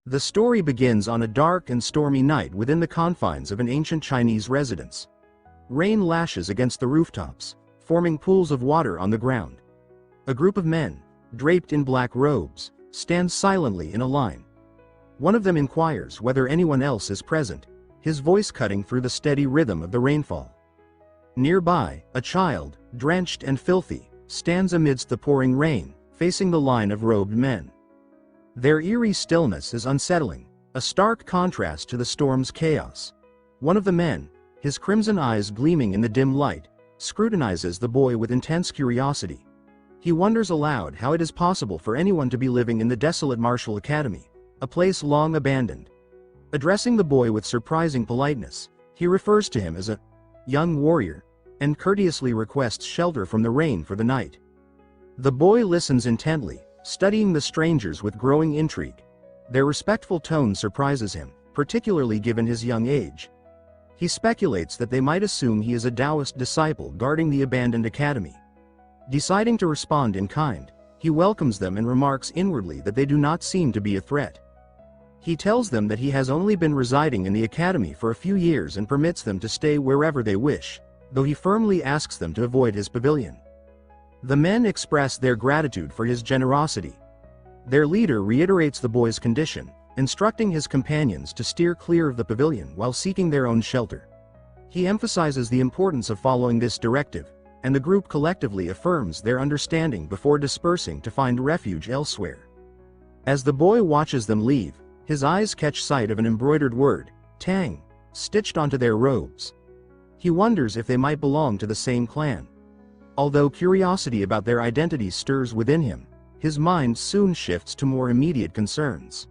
The story begins on a dark and stormy night within the confines of an ancient Chinese residence. Rain lashes against the rooftops, forming pools of water on the ground. A group of men, draped in black robes, stands silently in a line. One of them inquires whether anyone else is present, his voice cutting through the steady rhythm of the rainfall. Nearby, a child, drenched and filthy, stands amidst the pouring rain, facing the line of robed men. Their eerie stillness is unsettling, a stark contrast to the storm's chaos. One of the men, his crimson eyes gleaming in the dim light, scrutinizes the boy with intense curiosity. He wonders aloud how it is possible for anyone to be living in the desolate martial academy, a place long abandoned. Addressing the boy with surprising politeness, he refers to him as a young warrior, and courteously requests shelter from the rain for the night. The boy listens intently, studying the strangers with growing intrigue. Their respectful tone surprises him, particularly given his young age. He speculates that they might assume he is a Taoist disciple guarding the abandoned academy. Deciding to respond in kind, he welcomes them and remarks inwardly that they do not seem to be a threat. He tells them that he has only been residing in the academy for a few years and permits them to stay wherever they wish, though he firmly asks them to avoid his pavilion. The men express their gratitude for his generosity. Their leader reiterates the boy's condition, instructing his companions to steer clear of the pavilion while seeking their own shelter. He emphasizes the importance of following this directive, and the group collectively affirms their understanding before dispersing to find refuge elsewhere. As the boy watches them leave, his eyes catch sight of an embroidered word, Tang, stitched onto their robes. He wonders if they might belong to the same clan. Although curiosity about their identity stirs within him, his mind soon shifts to more immediate concerns.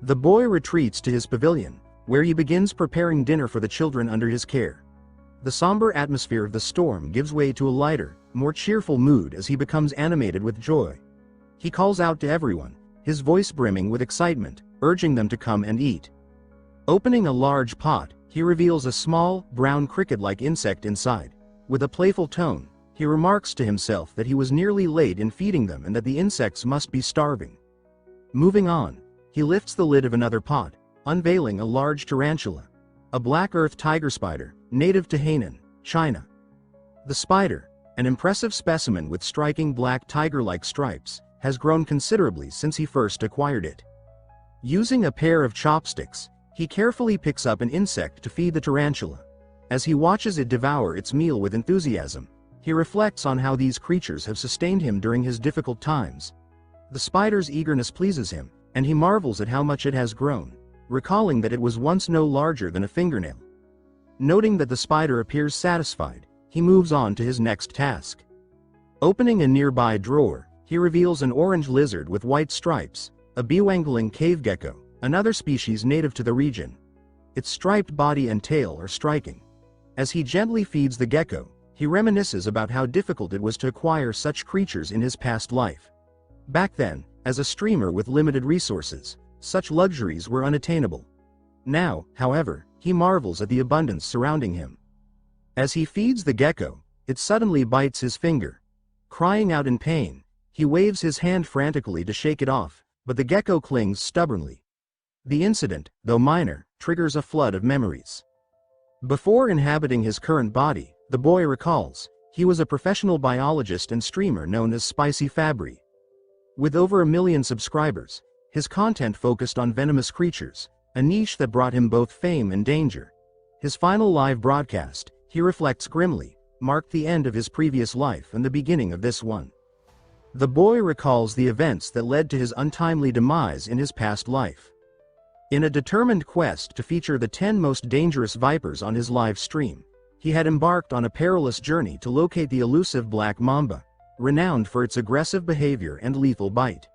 The boy retreats to his pavilion, where he begins preparing dinner for the children under his care. The somber atmosphere of the storm gives way to a lighter, more cheerful mood as he becomes animated with joy. He calls out to everyone, his voice brimming with excitement, urging them to come and eat. Opening a large pot, he reveals a small, brown cricket-like insect inside. With a playful tone, he remarks to himself that he was nearly late in feeding them and that the insects must be starving. Moving on, he lifts the lid of another pot, unveiling a large tarantula, a black earth tiger spider, native to Hainan, China. The spider, an impressive specimen with striking black tiger-like stripes, has grown considerably since he first acquired it. Using a pair of chopsticks, he carefully picks up an insect to feed the tarantula. As he watches it devour its meal with enthusiasm, he reflects on how these creatures have sustained him during his difficult times. The spider's eagerness pleases him, and he marvels at how much it has grown, recalling that it was once no larger than a fingernail. Noting that the spider appears satisfied, he moves on to his next task. Opening a nearby drawer, he reveals an orange lizard with white stripes, a bewangling cave gecko, another species native to the region. Its striped body and tail are striking. As he gently feeds the gecko, he reminisces about how difficult it was to acquire such creatures in his past life. Back then, as a streamer with limited resources, such luxuries were unattainable. Now, however, he marvels at the abundance surrounding him. As he feeds the gecko, it suddenly bites his finger. Crying out in pain, he waves his hand frantically to shake it off, but the gecko clings stubbornly. The incident, though minor, triggers a flood of memories. Before inhabiting his current body, the boy recalls, he was a professional biologist and streamer known as Spicy Fabre. With over 1 million subscribers, his content focused on venomous creatures, a niche that brought him both fame and danger. His final live broadcast, he reflects grimly, marked the end of his previous life and the beginning of this one. The boy recalls the events that led to his untimely demise in his past life. In a determined quest to feature the 10 most dangerous vipers on his live stream, he had embarked on a perilous journey to locate the elusive black mamba, renowned for its aggressive behavior and lethal bite.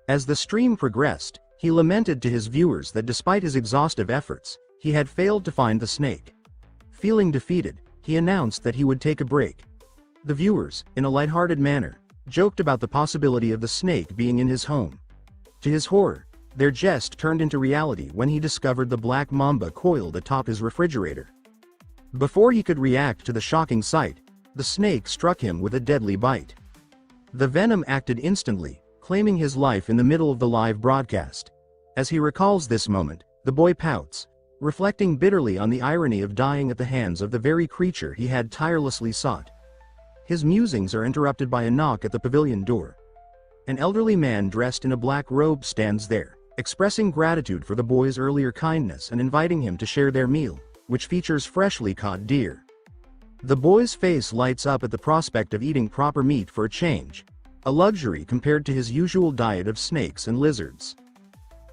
As the stream progressed, he lamented to his viewers that despite his exhaustive efforts, he had failed to find the snake. Feeling defeated, he announced that he would take a break. The viewers, in a lighthearted manner, joked about the possibility of the snake being in his home. To his horror, their jest turned into reality when he discovered the black mamba coiled atop his refrigerator. Before he could react to the shocking sight, the snake struck him with a deadly bite. The venom acted instantly, claiming his life in the middle of the live broadcast. As he recalls this moment, the boy pouts, reflecting bitterly on the irony of dying at the hands of the very creature he had tirelessly sought. His musings are interrupted by a knock at the pavilion door. An elderly man dressed in a black robe stands there, expressing gratitude for the boy's earlier kindness and inviting him to share their meal, which features freshly caught deer. The boy's face lights up at the prospect of eating proper meat for a change, a luxury compared to his usual diet of snakes and lizards.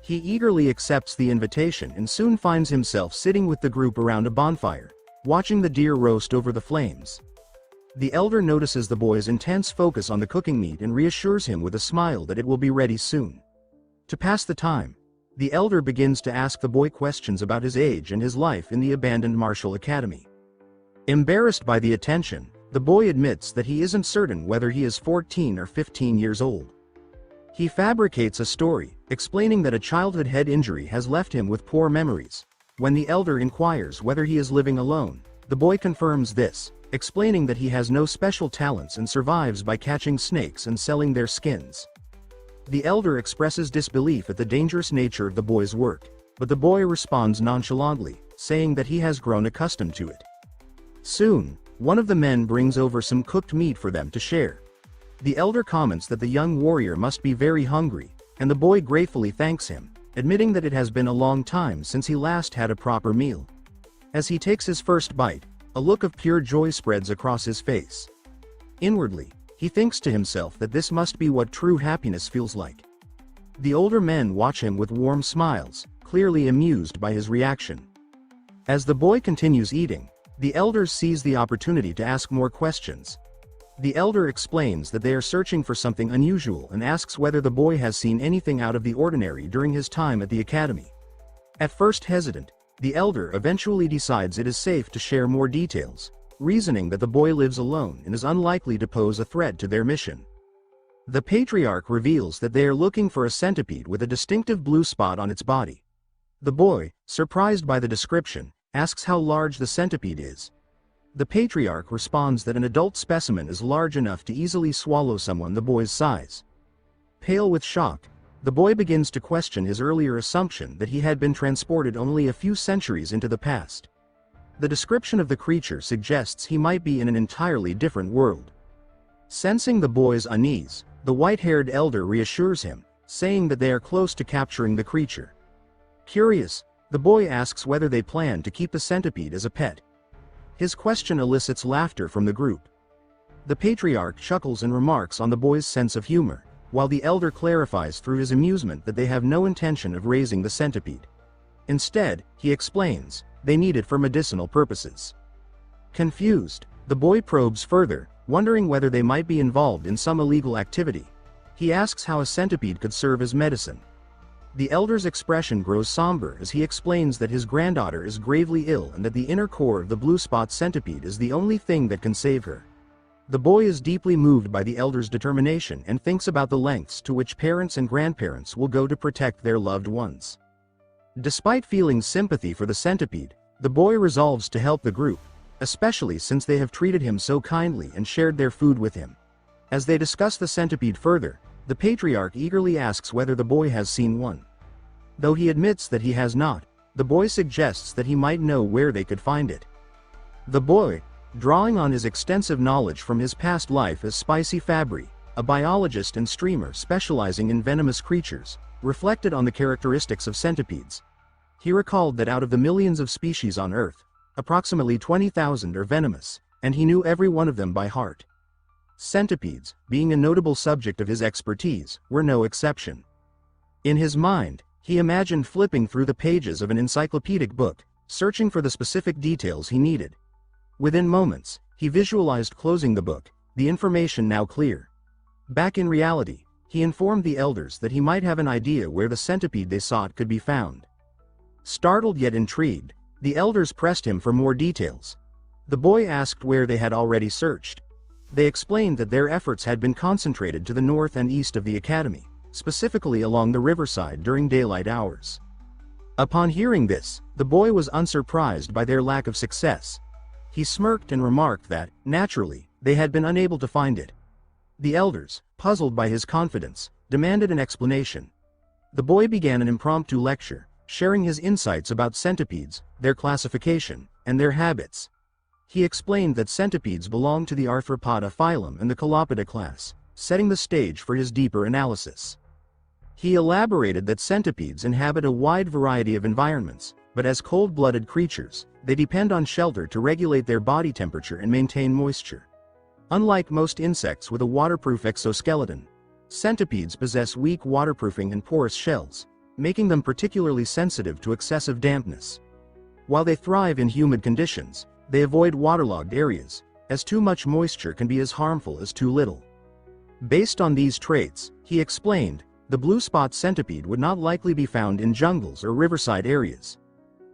He eagerly accepts the invitation and soon finds himself sitting with the group around a bonfire, watching the deer roast over the flames. The elder notices the boy's intense focus on the cooking meat and reassures him with a smile that it will be ready soon. To pass the time, the elder begins to ask the boy questions about his age and his life in the abandoned martial academy. Embarrassed by the attention, the boy admits that he isn't certain whether he is 14 or 15 years old. He fabricates a story, explaining that a childhood head injury has left him with poor memories. When the elder inquires whether he is living alone, the boy confirms this, explaining that he has no special talents and survives by catching snakes and selling their skins. The elder expresses disbelief at the dangerous nature of the boy's work, but the boy responds nonchalantly, saying that he has grown accustomed to it. Soon, one of the men brings over some cooked meat for them to share. The elder comments that the young warrior must be very hungry, and the boy gratefully thanks him, admitting that it has been a long time since he last had a proper meal. As he takes his first bite, a look of pure joy spreads across his face. Inwardly, he thinks to himself that this must be what true happiness feels like. The older men watch him with warm smiles, clearly amused by his reaction. As the boy continues eating, the elders seize the opportunity to ask more questions. The elder explains that they are searching for something unusual and asks whether the boy has seen anything out of the ordinary during his time at the academy. At first hesitant, the elder eventually decides it is safe to share more details, reasoning that the boy lives alone and is unlikely to pose a threat to their mission. The patriarch reveals that they are looking for a centipede with a distinctive blue spot on its body. The boy, surprised by the description, asks how large the centipede is. The patriarch responds that an adult specimen is large enough to easily swallow someone the boy's size. Pale with shock, the boy begins to question his earlier assumption that he had been transported only a few centuries into the past. The description of the creature suggests he might be in an entirely different world. Sensing the boy's unease, the white-haired elder reassures him, saying that they are close to capturing the creature. Curious, the boy asks whether they plan to keep the centipede as a pet. His question elicits laughter from the group. The patriarch chuckles and remarks on the boy's sense of humor, while the elder clarifies through his amusement that they have no intention of raising the centipede. Instead, he explains, they need it for medicinal purposes. Confused, the boy probes further, wondering whether they might be involved in some illegal activity. He asks how a centipede could serve as medicine. The elder's expression grows somber as he explains that his granddaughter is gravely ill and that the inner core of the blue spot centipede is the only thing that can save her. The boy is deeply moved by the elder's determination and thinks about the lengths to which parents and grandparents will go to protect their loved ones. Despite feeling sympathy for the centipede, the boy resolves to help the group, especially since they have treated him so kindly and shared their food with him. As they discuss the centipede further, the patriarch eagerly asks whether the boy has seen one. Though he admits that he has not, the boy suggests that he might know where they could find it. The boy, drawing on his extensive knowledge from his past life as Spicy Fabre, a biologist and streamer specializing in venomous creatures, reflected on the characteristics of centipedes. He recalled that out of the millions of species on Earth, approximately 20,000 are venomous, and he knew every one of them by heart. Centipedes, being a notable subject of his expertise, were no exception. In his mind, he imagined flipping through the pages of an encyclopedic book, searching for the specific details he needed. Within moments, he visualized closing the book, the information now clear. Back in reality, he informed the elders that he might have an idea where the centipede they sought could be found. Startled yet intrigued, the elders pressed him for more details. The boy asked where they had already searched. They explained that their efforts had been concentrated to the north and east of the academy, specifically along the riverside during daylight hours. Upon hearing this, the boy was unsurprised by their lack of success. He smirked and remarked that, naturally, they had been unable to find it. The elders, puzzled by his confidence, demanded an explanation. The boy began an impromptu lecture, sharing his insights about centipedes, their classification, and their habits. He explained that centipedes belong to the Arthropoda phylum and the Calopoda class, setting the stage for his deeper analysis. He elaborated that centipedes inhabit a wide variety of environments, but as cold-blooded creatures, they depend on shelter to regulate their body temperature and maintain moisture. Unlike most insects with a waterproof exoskeleton, centipedes possess weak waterproofing and porous shells, making them particularly sensitive to excessive dampness. While they thrive in humid conditions, they avoid waterlogged areas, as too much moisture can be as harmful as too little. Based on these traits, he explained, the blue spot centipede would not likely be found in jungles or riverside areas.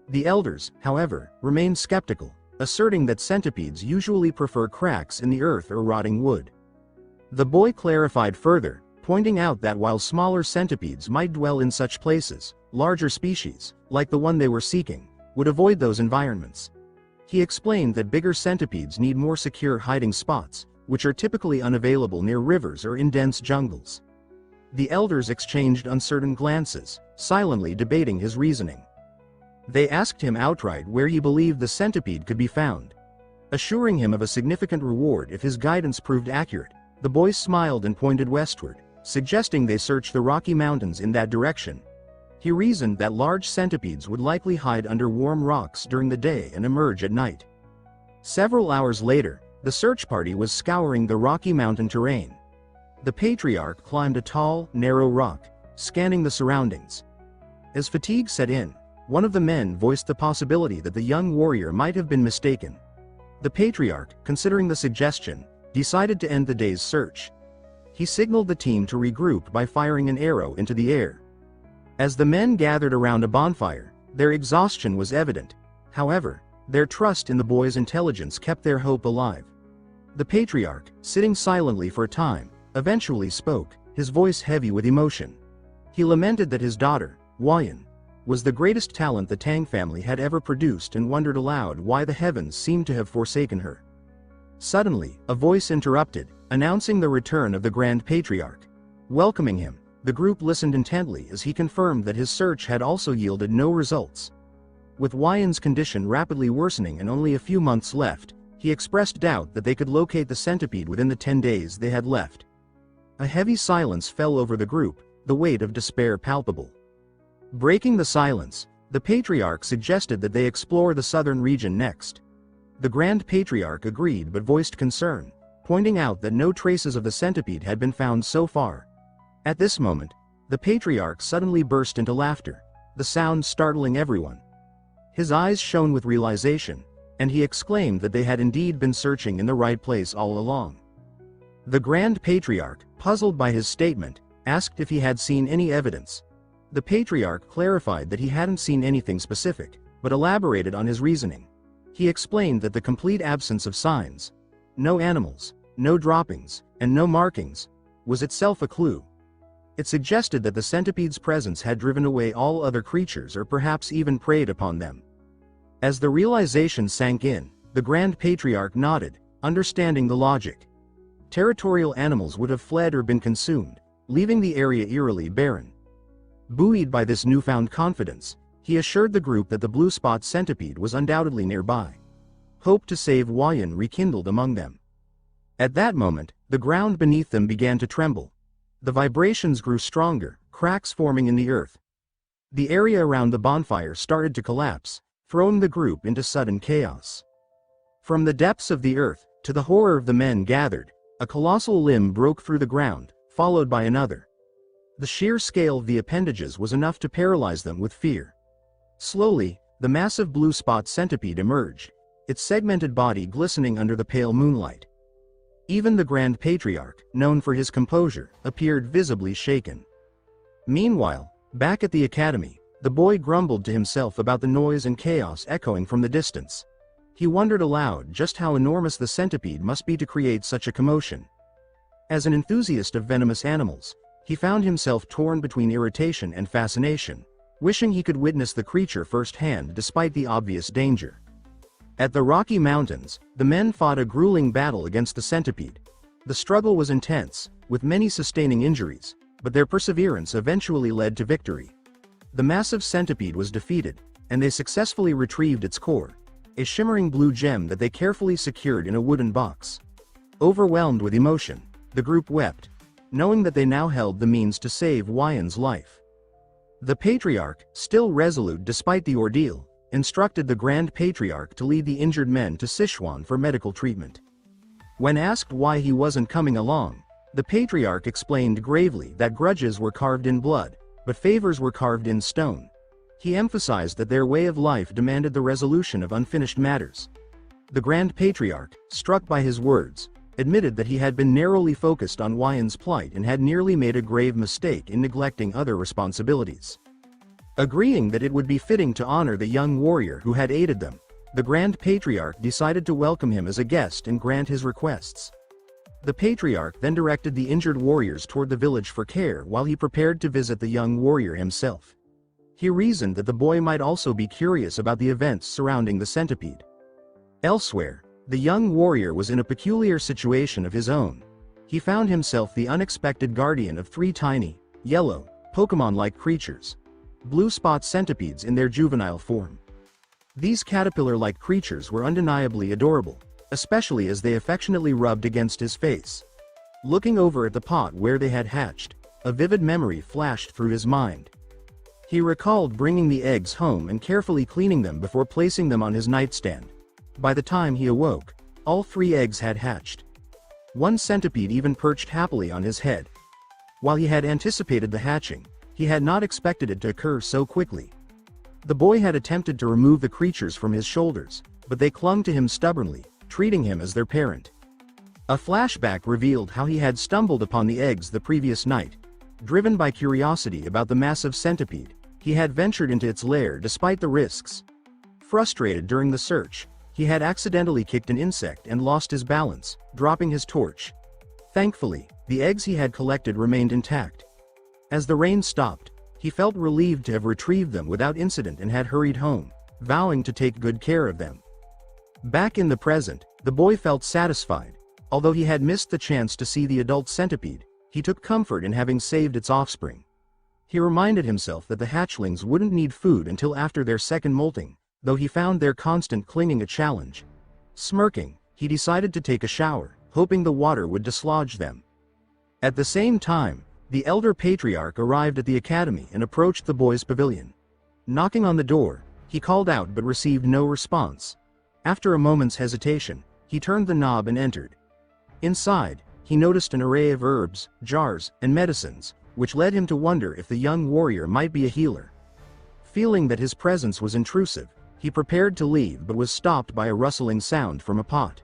The elders, however, remained skeptical, asserting that centipedes usually prefer cracks in the earth or rotting wood. The boy clarified further, pointing out that while smaller centipedes might dwell in such places, larger species, like the one they were seeking, would avoid those environments. He explained that bigger centipedes need more secure hiding spots, which are typically unavailable near rivers or in dense jungles. The elders exchanged uncertain glances, silently debating his reasoning. They asked him outright where he believed the centipede could be found. Assuring him of a significant reward if his guidance proved accurate, the boy smiled and pointed westward, suggesting they search the Rocky Mountains in that direction. He reasoned that large centipedes would likely hide under warm rocks during the day and emerge at night. Several hours later, the search party was scouring the Rocky Mountain terrain. The patriarch climbed a tall, narrow rock, scanning the surroundings. As fatigue set in, one of the men voiced the possibility that the young warrior might have been mistaken. The patriarch, considering the suggestion, decided to end the day's search. He signaled the team to regroup by firing an arrow into the air. As the men gathered around a bonfire, their exhaustion was evident. However, their trust in the boy's intelligence kept their hope alive. The patriarch, sitting silently for a time, eventually spoke, his voice heavy with emotion. He lamented that his daughter, Huayan, was the greatest talent the Tang family had ever produced and wondered aloud why the heavens seemed to have forsaken her. Suddenly, a voice interrupted, announcing the return of the Grand Patriarch. Welcoming him, the group listened intently as he confirmed that his search had also yielded no results. With Huayan's condition rapidly worsening and only a few months left, he expressed doubt that they could locate the centipede within the 10 days they had left. A heavy silence fell over the group, the weight of despair palpable. Breaking the silence, the Patriarch suggested that they explore the southern region next. The Grand Patriarch agreed but voiced concern, pointing out that no traces of the centipede had been found so far. At this moment, the Patriarch suddenly burst into laughter, the sound startling everyone. His eyes shone with realization, and he exclaimed that they had indeed been searching in the right place all along. The Grand Patriarch, puzzled by his statement, asked if he had seen any evidence. The Patriarch clarified that he hadn't seen anything specific, but elaborated on his reasoning. He explained that the complete absence of signs, no animals, no droppings, and no markings, was itself a clue. It suggested that the centipede's presence had driven away all other creatures or perhaps even preyed upon them. As the realization sank in, the Grand Patriarch nodded, understanding the logic. Territorial animals would have fled or been consumed, leaving the area eerily barren. Buoyed by this newfound confidence, he assured the group that the blue spot centipede was undoubtedly nearby. Hope to save Huayan rekindled among them. At that moment, the ground beneath them began to tremble. The vibrations grew stronger, cracks forming in the earth. The area around the bonfire started to collapse, throwing the group into sudden chaos. From the depths of the earth, to the horror of the men gathered, a colossal limb broke through the ground, followed by another. The sheer scale of the appendages was enough to paralyze them with fear. Slowly, the massive blue spot centipede emerged, its segmented body glistening under the pale moonlight. Even the Grand Patriarch, known for his composure, appeared visibly shaken. Meanwhile, back at the academy, the boy grumbled to himself about the noise and chaos echoing from the distance. He wondered aloud just how enormous the centipede must be to create such a commotion. As an enthusiast of venomous animals, he found himself torn between irritation and fascination, wishing he could witness the creature firsthand despite the obvious danger. At the Rocky Mountains, the men fought a grueling battle against the centipede. The struggle was intense, with many sustaining injuries, but their perseverance eventually led to victory. The massive centipede was defeated, and they successfully retrieved its core, a shimmering blue gem that they carefully secured in a wooden box. Overwhelmed with emotion, the group wept, knowing that they now held the means to save Huayan's life. The patriarch, still resolute despite the ordeal, instructed the Grand Patriarch to lead the injured men to Sichuan for medical treatment. When asked why he wasn't coming along, the patriarch explained gravely that grudges were carved in blood, but favors were carved in stone. He emphasized that their way of life demanded the resolution of unfinished matters. The Grand Patriarch, struck by his words, admitted that he had been narrowly focused on Huayan's plight and had nearly made a grave mistake in neglecting other responsibilities. Agreeing that it would be fitting to honor the young warrior who had aided them, the Grand Patriarch decided to welcome him as a guest and grant his requests. The Patriarch then directed the injured warriors toward the village for care while he prepared to visit the young warrior himself. He reasoned that the boy might also be curious about the events surrounding the centipede. Elsewhere, the young warrior was in a peculiar situation of his own. He found himself the unexpected guardian of 3 tiny, yellow, Pokemon-like creatures. Blue spot centipedes in their juvenile form. These caterpillar-like creatures were undeniably adorable, especially as they affectionately rubbed against his face. Looking over at the pot where they had hatched, a vivid memory flashed through his mind. He recalled bringing the eggs home and carefully cleaning them before placing them on his nightstand. By the time he awoke, all 3 eggs had hatched. One centipede even perched happily on his head. While he had anticipated the hatching, he had not expected it to occur so quickly. The boy had attempted to remove the creatures from his shoulders, but they clung to him stubbornly, treating him as their parent. A flashback revealed how he had stumbled upon the eggs the previous night. Driven by curiosity about the massive centipede, he had ventured into its lair despite the risks. Frustrated during the search, he had accidentally kicked an insect and lost his balance, dropping his torch. Thankfully, the eggs he had collected remained intact. As the rain stopped, he felt relieved to have retrieved them without incident and had hurried home, vowing to take good care of them. Back in the present, the boy felt satisfied. Although he had missed the chance to see the adult centipede, he took comfort in having saved its offspring. He reminded himself that the hatchlings wouldn't need food until after their second molting, though he found their constant clinging a challenge. Smirking, he decided to take a shower, hoping the water would dislodge them. At the same time, the elder patriarch arrived at the academy and approached the boys' pavilion. Knocking on the door, he called out but received no response. After a moment's hesitation, he turned the knob and entered. Inside, he noticed an array of herbs, jars, and medicines, which led him to wonder if the young warrior might be a healer. Feeling that his presence was intrusive, he prepared to leave but was stopped by a rustling sound from a pot.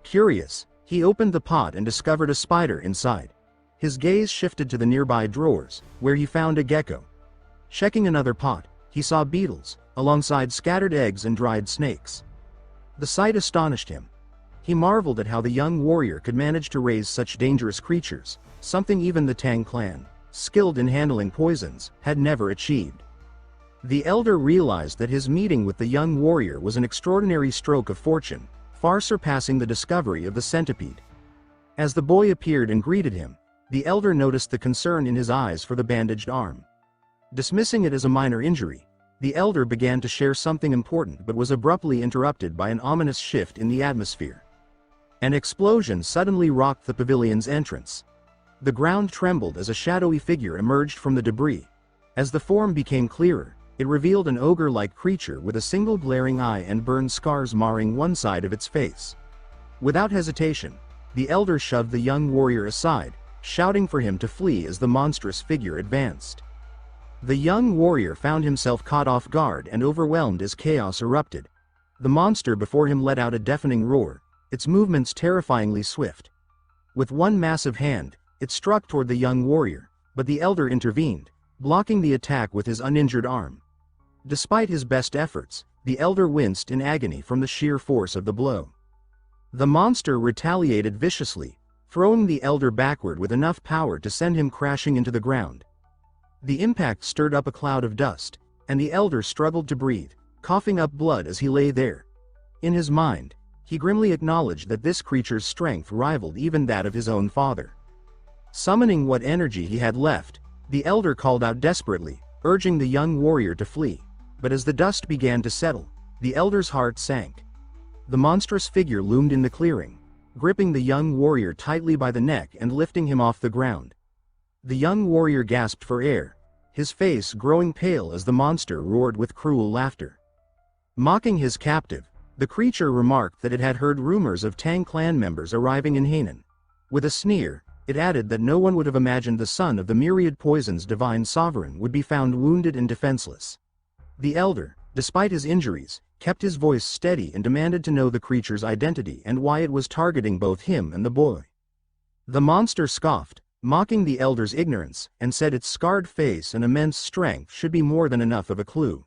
Curious, he opened the pot and discovered a spider inside. His gaze shifted to the nearby drawers, where he found a gecko. Checking another pot, he saw beetles, alongside scattered eggs and dried snakes. The sight astonished him. He marveled at how the young warrior could manage to raise such dangerous creatures, something even the Tang Clan, skilled in handling poisons, had never achieved. The elder realized that his meeting with the young warrior was an extraordinary stroke of fortune, far surpassing the discovery of the centipede. As the boy appeared and greeted him, the elder noticed the concern in his eyes for the bandaged arm. Dismissing it as a minor injury, the elder began to share something important but was abruptly interrupted by an ominous shift in the atmosphere. An explosion suddenly rocked the pavilion's entrance. The ground trembled as a shadowy figure emerged from the debris. As the form became clearer, it revealed an ogre-like creature with a single glaring eye and burned scars marring one side of its face. Without hesitation, the elder shoved the young warrior aside, shouting for him to flee as the monstrous figure advanced. The young warrior found himself caught off guard and overwhelmed as chaos erupted. The monster before him let out a deafening roar, its movements terrifyingly swift. With one massive hand, it struck toward the young warrior, but the elder intervened, blocking the attack with his uninjured arm. Despite his best efforts, the elder winced in agony from the sheer force of the blow. The monster retaliated viciously, throwing the elder backward with enough power to send him crashing into the ground. The impact stirred up a cloud of dust, and the elder struggled to breathe, coughing up blood as he lay there. In his mind, he grimly acknowledged that this creature's strength rivaled even that of his own father. Summoning what energy he had left, the elder called out desperately, urging the young warrior to flee. But as the dust began to settle, the elder's heart sank. The monstrous figure loomed in the clearing, gripping the young warrior tightly by the neck and lifting him off the ground. The young warrior gasped for air, his face growing pale as the monster roared with cruel laughter. Mocking his captive, the creature remarked that it had heard rumors of Tang clan members arriving in Hainan. With a sneer, it added that no one would have imagined the son of the myriad poison's divine sovereign would be found wounded and defenseless. The elder, despite his injuries, kept his voice steady and demanded to know the creature's identity and why it was targeting both him and the boy. The monster scoffed, mocking the elder's ignorance, and said its scarred face and immense strength should be more than enough of a clue.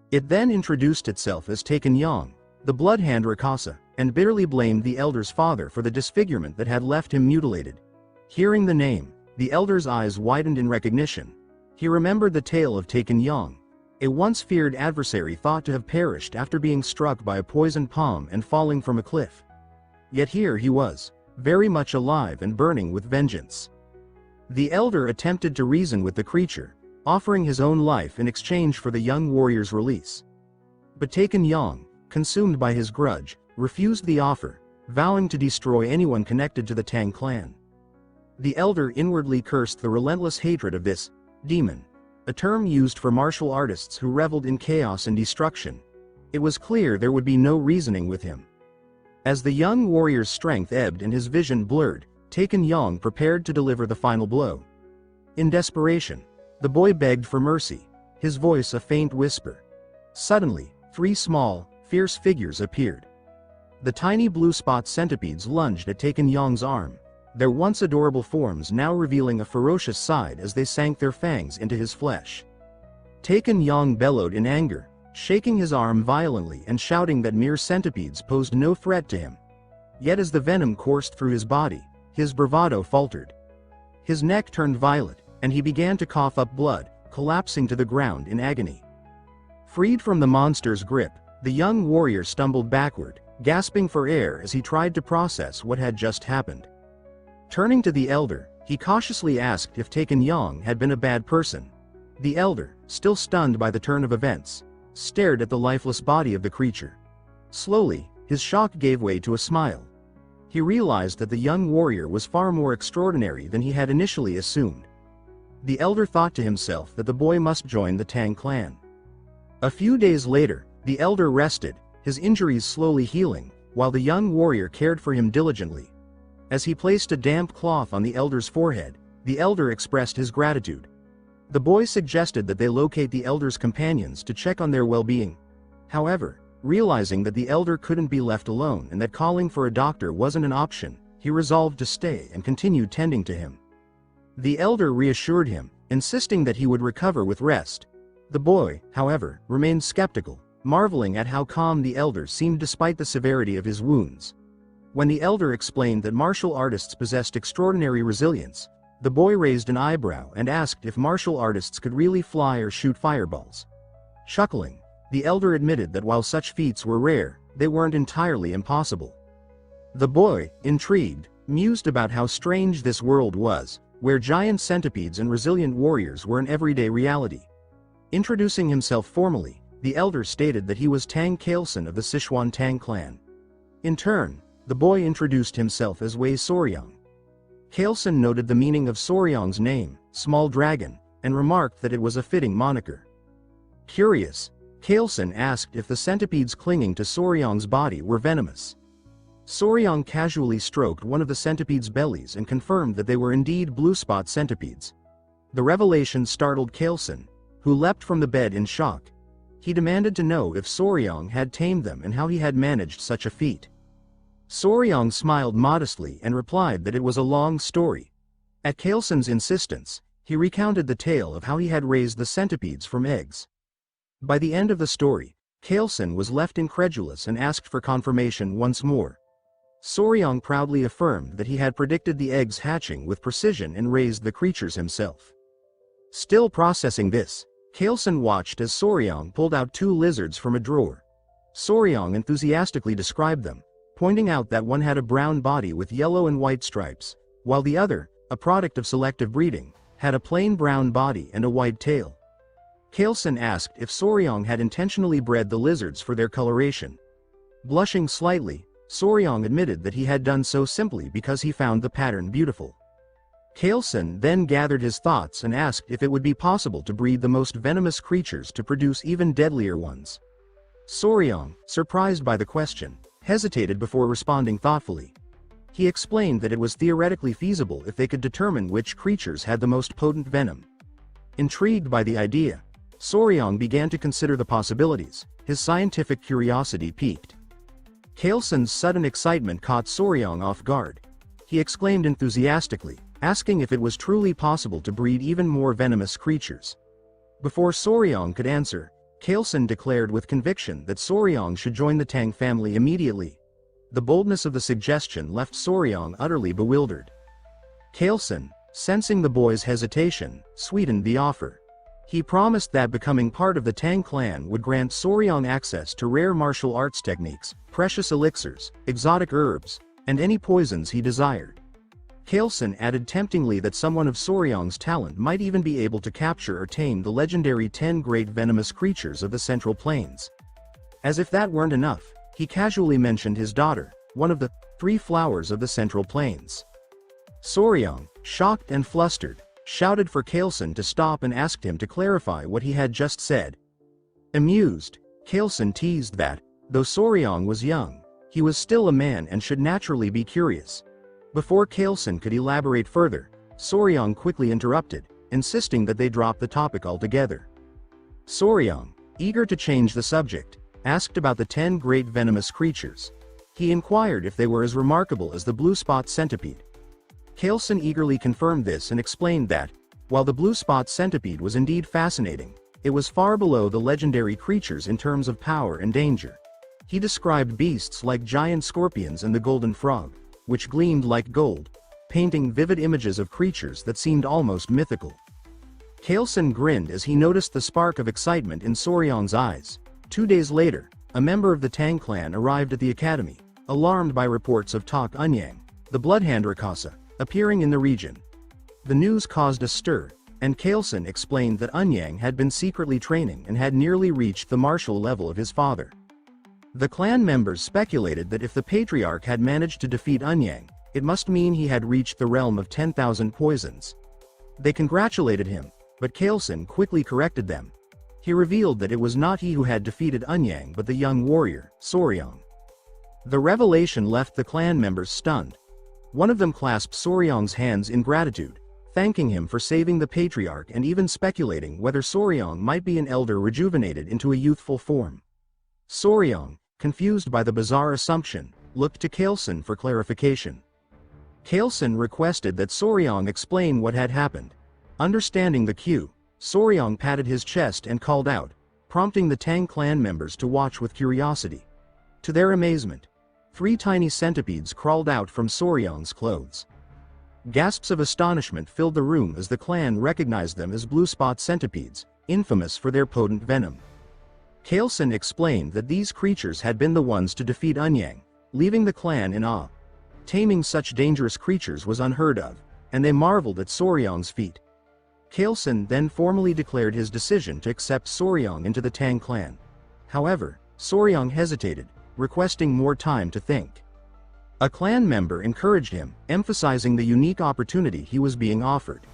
It then introduced itself as Taken Yang, the bloodhand Rakasa, and bitterly blamed the elder's father for the disfigurement that had left him mutilated. Hearing the name, the elder's eyes widened in recognition. He remembered the tale of Taken Yang, a once feared adversary thought to have perished after being struck by a poisoned palm and falling from a cliff. Yet here he was, very much alive and burning with vengeance. The elder attempted to reason with the creature, offering his own life in exchange for the young warrior's release. But Taken Yang, consumed by his grudge, refused the offer, vowing to destroy anyone connected to the Tang clan. The elder inwardly cursed the relentless hatred of this demon, a term used for martial artists who reveled in chaos and destruction. It was clear there would be no reasoning with him. As the young warrior's strength ebbed and his vision blurred, Taken Yang prepared to deliver the final blow. In desperation, the boy begged for mercy, his voice a faint whisper. Suddenly, 3 small, fierce figures appeared. The tiny blue spot centipedes lunged at Taken Yang's arm, their once adorable forms now revealing a ferocious side as they sank their fangs into his flesh. Taken Yang bellowed in anger, shaking his arm violently and shouting that mere centipedes posed no threat to him. Yet as the venom coursed through his body, his bravado faltered. His neck turned violet, and he began to cough up blood, collapsing to the ground in agony. Freed from the monster's grip, the young warrior stumbled backward, gasping for air as he tried to process what had just happened. Turning to the elder, he cautiously asked if Taken Yang had been a bad person. The elder, still stunned by the turn of events, stared at the lifeless body of the creature. Slowly, his shock gave way to a smile. He realized that the young warrior was far more extraordinary than he had initially assumed. The elder thought to himself that the boy must join the Tang clan. A few days later, the elder rested, his injuries slowly healing, while the young warrior cared for him diligently. As he placed a damp cloth on the elder's forehead, the elder expressed his gratitude. The boy suggested that they locate the elder's companions to check on their well-being. However, realizing that the elder couldn't be left alone and that calling for a doctor wasn't an option, he resolved to stay and continue tending to him. The elder reassured him, insisting that he would recover with rest. The boy, however, remained skeptical, marveling at how calm the elder seemed despite the severity of his wounds. When the elder explained that martial artists possessed extraordinary resilience, the boy raised an eyebrow and asked if martial artists could really fly or shoot fireballs. Chuckling, the elder admitted that while such feats were rare, they weren't entirely impossible. The boy, intrigued, mused about how strange this world was, where giant centipedes and resilient warriors were an everyday reality. Introducing himself formally, the elder stated that he was Tang Kailson of the Sichuan Tang Clan. In turn, the boy introduced himself as Wei Soryang. Kailson noted the meaning of Soryang's name, small dragon, and remarked that it was a fitting moniker. Curious, Kailson asked if the centipedes clinging to Soryang's body were venomous. Soryang casually stroked one of the centipede's bellies and confirmed that they were indeed blue spot centipedes. The revelation startled Kailson, who leapt from the bed in shock. He demanded to know if Soryang had tamed them and how he had managed such a feat. Soryang smiled modestly and replied that it was a long story. At Kailson's insistence, he recounted the tale of how he had raised the centipedes from eggs. By the end of the story, Kailson was left incredulous and asked for confirmation once more. Soryang proudly affirmed that he had predicted the eggs hatching with precision and raised the creatures himself. Still processing this, Kailson watched as Soryang pulled out 2 lizards from a drawer. Soryang enthusiastically described them, pointing out that one had a brown body with yellow and white stripes, while the other, a product of selective breeding, had a plain brown body and a white tail. Kailson asked if Soryang had intentionally bred the lizards for their coloration. Blushing slightly, Soryang admitted that he had done so simply because he found the pattern beautiful. Kailson then gathered his thoughts and asked if it would be possible to breed the most venomous creatures to produce even deadlier ones. Soryang, surprised by the question, hesitated before responding thoughtfully. He explained that it was theoretically feasible if they could determine which creatures had the most potent venom. Intrigued by the idea, Soryang began to consider the possibilities. His scientific curiosity piqued. Kailson's sudden excitement caught Soryang off guard. He exclaimed enthusiastically, asking if it was truly possible to breed even more venomous creatures. Before Soryang could answer, Kailson declared with conviction that Soryang should join the Tang family immediately. The boldness of the suggestion left Soryang utterly bewildered. Kailson, sensing the boy's hesitation, sweetened the offer. He promised that becoming part of the Tang clan would grant Soryang access to rare martial arts techniques, precious elixirs, exotic herbs, and any poisons he desired. Kailson added temptingly that someone of Soryang's talent might even be able to capture or tame the legendary 10 great venomous creatures of the Central Plains. As if that weren't enough, he casually mentioned his daughter, one of the 3 flowers of the Central Plains. Soryang, shocked and flustered, shouted for Kailson to stop and asked him to clarify what he had just said. Amused, Kailson teased that, though Soryang was young, he was still a man and should naturally be curious. Before Kailson could elaborate further, Soryang quickly interrupted, insisting that they drop the topic altogether. Soryang, eager to change the subject, asked about the 10 great venomous creatures. He inquired if they were as remarkable as the blue spot centipede. Kailson eagerly confirmed this and explained that, while the blue spot centipede was indeed fascinating, it was far below the legendary creatures in terms of power and danger. He described beasts like giant scorpions and the golden frog, which gleamed like gold, painting vivid images of creatures that seemed almost mythical. Kailson grinned as he noticed the spark of excitement in Soryang's eyes. 2 days later, a member of the Tang clan arrived at the academy, alarmed by reports of Tak Unyang, the bloodhand Rakasa, appearing in the region. The news caused a stir, and Kailson explained that Unyang had been secretly training and had nearly reached the martial level of his father. The clan members speculated that if the patriarch had managed to defeat Unyang, it must mean he had reached the realm of 10,000 poisons. They congratulated him, but Kailson quickly corrected them. He revealed that it was not he who had defeated Unyang but the young warrior, Soryang. The revelation left the clan members stunned. One of them clasped Soryang's hands in gratitude, thanking him for saving the patriarch and even speculating whether Soryang might be an elder rejuvenated into a youthful form. Soryang, confused by the bizarre assumption, looked to Kailson for clarification. Kailson requested that Soryang explain what had happened. Understanding the cue, Soryang patted his chest and called out, prompting the Tang clan members to watch with curiosity. To their amazement, 3 tiny centipedes crawled out from Soryang's clothes. Gasps of astonishment filled the room as the clan recognized them as blue spot centipedes, infamous for their potent venom. Kailson explained that these creatures had been the ones to defeat Unyang, leaving the clan in awe. Taming such dangerous creatures was unheard of, and they marveled at Soryang's feat. Kailson then formally declared his decision to accept Soryang into the Tang clan. However, Soryang hesitated, requesting more time to think. A clan member encouraged him, emphasizing the unique opportunity he was being offered.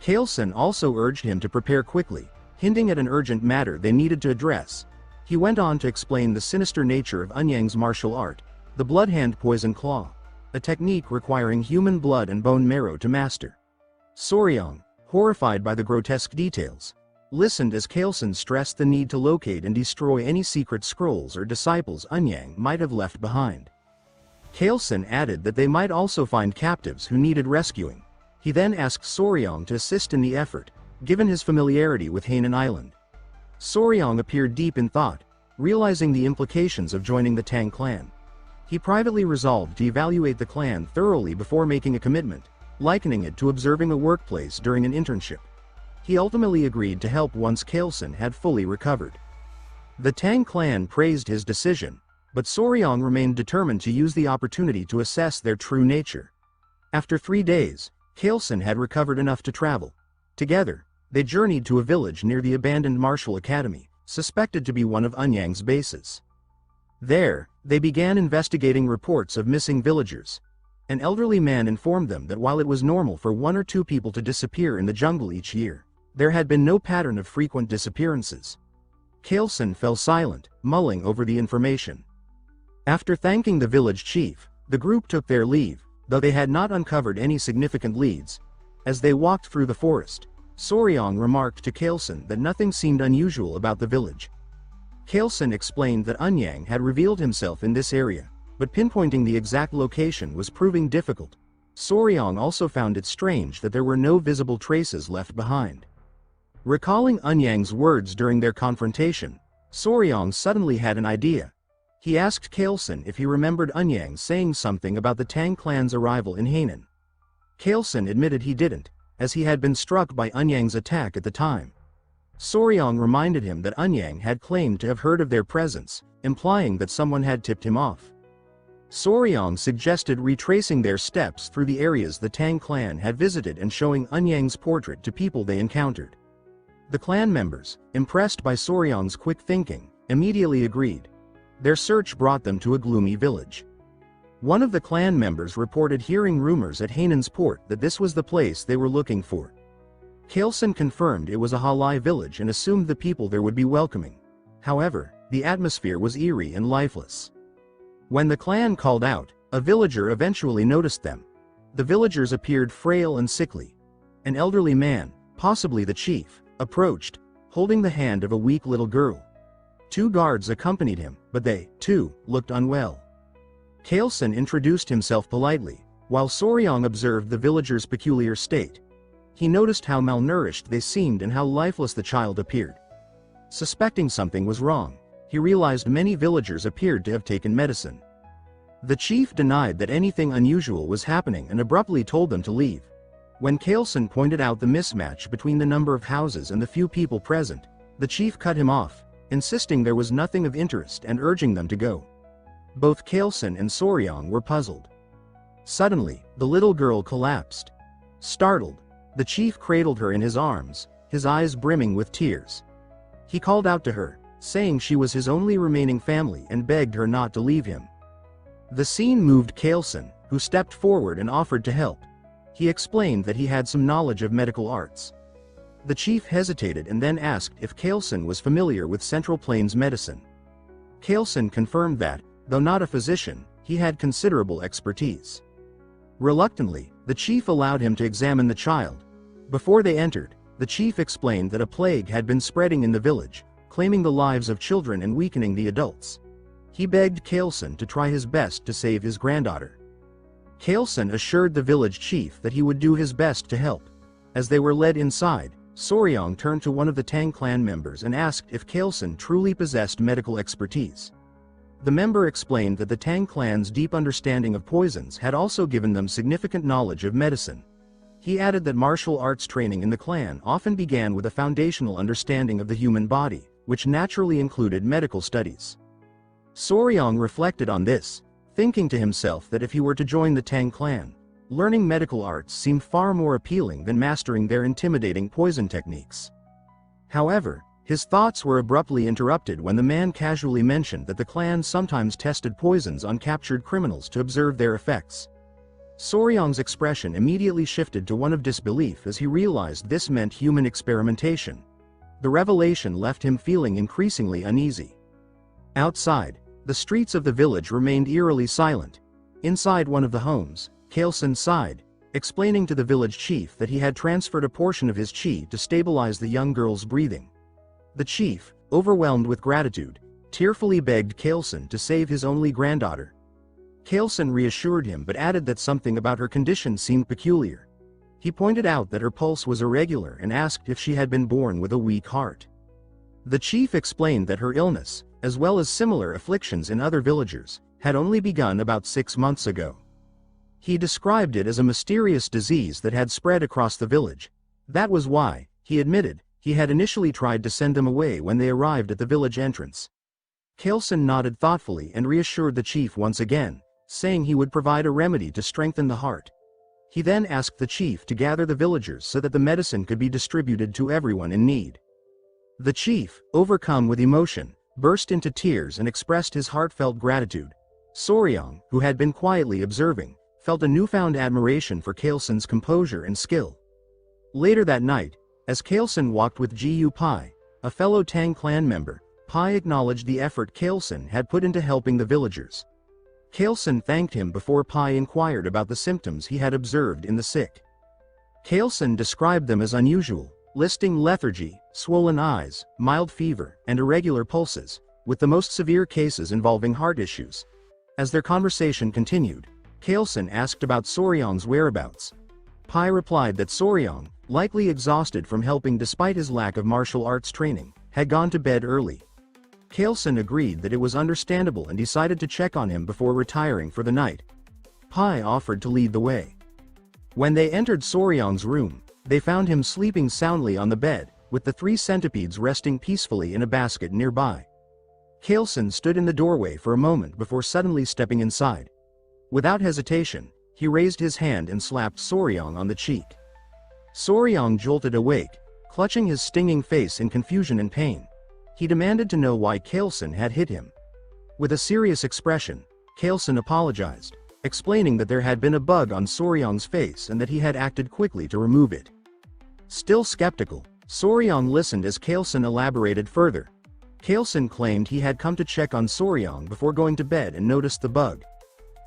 Kailson also urged him to prepare quickly, hinting at an urgent matter they needed to address. He went on to explain the sinister nature of Unyang's martial art, the bloodhand poison claw, a technique requiring human blood and bone marrow to master. Soryang, horrified by the grotesque details, listened as Kailson stressed the need to locate and destroy any secret scrolls or disciples Unyang might have left behind. Kailson added that they might also find captives who needed rescuing. He then asked Soryang to assist in the effort, given his familiarity with Hainan Island. Soryang appeared deep in thought, realizing the implications of joining the Tang clan. He privately resolved to evaluate the clan thoroughly before making a commitment, likening it to observing a workplace during an internship. He ultimately agreed to help once Kailson had fully recovered. The Tang clan praised his decision, but Soryang remained determined to use the opportunity to assess their true nature. After 3 days, Kaelson had recovered enough to travel. Together, they journeyed to a village near the abandoned martial academy, suspected to be one of Anyang's bases. There, they began investigating reports of missing villagers. An elderly man informed them that while it was normal for 1 or 2 people to disappear in the jungle each year, there had been no pattern of frequent disappearances. Kaelson fell silent, mulling over the information. After thanking the village chief, the group took their leave, though they had not uncovered any significant leads. As they walked through the forest, Soryong remarked to Kaelson that nothing seemed unusual about the village. Kaelson explained that Anyang had revealed himself in this area, but pinpointing the exact location was proving difficult. Soryong also found it strange that there were no visible traces left behind. Recalling Anyang's words during their confrontation, Soryong suddenly had an idea. He asked Kaelson if he remembered Anyang saying something about the Tang clan's arrival in Hainan. Kaelson admitted he didn't, as he had been struck by Anyang's attack at the time. Soryong reminded him that Anyang had claimed to have heard of their presence, implying that someone had tipped him off. Soryong suggested retracing their steps through the areas the Tang clan had visited and showing Anyang's portrait to people they encountered. The clan members, impressed by Soryong's quick thinking, immediately agreed. Their search brought them to a gloomy village. One of the clan members reported hearing rumors at Hainan's port that this was the place they were looking for. Kaelson confirmed it was a Halai village and assumed the people there would be welcoming. However, the atmosphere was eerie and lifeless. When the clan called out, a villager eventually noticed them. The villagers appeared frail and sickly. An elderly man, possibly the chief, approached, holding the hand of a weak little girl. 2 guards accompanied him, but they, too, looked unwell. Kaelson introduced himself politely, while Soryong observed the villagers' peculiar state. He noticed how malnourished they seemed and how lifeless the child appeared. Suspecting something was wrong, he realized many villagers appeared to have taken medicine. The chief denied that anything unusual was happening and abruptly told them to leave. When Kaelson pointed out the mismatch between the number of houses and the few people present, the chief cut him off, insisting there was nothing of interest and urging them to go. Both Kaelson and Soryong were puzzled. Suddenly, the little girl collapsed. Startled, the chief cradled her in his arms, his eyes brimming with tears. He called out to her, saying she was his only remaining family and begged her not to leave him. The scene moved Kaelson, who stepped forward and offered to help. He explained that he had some knowledge of medical arts. The chief hesitated and then asked if Kaelson was familiar with Central Plains medicine. Kaelson confirmed that, though not a physician, he had considerable expertise. Reluctantly, the chief allowed him to examine the child. Before they entered, the chief explained that a plague had been spreading in the village, claiming the lives of children and weakening the adults. He begged Kaelson to try his best to save his granddaughter. Kaelson assured the village chief that he would do his best to help. As they were led inside, Soryong turned to one of the Tang clan members and asked if Kaelson truly possessed medical expertise. The member explained that the Tang clan's deep understanding of poisons had also given them significant knowledge of medicine. He added that martial arts training in the clan often began with a foundational understanding of the human body, which naturally included medical studies. Soryong reflected on this, thinking to himself that if he were to join the Tang clan, learning medical arts seemed far more appealing than mastering their intimidating poison techniques. However, his thoughts were abruptly interrupted when the man casually mentioned that the clan sometimes tested poisons on captured criminals to observe their effects. Soryong's expression immediately shifted to one of disbelief as he realized this meant human experimentation. The revelation left him feeling increasingly uneasy. Outside, the streets of the village remained eerily silent. Inside one of the homes, Kaelson sighed, explaining to the village chief that he had transferred a portion of his chi to stabilize the young girl's breathing. The chief, overwhelmed with gratitude, tearfully begged Kaelson to save his only granddaughter. Kaelson reassured him but added that something about her condition seemed peculiar. He pointed out that her pulse was irregular and asked if she had been born with a weak heart. The chief explained that her illness, as well as similar afflictions in other villagers, had only begun about 6 months ago. He described it as a mysterious disease that had spread across the village. That was why, he admitted, he had initially tried to send them away when they arrived at the village entrance. Kaelson nodded thoughtfully and reassured the chief once again, saying he would provide a remedy to strengthen the heart. He then asked the chief to gather the villagers so that the medicine could be distributed to everyone in need. The chief, overcome with emotion, burst into tears and expressed his heartfelt gratitude. Soryang, who had been quietly observing, felt a newfound admiration for Kalesen's composure and skill. Later that night, as Kalesen walked with Gu Pai, a fellow Tang clan member, Pai acknowledged the effort Kalesen had put into helping the villagers. Kalesen thanked him before Pai inquired about the symptoms he had observed in the sick. Kalesen described them as unusual, listing lethargy, swollen eyes, mild fever, and irregular pulses, with the most severe cases involving heart issues. As their conversation continued, Kalesen asked about Soryang's whereabouts. Pai replied that Soryang, likely exhausted from helping despite his lack of martial arts training, had gone to bed early. Kalesen agreed that it was understandable and decided to check on him before retiring for the night. Pai offered to lead the way. When they entered Soryang's room, they found him sleeping soundly on the bed, with the 3 centipedes resting peacefully in a basket nearby. Kalesen stood in the doorway for a moment before suddenly stepping inside. Without hesitation, he raised his hand and slapped Soryang on the cheek. Soryang jolted awake, clutching his stinging face in confusion and pain. He demanded to know why Kalesen had hit him. With a serious expression, Kalesen apologized, explaining that there had been a bug on Soryang's face and that he had acted quickly to remove it. Still skeptical, Soryang listened as Kalesen elaborated further. Kalesen claimed he had come to check on Soryang before going to bed and noticed the bug.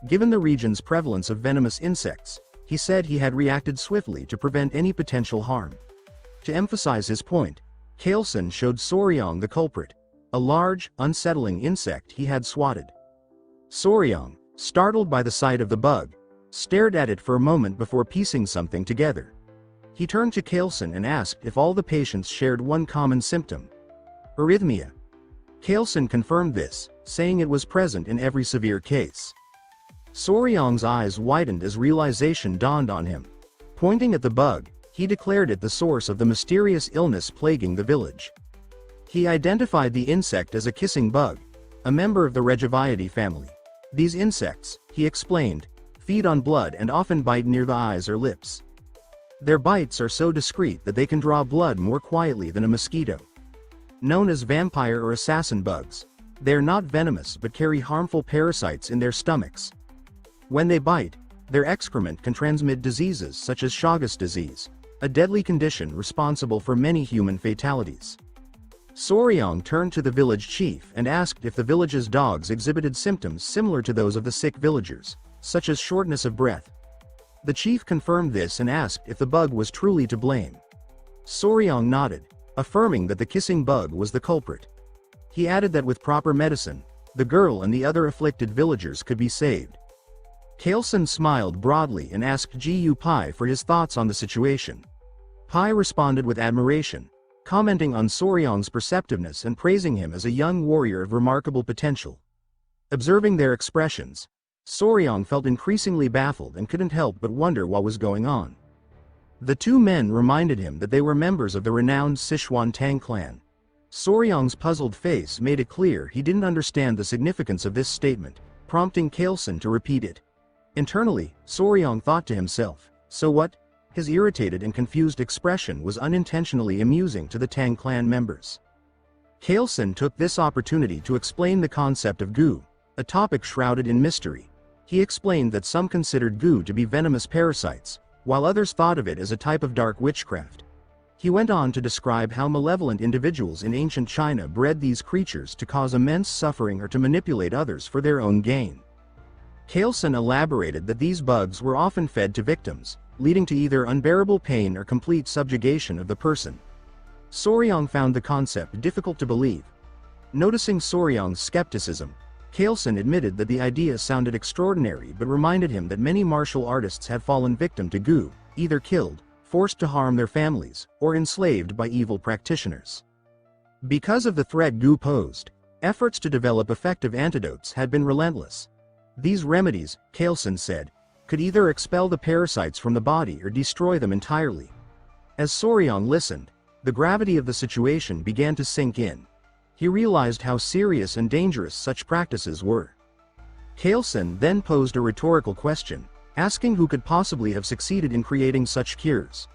Given the region's prevalence of venomous insects, he said he had reacted swiftly to prevent any potential harm. To emphasize his point, Kalesen showed Soryang the culprit, a large, unsettling insect he had swatted. Soryang, startled by the sight of the bug, stared at it for a moment before piecing something together. He turned to Kalesen and asked if all the patients shared one common symptom: arrhythmia. Kalesen confirmed this, saying it was present in every severe case. Soryang's eyes widened as realization dawned on him. Pointing at the bug, he declared it the source of the mysterious illness plaguing the village. He identified the insect as a kissing bug, a member of the Regiviidae family. These insects, he explained, feed on blood and often bite near the eyes or lips. Their bites are so discreet that they can draw blood more quietly than a mosquito. Known as vampire or assassin bugs, they are not venomous but carry harmful parasites in their stomachs. When they bite, their excrement can transmit diseases such as Chagas disease, a deadly condition responsible for many human fatalities. Soryang turned to the village chief and asked if the village's dogs exhibited symptoms similar to those of the sick villagers, such as shortness of breath. The chief confirmed this and asked if the bug was truly to blame. Soryang nodded, affirming that the kissing bug was the culprit. He added that with proper medicine, the girl and the other afflicted villagers could be saved. Kalesen smiled broadly and asked Gu Pai for his thoughts on the situation. Pai responded with admiration, commenting on Soryang's perceptiveness and praising him as a young warrior of remarkable potential. Observing their expressions, Soryang felt increasingly baffled and couldn't help but wonder what was going on. The 2 men reminded him that they were members of the renowned Sichuan Tang Clan. Soryang's puzzled face made it clear he didn't understand the significance of this statement, prompting Kalesen to repeat it. Internally, Soryang thought to himself, so what? His irritated and confused expression was unintentionally amusing to the Tang clan members. Kalesen took this opportunity to explain the concept of goo, a topic shrouded in mystery. He explained that some considered goo to be venomous parasites, while others thought of it as a type of dark witchcraft. He went on to describe how malevolent individuals in ancient China bred these creatures to cause immense suffering or to manipulate others for their own gain. Kalesen elaborated that these bugs were often fed to victims, leading to either unbearable pain or complete subjugation of the person. Soryang found the concept difficult to believe. Noticing Soryang's skepticism, Kalesen admitted that the idea sounded extraordinary but reminded him that many martial artists had fallen victim to goo, either killed, forced to harm their families, or enslaved by evil practitioners. Because of the threat goo posed, efforts to develop effective antidotes had been relentless. These remedies, Kalesen said, could either expel the parasites from the body or destroy them entirely. As Soryang listened, the gravity of the situation began to sink in. He realized how serious and dangerous such practices were. Kalesen then posed a rhetorical question: asking who could possibly have succeeded in creating such cures.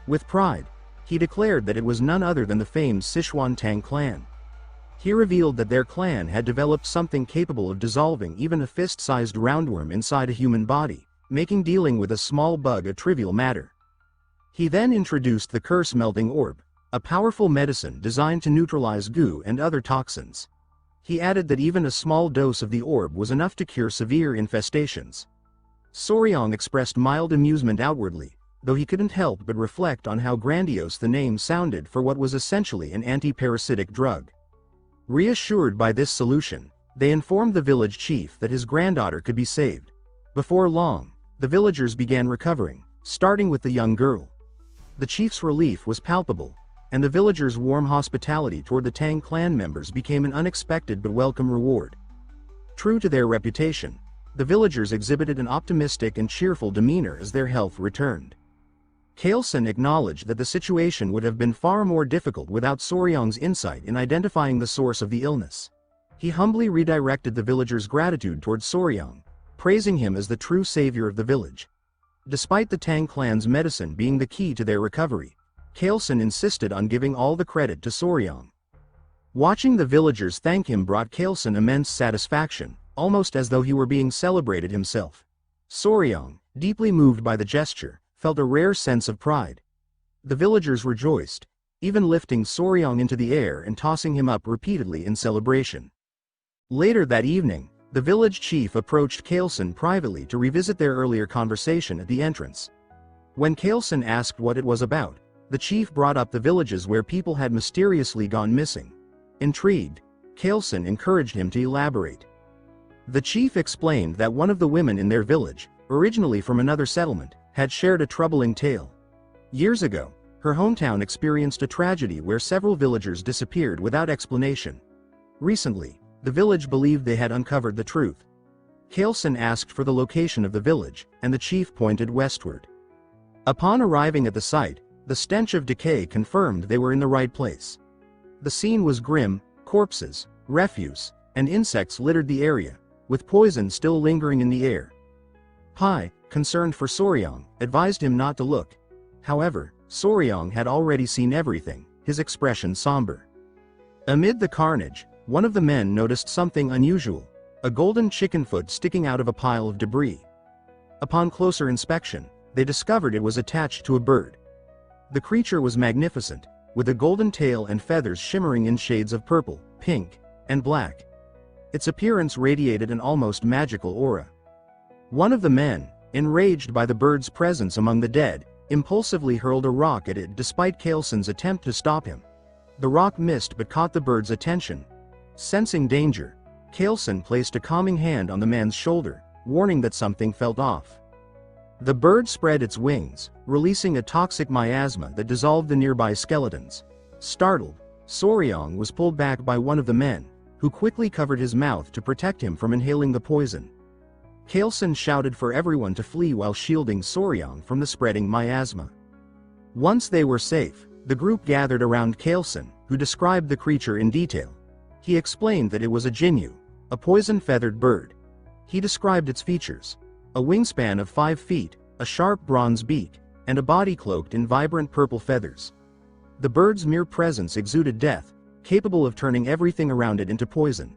With pride, he declared that it was none other than the famed Sichuan Tang Clan. He revealed that their clan had developed something capable of dissolving even a fist-sized roundworm inside a human body, making dealing with a small bug a trivial matter. He then introduced the curse-melting orb, a powerful medicine designed to neutralize goo and other toxins. He added that even a small dose of the orb was enough to cure severe infestations. Soryang expressed mild amusement outwardly, though he couldn't help but reflect on how grandiose the name sounded for what was essentially an anti-parasitic drug. Reassured by this solution, they informed the village chief that his granddaughter could be saved. Before long, the villagers began recovering, starting with the young girl. The chief's relief was palpable, and the villagers' warm hospitality toward the Tang clan members became an unexpected but welcome reward. True to their reputation, the villagers exhibited an optimistic and cheerful demeanor as their health returned. Kailson acknowledged that the situation would have been far more difficult without Soryang's insight in identifying the source of the illness. He humbly redirected the villagers' gratitude toward Soryang, praising him as the true savior of the village. Despite the Tang clan's medicine being the key to their recovery, Kailson insisted on giving all the credit to Soryang. Watching the villagers thank him brought Kailson immense satisfaction, almost as though he were being celebrated himself. Soryang, deeply moved by the gesture, felt a rare sense of pride. The villagers rejoiced, even lifting Soryang into the air and tossing him up repeatedly in celebration. Later that evening, the village chief approached Kailson privately to revisit their earlier conversation at the entrance. When Kailson asked what it was about, the chief brought up the villages where people had mysteriously gone missing. Intrigued, Kailson encouraged him to elaborate. The chief explained that one of the women in their village, originally from another settlement, had shared a troubling tale. Years ago, her hometown experienced a tragedy where several villagers disappeared without explanation. Recently, the village believed they had uncovered the truth. Kailson asked for the location of the village, and the chief pointed westward. Upon arriving at the site, the stench of decay confirmed they were in the right place. The scene was grim: corpses, refuse, and insects littered the area, with poison still lingering in the air. Pai, concerned for Soryang, advised him not to look. However, Soryang had already seen everything, his expression somber. Amid the carnage, one of the men noticed something unusual: a golden chicken foot sticking out of a pile of debris. Upon closer inspection, they discovered it was attached to a bird. The creature was magnificent, with a golden tail and feathers shimmering in shades of purple, pink, and black. Its appearance radiated an almost magical aura. One of the men, enraged by the bird's presence among the dead, impulsively hurled a rock at it despite Kailson's attempt to stop him. The rock missed but caught the bird's attention. Sensing danger, Kailson placed a calming hand on the man's shoulder, warning that something felt off. The bird spread its wings, releasing a toxic miasma that dissolved the nearby skeletons. Startled, Soryang was pulled back by one of the men, who quickly covered his mouth to protect him from inhaling the poison. Kailson shouted for everyone to flee while shielding Soryang from the spreading miasma. Once they were safe, the group gathered around Kailson, who described the creature in detail. He explained that it was a jinyu, a poison-feathered bird. He described its features: a wingspan of 5 feet, a sharp bronze beak, and a body cloaked in vibrant purple feathers. The bird's mere presence exuded death, capable of turning everything around it into poison.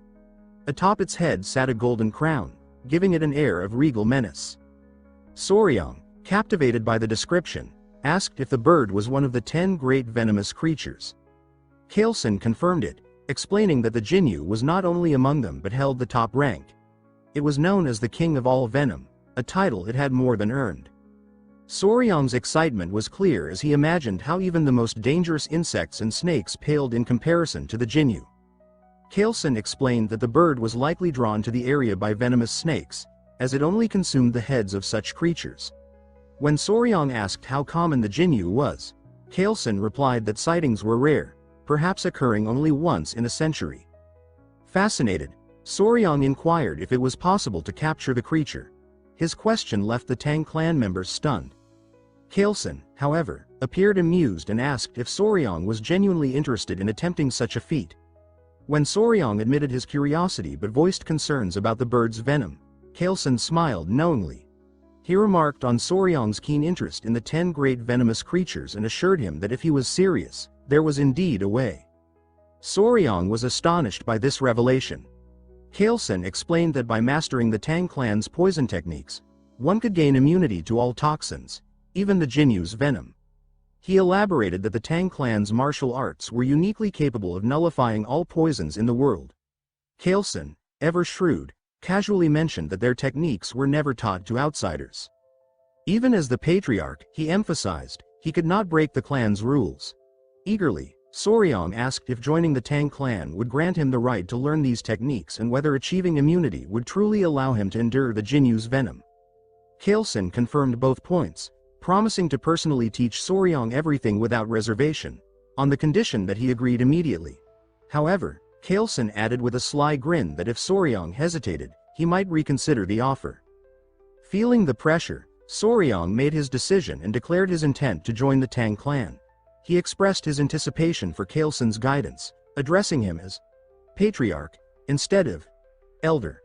Atop its head sat a golden crown, giving it an air of regal menace. Soryang, captivated by the description, asked if the bird was one of the 10 great venomous creatures. Kailson confirmed it, explaining that the jinyu was not only among them but held the top rank. It was known as the king of all venom, a title it had more than earned. Soryang's excitement was clear as he imagined how even the most dangerous insects and snakes paled in comparison to the jinyu. Kailson explained that the bird was likely drawn to the area by venomous snakes, as it only consumed the heads of such creatures. When Soryang asked how common the jinyu was, Kailson replied that sightings were rare, perhaps occurring only once in a century. Fascinated, Soryang inquired if it was possible to capture the creature. His question left the Tang clan members stunned. Kailson, however, appeared amused and asked if Soryang was genuinely interested in attempting such a feat. When Soryang admitted his curiosity but voiced concerns about the bird's venom, Kailson smiled knowingly. He remarked on Soryang's keen interest in the 10 great venomous creatures and assured him that if he was serious, there was indeed a way. Soryang was astonished by this revelation. Kaleson explained that by mastering the Tang clan's poison techniques, one could gain immunity to all toxins, even the Jinyu's venom. He elaborated that the Tang clan's martial arts were uniquely capable of nullifying all poisons in the world. Kaleson, ever shrewd, casually mentioned that their techniques were never taught to outsiders. Even as the patriarch, he emphasized, he could not break the clan's rules. Eagerly, Soryang asked if joining the Tang clan would grant him the right to learn these techniques and whether achieving immunity would truly allow him to endure the Jinyu's venom. Kaleson confirmed both points, promising to personally teach Soryang everything without reservation, on the condition that he agreed immediately. However, Kaleson added with a sly grin that if Soryang hesitated, he might reconsider the offer. Feeling the pressure, Soryang made his decision and declared his intent to join the Tang clan. He expressed his anticipation for Kaleson's guidance, addressing him as patriarch instead of elder.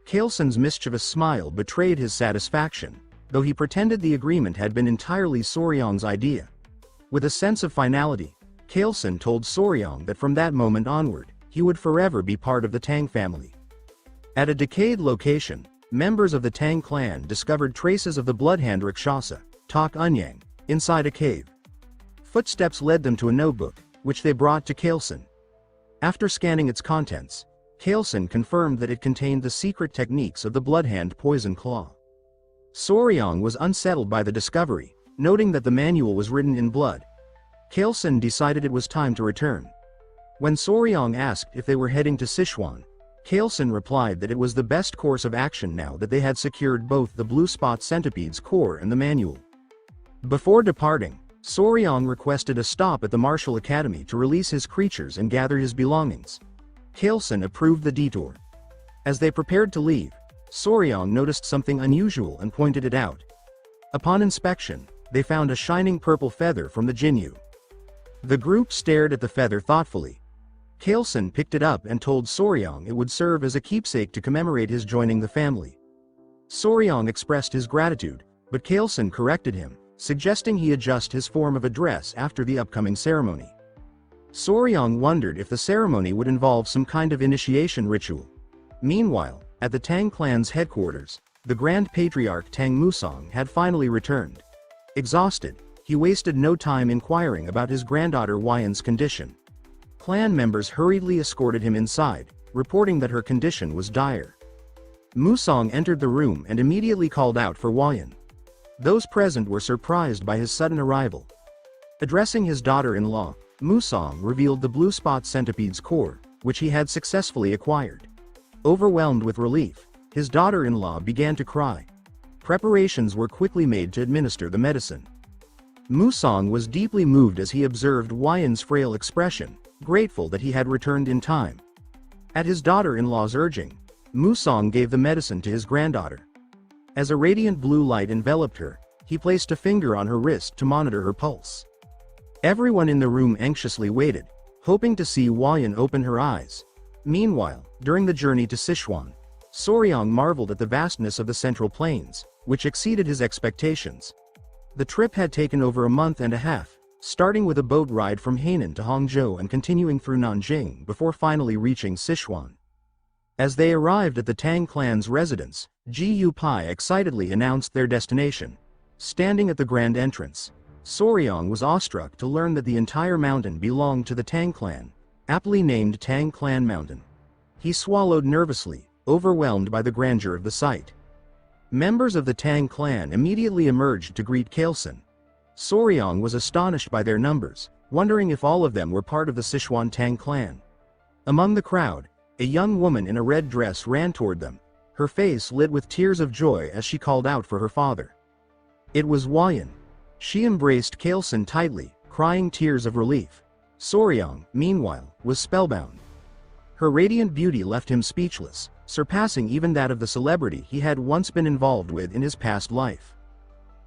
Kaleson's mischievous smile betrayed his satisfaction, though he pretended the agreement had been entirely Soryang's idea. With a sense of finality, Kaleson told Soryang that from that moment onward, he would forever be part of the Tang family. At a decayed location, members of the Tang clan discovered traces of the bloodhand Rakshasa, Tak Unyang, inside a cave. Footsteps led them to a notebook, which they brought to Kaleson. After scanning its contents, Kaleson confirmed that it contained the secret techniques of the bloodhand poison claw. Soryang was unsettled by the discovery, noting that the manual was written in blood. Kaleson decided it was time to return. When Soryang asked if they were heading to Sichuan, Kaleson replied that it was the best course of action now that they had secured both the blue spot centipede's core and the manual. Before departing, Soryang requested a stop at the martial academy to release his creatures and gather his belongings. Kaleson approved the detour. As they prepared to leave, Soryang noticed something unusual and pointed it out. Upon inspection, they found a shining purple feather from the Jinyu. The group stared at the feather thoughtfully. Kaleson picked it up and told Soryang it would serve as a keepsake to commemorate his joining the family. Soryang expressed his gratitude, but Kaleson corrected him, suggesting he adjust his form of address after the upcoming ceremony. Soryang wondered if the ceremony would involve some kind of initiation ritual. Meanwhile, at the Tang clan's headquarters, the Grand Patriarch Tang Musang had finally returned. Exhausted, he wasted no time inquiring about his granddaughter Huayan's condition. Clan members hurriedly escorted him inside, reporting that her condition was dire. Musang entered the room and immediately called out for Huayan. Those present were surprised by his sudden arrival. Addressing his daughter-in-law, Musang revealed the blue spot centipede's core, which he had successfully acquired. Overwhelmed with relief, his daughter-in-law began to cry. Preparations were quickly made to administer the medicine. Musang was deeply moved as he observed Huayan's frail expression, grateful that he had returned in time. At his daughter-in-law's urging, Musang gave the medicine to his granddaughter. As a radiant blue light enveloped her, he placed a finger on her wrist to monitor her pulse. Everyone in the room anxiously waited, hoping to see Huayan open her eyes. Meanwhile, during the journey to Sichuan, Soryang marveled at the vastness of the Central Plains, which exceeded his expectations. The trip had taken over a month and a half, starting with a boat ride from Hainan to Hangzhou and continuing through Nanjing before finally reaching Sichuan. As they arrived at the Tang clan's residence, Ji Pai excitedly announced their destination. Standing at the grand entrance, Soryang was awestruck to learn that the entire mountain belonged to the Tang clan, aptly named Tang Clan Mountain. He swallowed nervously, overwhelmed by the grandeur of the sight. Members of the Tang clan immediately emerged to greet Kaleson. Soryang was astonished by their numbers, wondering if all of them were part of the Sichuan Tang Clan. Among the crowd, a young woman in a red dress ran toward them, her face lit with tears of joy as she called out for her father. It was Huayan. She embraced Kaleson tightly, crying tears of relief. Soryang, meanwhile, was spellbound. Her radiant beauty left him speechless, surpassing even that of the celebrity he had once been involved with in his past life.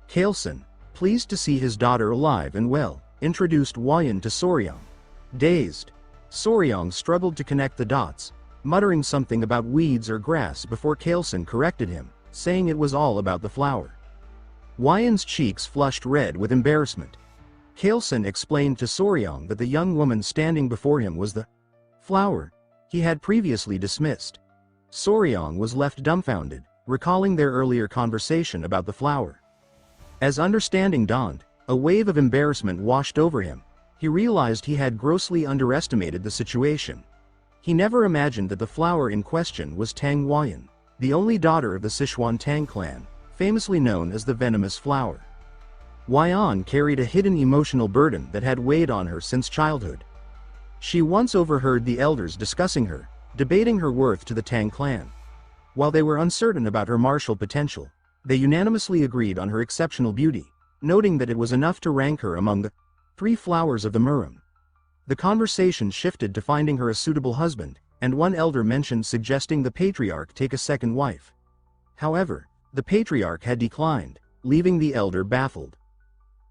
Kaleson, pleased to see his daughter alive and well, introduced Huayan to Soryang. Dazed, Soryang struggled to connect the dots, muttering something about weeds or grass before Kaleson corrected him, saying it was all about the flower. Wai'an's cheeks flushed red with embarrassment. Kaleson explained to Soryang that the young woman standing before him was the flower he had previously dismissed. Soryang was left dumbfounded, recalling their earlier conversation about the flower. As understanding dawned, a wave of embarrassment washed over him. He realized he had grossly underestimated the situation. He never imagined that the flower in question was Tang Wai'an, the only daughter of the Sichuan Tang Clan, famously known as the venomous flower. Wai'an carried a hidden emotional burden that had weighed on her since childhood. She once overheard the elders discussing her, debating her worth to the Tang clan. While they were uncertain about her martial potential, they unanimously agreed on her exceptional beauty, noting that it was enough to rank her among the 3 flowers of the Murim. The conversation shifted to finding her a suitable husband, and one elder mentioned suggesting the patriarch take a second wife. However, the patriarch had declined, leaving the elder baffled.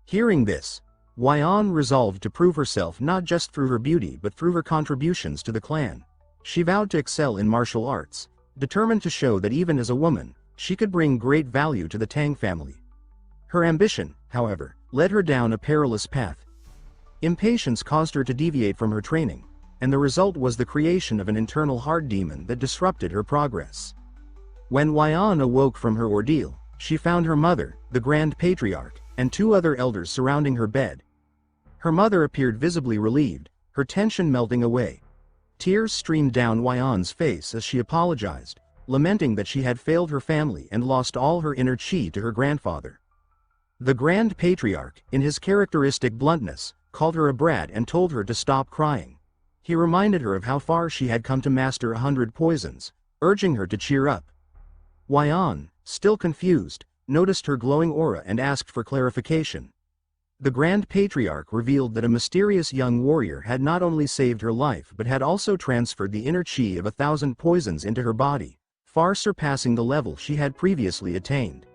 Hearing this, Wai'an resolved to prove herself not just through her beauty but through her contributions to the clan. She vowed to excel in martial arts, determined to show that even as a woman, she could bring great value to the Tang family. Her ambition, however, led her down a perilous path. Impatience caused her to deviate from her training, and the result was the creation of an internal heart demon that disrupted her progress. When Wai'an awoke from her ordeal, she found her mother, the Grand Patriarch, and 2 other elders surrounding her bed. Her mother appeared visibly relieved, her tension melting away. Tears streamed down Wai'an's face as she apologized, lamenting that she had failed her family and lost all her inner chi to her grandfather. The Grand Patriarch, in his characteristic bluntness, called her a brat and told her to stop crying. He reminded her of how far she had come to master 100 poisons, urging her to cheer up. Wai'an, still confused, noticed her glowing aura and asked for clarification. The Grand Patriarch revealed that a mysterious young warrior had not only saved her life but had also transferred the inner chi of 1,000 poisons into her body, far surpassing the level she had previously attained.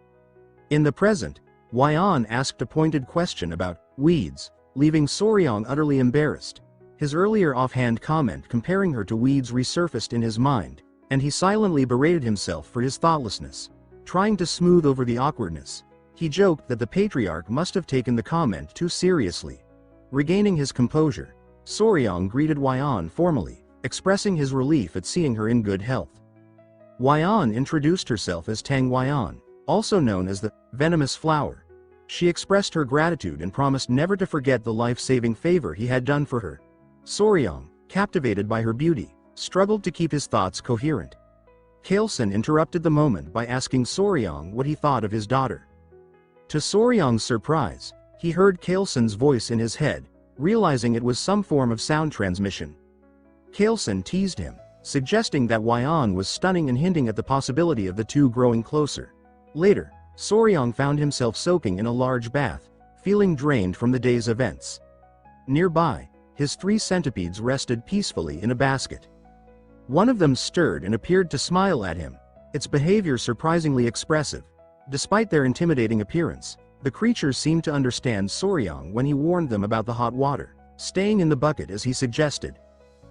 In the present, Wai'an asked a pointed question about weeds, leaving Soryang utterly embarrassed. His earlier offhand comment comparing her to weeds resurfaced in his mind, and he silently berated himself for his thoughtlessness. Trying to smooth over the awkwardness, he joked that the patriarch must have taken the comment too seriously. Regaining his composure, Soryang greeted Wai'an formally, expressing his relief at seeing her in good health. Wai'an introduced herself as Tang Wai'an, also known as the venomous flower. She expressed her gratitude and promised never to forget the life-saving favor he had done for her. Soryang, captivated by her beauty, struggled to keep his thoughts coherent. Kaleson interrupted the moment by asking Soryang what he thought of his daughter. To Soryang's surprise, he heard Kaleson's voice in his head, realizing it was some form of sound transmission. Kaleson teased him, suggesting that Wai'an was stunning and hinting at the possibility of the 2 growing closer. Later, Soryang found himself soaking in a large bath, feeling drained from the day's events. Nearby, his 3 centipedes rested peacefully in a basket. One of them stirred and appeared to smile at him, its behavior surprisingly expressive. Despite their intimidating appearance, the creatures seemed to understand Soryang when he warned them about the hot water, staying in the bucket as he suggested.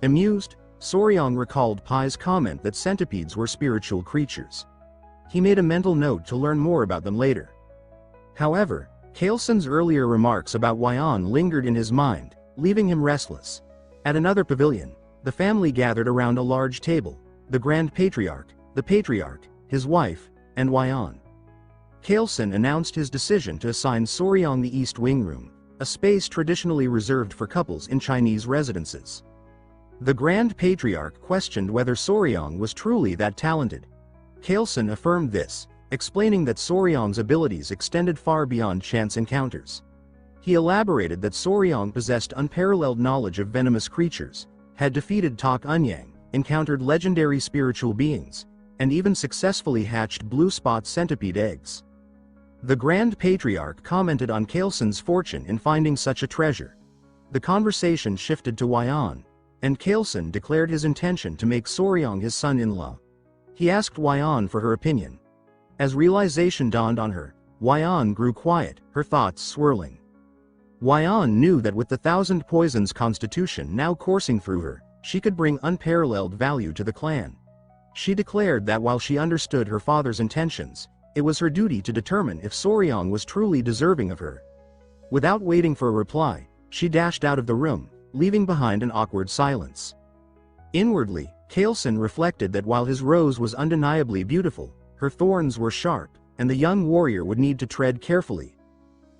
Amused, Soryang recalled Pai's comment that centipedes were spiritual creatures. He made a mental note to learn more about them later. However, Kaleson's earlier remarks about Wai'an lingered in his mind, leaving him restless. At another pavilion, the family gathered around a large table, the Grand Patriarch, the Patriarch, his wife, and Wai'an. Kaleson announced his decision to assign Soryang the East Wing Room, a space traditionally reserved for couples in Chinese residences. The Grand Patriarch questioned whether Soryang was truly that talented. Kaleson affirmed this, explaining that Soryang's abilities extended far beyond chance encounters. He elaborated that Soryang possessed unparalleled knowledge of venomous creatures, had defeated Tak Enyang, encountered legendary spiritual beings, and even successfully hatched blue spot centipede eggs. The Grand Patriarch commented on Kaleson's fortune in finding such a treasure. The conversation shifted to Wai'an, and Kaleson declared his intention to make Soryang his son-in-law. He asked Wai'an for her opinion. As realization dawned on her, Wai'an grew quiet, her thoughts swirling. Wai'an knew that with the 1,000 poisons constitution now coursing through her, she could bring unparalleled value to the clan. She declared that while she understood her father's intentions, It was her duty to determine if Soryang was truly deserving of her. Without waiting for a reply, she dashed out of the room, leaving behind an awkward silence. Inwardly, Kaelson reflected that while his rose was undeniably beautiful, her thorns were sharp, and the young warrior would need to tread carefully.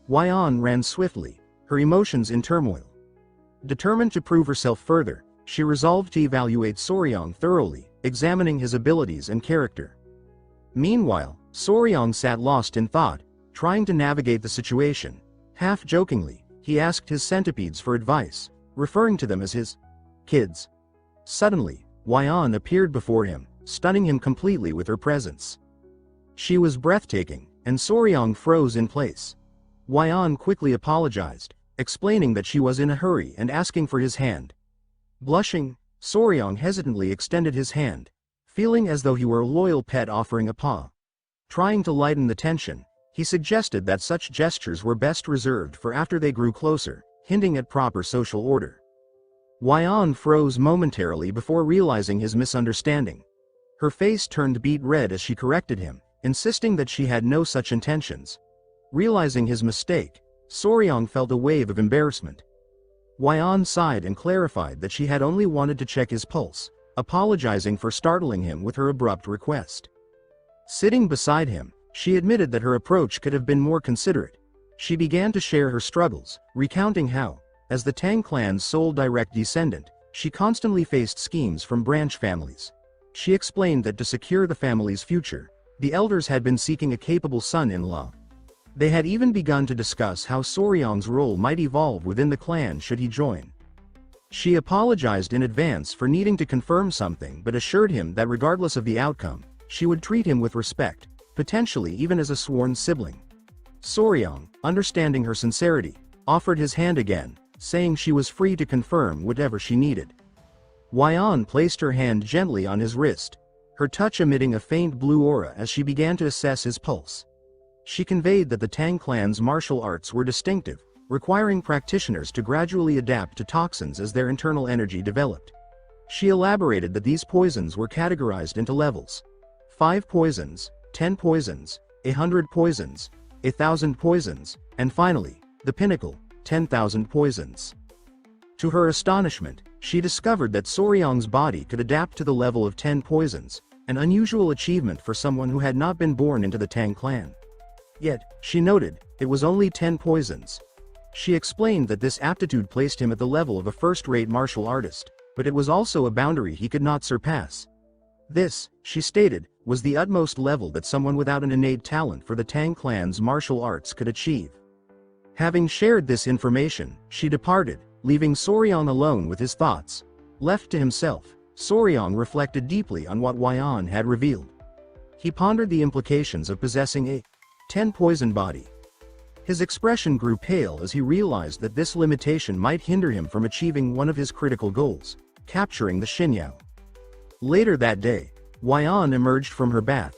Wyon ran swiftly, her emotions in turmoil. Determined to prove herself further, she resolved to evaluate Soryang thoroughly, examining his abilities and character. Meanwhile, Soryang sat lost in thought, trying to navigate the situation. Half-jokingly, he asked his centipedes for advice, referring to them as his kids. Suddenly, Wyon appeared before him, stunning him completely with her presence. She was breathtaking, and Soryang froze in place. Wyon quickly apologized, explaining that she was in a hurry and asking for his hand. Blushing, Soryang hesitantly extended his hand, feeling as though he were a loyal pet offering a paw. Trying to lighten the tension, he suggested that such gestures were best reserved for after they grew closer, hinting at proper social order. Wyon froze momentarily before realizing his misunderstanding. Her face turned beet red as she corrected him, insisting that she had no such intentions. Realizing his mistake, Soryang felt a wave of embarrassment. Wyon sighed and clarified that she had only wanted to check his pulse, apologizing for startling him with her abrupt request. Sitting beside him, she admitted that her approach could have been more considerate. She began to share her struggles, recounting how, as the Tang clan's sole direct descendant, she constantly faced schemes from branch families. She explained that to secure the family's future, the elders had been seeking a capable son-in-law. They had even begun to discuss how Soryang's role might evolve within the clan should he join. She apologized in advance for needing to confirm something but assured him that regardless of the outcome, she would treat him with respect, potentially even as a sworn sibling. Soryang, understanding her sincerity, offered his hand again, saying she was free to confirm whatever she needed. Wyon placed her hand gently on his wrist, her touch emitting a faint blue aura as she began to assess his pulse. She conveyed that the Tang clan's martial arts were distinctive, requiring practitioners to gradually adapt to toxins as their internal energy developed. She elaborated that these poisons were categorized into levels: 5 poisons, 10 poisons, 100 poisons, 1,000 poisons, and finally, the pinnacle, 10,000 poisons. To her astonishment, she discovered that Soryang's body could adapt to the level of 10 poisons, an unusual achievement for someone who had not been born into the Tang clan. Yet, she noted, it was only 10 poisons. She explained that this aptitude placed him at the level of a first-rate martial artist, but it was also a boundary he could not surpass. This, she stated, was the utmost level that someone without an innate talent for the Tang clan's martial arts could achieve. Having shared this information, she departed, leaving Soryang alone with his thoughts. Left to himself, Soryang reflected deeply on what Wyon had revealed. He pondered the implications of possessing a 10-poison body. His expression grew pale as he realized that this limitation might hinder him from achieving one of his critical goals, capturing the Xinyao. Later that day, Wyon emerged from her bath.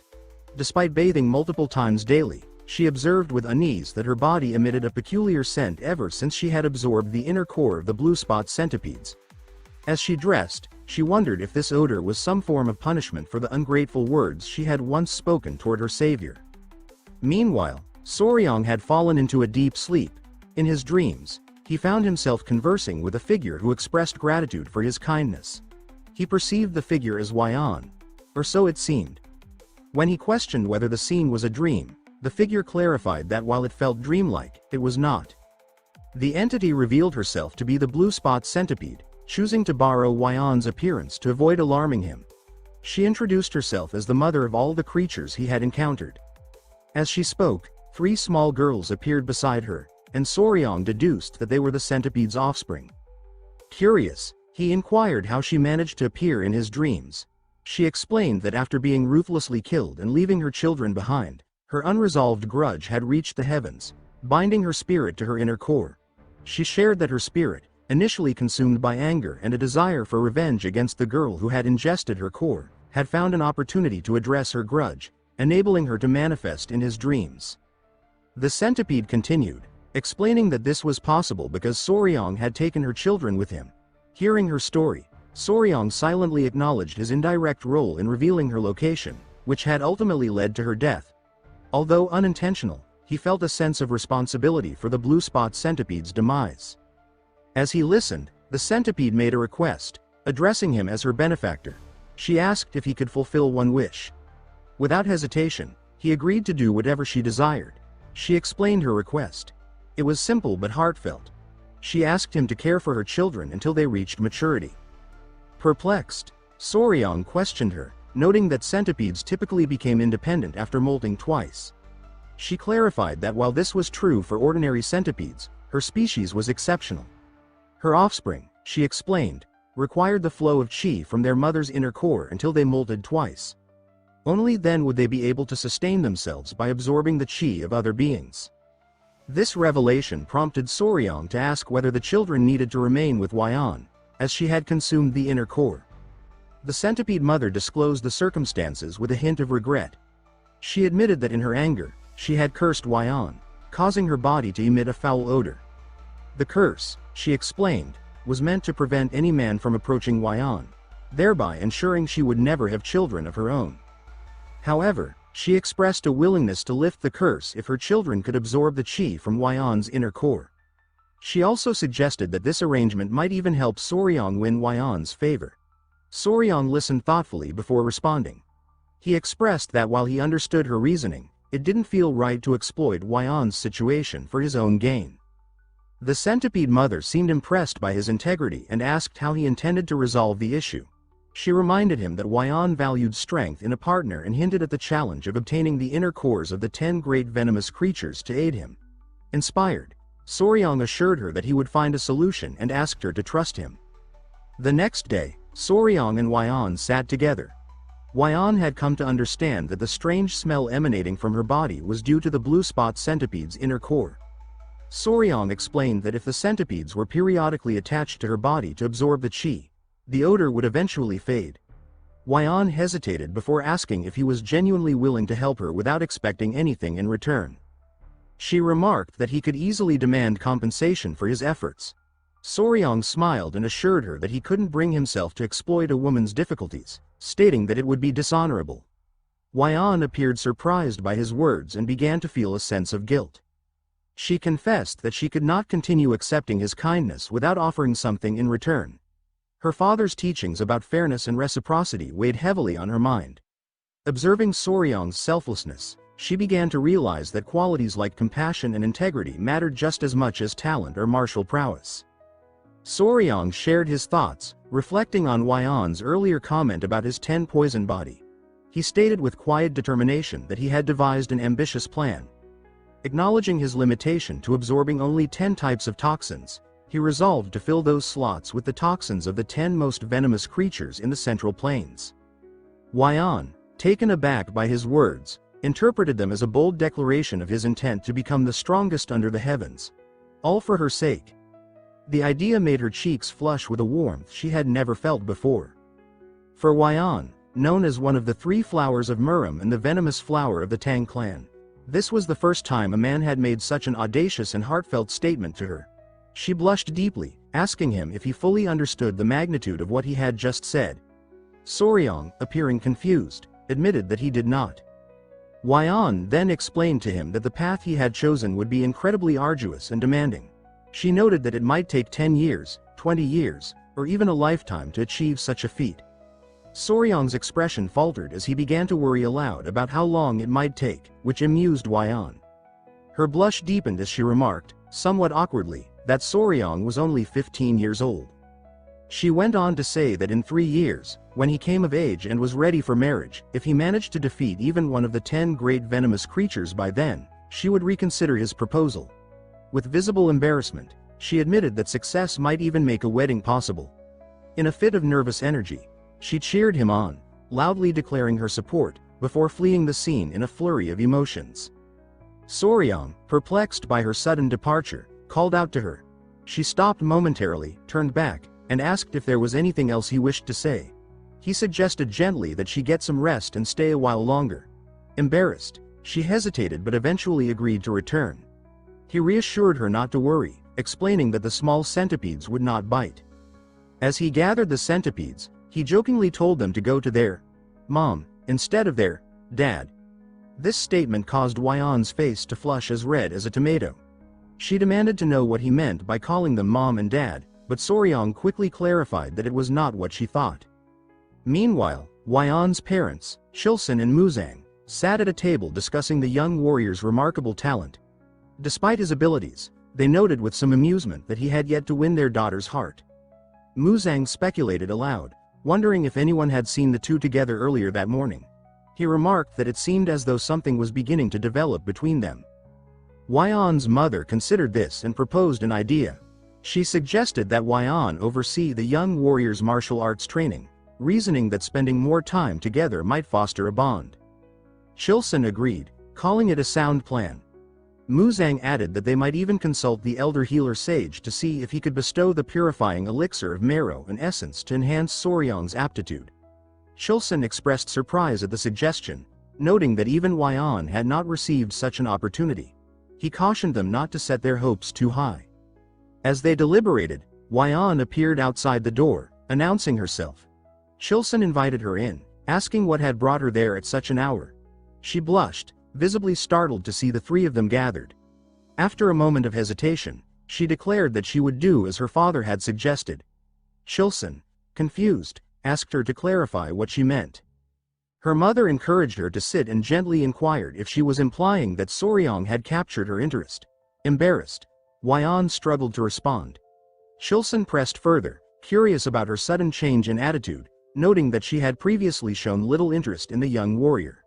Despite bathing multiple times daily, she observed with unease that her body emitted a peculiar scent ever since she had absorbed the inner core of the blue spot centipedes. As she dressed, she wondered if this odor was some form of punishment for the ungrateful words she had once spoken toward her savior. Meanwhile, Soryang had fallen into a deep sleep. In his dreams, he found himself conversing with a figure who expressed gratitude for his kindness. He perceived the figure as Wyon, or so it seemed. When he questioned whether the scene was a dream, the figure clarified that while it felt dreamlike, it was not. The entity revealed herself to be the blue spot centipede, choosing to borrow Wyon's appearance to avoid alarming him. She introduced herself as the mother of all the creatures he had encountered. As she spoke, 3 small girls appeared beside her, and Soryang deduced that they were the centipede's offspring. Curious, he inquired how she managed to appear in his dreams. She explained that after being ruthlessly killed and leaving her children behind, her unresolved grudge had reached the heavens, binding her spirit to her inner core. She shared that her spirit, initially consumed by anger and a desire for revenge against the girl who had ingested her core, had found an opportunity to address her grudge, enabling her to manifest in his dreams. The centipede continued, explaining that this was possible because Soryang had taken her children with him. Hearing her story, Soryang silently acknowledged his indirect role in revealing her location, which had ultimately led to her death. Although unintentional, he felt a sense of responsibility for the blue spot centipede's demise. As he listened, the centipede made a request, addressing him as her benefactor. She asked if he could fulfill one wish. Without hesitation, he agreed to do whatever she desired. She explained her request. It was simple but heartfelt. She asked him to care for her children until they reached maturity. Perplexed, Soryang questioned her, noting that centipedes typically became independent after molting twice. She clarified that while this was true for ordinary centipedes, her species was exceptional. Her offspring, she explained, required the flow of qi from their mother's inner core until they molted twice. Only then would they be able to sustain themselves by absorbing the qi of other beings. This revelation prompted Soryang to ask whether the children needed to remain with Wyan, as she had consumed the inner core. The centipede mother disclosed the circumstances with a hint of regret. She admitted that in her anger, she had cursed Wyan, causing her body to emit a foul odor. The curse, she explained, was meant to prevent any man from approaching Wyan, thereby ensuring she would never have children of her own. However, she expressed a willingness to lift the curse if her children could absorb the qi from Wyan's inner core. She also suggested that this arrangement might even help Soryang win Wyan's favor. Soryang listened thoughtfully before responding. He expressed that while he understood her reasoning, it didn't feel right to exploit Wyan's situation for his own gain. The centipede mother seemed impressed by his integrity and asked how he intended to resolve the issue. She reminded him that Wyan valued strength in a partner and hinted at the challenge of obtaining the inner cores of the 10 great venomous creatures to aid him. Inspired, Soryang assured her that he would find a solution and asked her to trust him. The next day, Soryang and Wyan sat together. Wyan had come to understand that the strange smell emanating from her body was due to the blue spot centipede's inner core. Soryang explained that if the centipedes were periodically attached to her body to absorb the qi, the odor would eventually fade. Wyan hesitated before asking if he was genuinely willing to help her without expecting anything in return. She remarked that he could easily demand compensation for his efforts. Soryang smiled and assured her that he couldn't bring himself to exploit a woman's difficulties, stating that it would be dishonorable. Wyan appeared surprised by his words and began to feel a sense of guilt. She confessed that she could not continue accepting his kindness without offering something in return. Her father's teachings about fairness and reciprocity weighed heavily on her mind. Observing Soryang's selflessness, she began to realize that qualities like compassion and integrity mattered just as much as talent or martial prowess. Soryang shared his thoughts, reflecting on Wyan's earlier comment about his 10 poison body. He stated with quiet determination that he had devised an ambitious plan. Acknowledging his limitation to absorbing only 10 types of toxins, he resolved to fill those slots with the toxins of the 10 most venomous creatures in the Central Plains. Wyan, taken aback by his words, interpreted them as a bold declaration of his intent to become the strongest under the heavens. All for her sake. The idea made her cheeks flush with a warmth she had never felt before. For Wyan, known as one of the 3 flowers of Murim and the venomous flower of the Tang Clan, this was the first time a man had made such an audacious and heartfelt statement to her. She blushed deeply, asking him if he fully understood the magnitude of what he had just said. Soryang, appearing confused, admitted that he did not. Wyan then explained to him that the path he had chosen would be incredibly arduous and demanding. She noted that it might take 10 years, 20 years, or even a lifetime to achieve such a feat. Soryang's expression faltered as he began to worry aloud about how long it might take, which amused Wyan. Her blush deepened as she remarked, somewhat awkwardly, that Soryang was only 15 years old. She went on to say that in 3 years, when he came of age and was ready for marriage, if he managed to defeat even one of the 10 great venomous creatures by then, she would reconsider his proposal. With visible embarrassment, she admitted that success might even make a wedding possible. In a fit of nervous energy, she cheered him on, loudly declaring her support, before fleeing the scene in a flurry of emotions. Soryang, perplexed by her sudden departure, called out to her. She stopped momentarily, turned back, and asked if there was anything else he wished to say. He suggested gently that she get some rest and stay a while longer. Embarrassed, she hesitated but eventually agreed to return. He reassured her not to worry, explaining that the small centipedes would not bite. As he gathered the centipedes, he jokingly told them to go to their mom instead of their dad. This statement caused Huayan's face to flush as red as a tomato. She demanded to know what he meant by calling them mom and dad, but Soryang quickly clarified that it was not what she thought. Meanwhile, Huayan's parents, Shilson and Muzang, sat at a table discussing the young warrior's remarkable talent. Despite his abilities, they noted with some amusement that he had yet to win their daughter's heart. Muzang speculated aloud, wondering if anyone had seen the two together earlier that morning. He remarked that it seemed as though something was beginning to develop between them. Huayan's mother considered this and proposed an idea. She suggested that Huayan oversee the young warrior's martial arts training, reasoning that spending more time together might foster a bond. Shilson agreed, calling it a sound plan. Muzang added that they might even consult the elder healer sage to see if he could bestow the purifying elixir of marrow and essence to enhance Soryang's aptitude. Shilson expressed surprise at the suggestion, noting that even Huayan had not received such an opportunity. He cautioned them not to set their hopes too high. As they deliberated, Huayan appeared outside the door, announcing herself. Shilson invited her in, asking what had brought her there at such an hour. She blushed, visibly startled to see the three of them gathered. After a moment of hesitation, she declared that she would do as her father had suggested. Shilson, confused, asked her to clarify what she meant. Her mother encouraged her to sit and gently inquired if she was implying that Soryang had captured her interest. Embarrassed, Huayan struggled to respond. Shilson pressed further, curious about her sudden change in attitude, noting that she had previously shown little interest in the young warrior.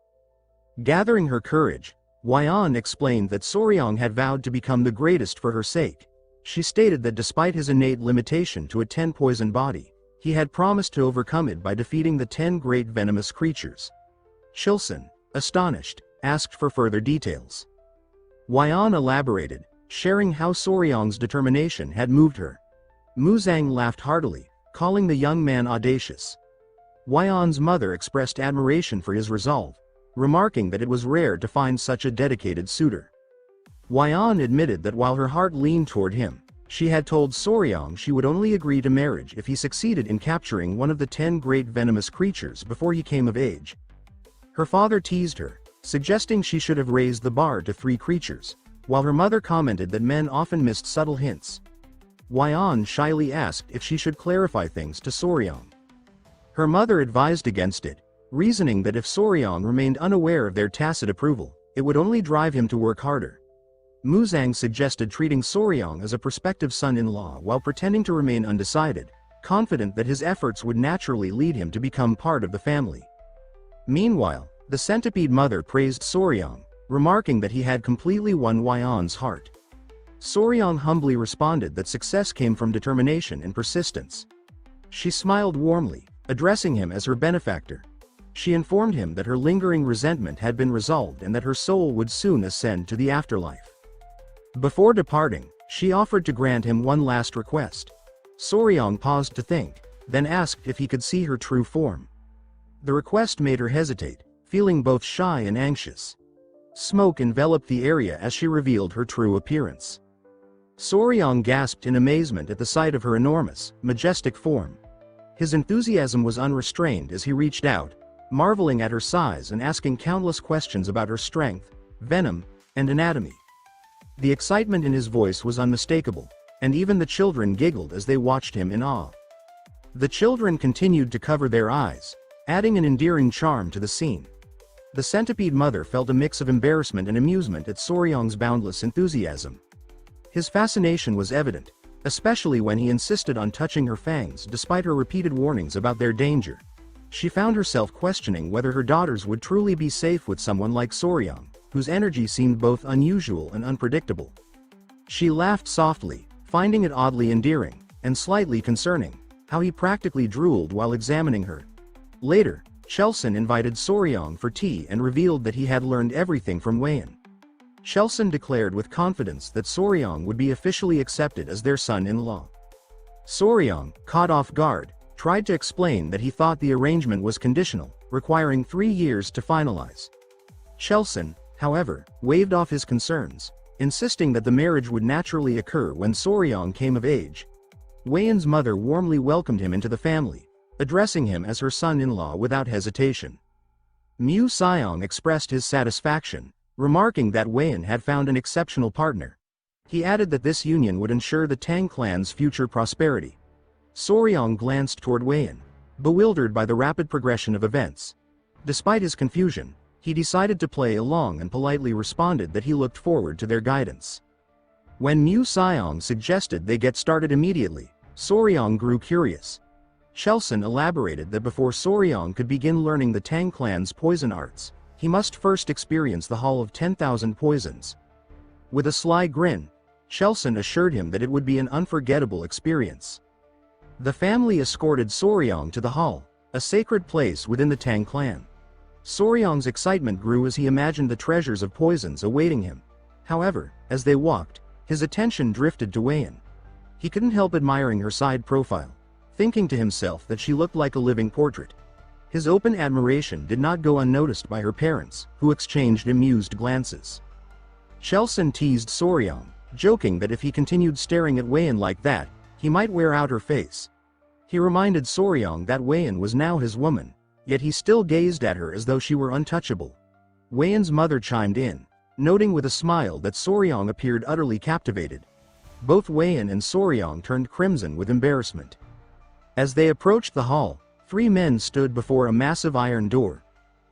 Gathering her courage, Huayan explained that Soryang had vowed to become the greatest for her sake. She stated that despite his innate limitation to a 10-poison body, he had promised to overcome it by defeating the 10 great venomous creatures. Shilson, astonished, asked for further details. Huayan elaborated, sharing how Soryang's determination had moved her. Muzang laughed heartily, calling the young man audacious. Huayan's mother expressed admiration for his resolve, remarking that it was rare to find such a dedicated suitor. Huayan admitted that while her heart leaned toward him, she had told Soryang she would only agree to marriage if he succeeded in capturing one of the 10 great venomous creatures before he came of age. Her father teased her, suggesting she should have raised the bar to 3 creatures, while her mother commented that men often missed subtle hints. Huayan shyly asked if she should clarify things to Soryang. Her mother advised against it, reasoning that if Soryang remained unaware of their tacit approval, it would only drive him to work harder. Muzang suggested treating Soryang as a prospective son-in-law while pretending to remain undecided, confident that his efforts would naturally lead him to become part of the family. Meanwhile, the centipede mother praised Soryang, remarking that he had completely won Huayan's heart. Soryang humbly responded that success came from determination and persistence. She smiled warmly, addressing him as her benefactor. She informed him that her lingering resentment had been resolved and that her soul would soon ascend to the afterlife. Before departing, she offered to grant him one last request. Soryang paused to think, then asked if he could see her true form. The request made her hesitate, feeling both shy and anxious. Smoke enveloped the area as she revealed her true appearance. Soryang gasped in amazement at the sight of her enormous, majestic form. His enthusiasm was unrestrained as he reached out, marveling at her size and asking countless questions about her strength, venom, and anatomy. The excitement in his voice was unmistakable, and even the children giggled as they watched him in awe. The children continued to cover their eyes, adding an endearing charm to the scene. The centipede mother felt a mix of embarrassment and amusement at Soryang's boundless enthusiasm. His fascination was evident, especially when he insisted on touching her fangs despite her repeated warnings about their danger. She found herself questioning whether her daughters would truly be safe with someone like Soryang, whose energy seemed both unusual and unpredictable. She laughed softly, finding it oddly endearing, and slightly concerning, how he practically drooled while examining her. Later, Shilson invited Soryang for tea and revealed that he had learned everything from Huayan. Shilson declared with confidence that Soryang would be officially accepted as their son-in-law. Soryang, caught off guard, tried to explain that he thought the arrangement was conditional, requiring 3 years to finalize. Shilson, however, waved off his concerns, insisting that the marriage would naturally occur when Soryang came of age. Huayan's mother warmly welcomed him into the family, addressing him as her son-in-law without hesitation. Mu Xiong expressed his satisfaction, remarking that Weiyan had found an exceptional partner. He added that this union would ensure the Tang clan's future prosperity. Soryong glanced toward Weiyan, bewildered by the rapid progression of events. Despite his confusion, he decided to play along and politely responded that he looked forward to their guidance. When Mu Xiong suggested they get started immediately, Soryong grew curious. Chelson elaborated that before Soryong could begin learning the Tang clan's poison arts, he must first experience the Hall of 10,000 Poisons. With a sly grin, Chelson assured him that it would be an unforgettable experience. The family escorted Soryong to the hall, a sacred place within the Tang clan. Soryong's excitement grew as he imagined the treasures of poisons awaiting him. However, as they walked, his attention drifted to Weiyan. He couldn't help admiring her side profile, thinking to himself that she looked like a living portrait. His open admiration did not go unnoticed by her parents, who exchanged amused glances. Chelson teased Soryong, joking that if he continued staring at Weiyan like that, he might wear out her face. He reminded Soryong that Weiyan was now his woman, yet he still gazed at her as though she were untouchable. Weiyan's mother chimed in, noting with a smile that Soryong appeared utterly captivated. Both Weiyan and Soryong turned crimson with embarrassment. As they approached the hall, 3 men stood before a massive iron door.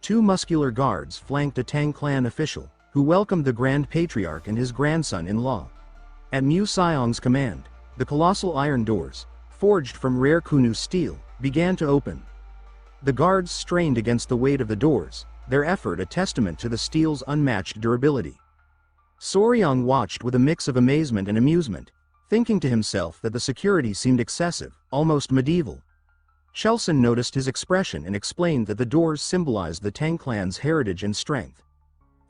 2 muscular guards flanked a Tang clan official, who welcomed the Grand Patriarch and his grandson-in-law. At Mu Xiong's command, the colossal iron doors, forged from rare Kunu steel, began to open. The guards strained against the weight of the doors, their effort a testament to the steel's unmatched durability. Soryong watched with a mix of amazement and amusement, thinking to himself that the security seemed excessive, almost medieval. Chelson noticed his expression and explained that the doors symbolized the Tang clan's heritage and strength.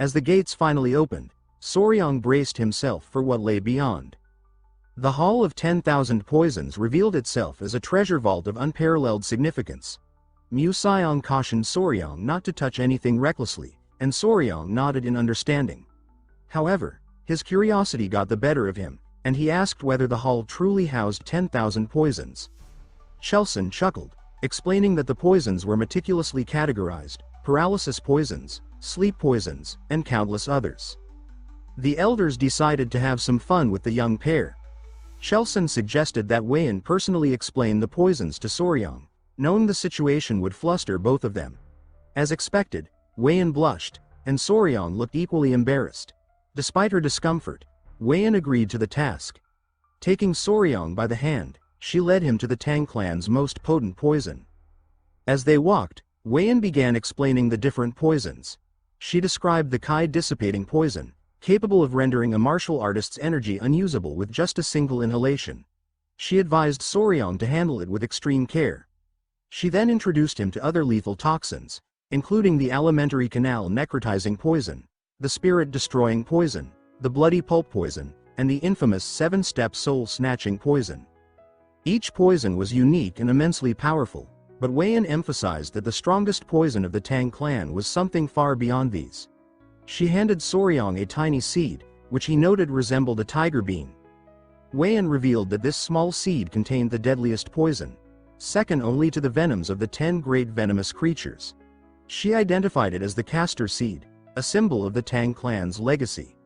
As the gates finally opened, Soryong braced himself for what lay beyond. The Hall of 10,000 Poisons revealed itself as a treasure vault of unparalleled significance. Mu Xiong cautioned Soryong not to touch anything recklessly, and Soryong nodded in understanding. However, his curiosity got the better of him, and he asked whether the hall truly housed 10,000 poisons. Chelson chuckled, explaining that the poisons were meticulously categorized: paralysis poisons, sleep poisons, and countless others. The elders decided to have some fun with the young pair. Chelson suggested that Weiyan personally explain the poisons to Soryong, knowing the situation would fluster both of them. As expected, Weiyan blushed, and Soryong looked equally embarrassed. Despite her discomfort, Weiyan agreed to the task. Taking Soryong by the hand, she led him to the Tang clan's most potent poison. As they walked, Weiyan began explaining the different poisons. She described the Kai dissipating poison, capable of rendering a martial artist's energy unusable with just a single inhalation. She advised Soryong to handle it with extreme care. She then introduced him to other lethal toxins, including the alimentary canal necrotizing poison, the spirit-destroying poison, the bloody pulp poison, and the infamous 7-step soul-snatching poison. Each poison was unique and immensely powerful, but Weiyan emphasized that the strongest poison of the Tang clan was something far beyond these. She handed Soryong a tiny seed, which he noted resembled a tiger bean. Weiyan revealed that this small seed contained the deadliest poison, second only to the venoms of the 10 great venomous creatures. She identified it as the castor seed, a symbol of the Tang clan's legacy.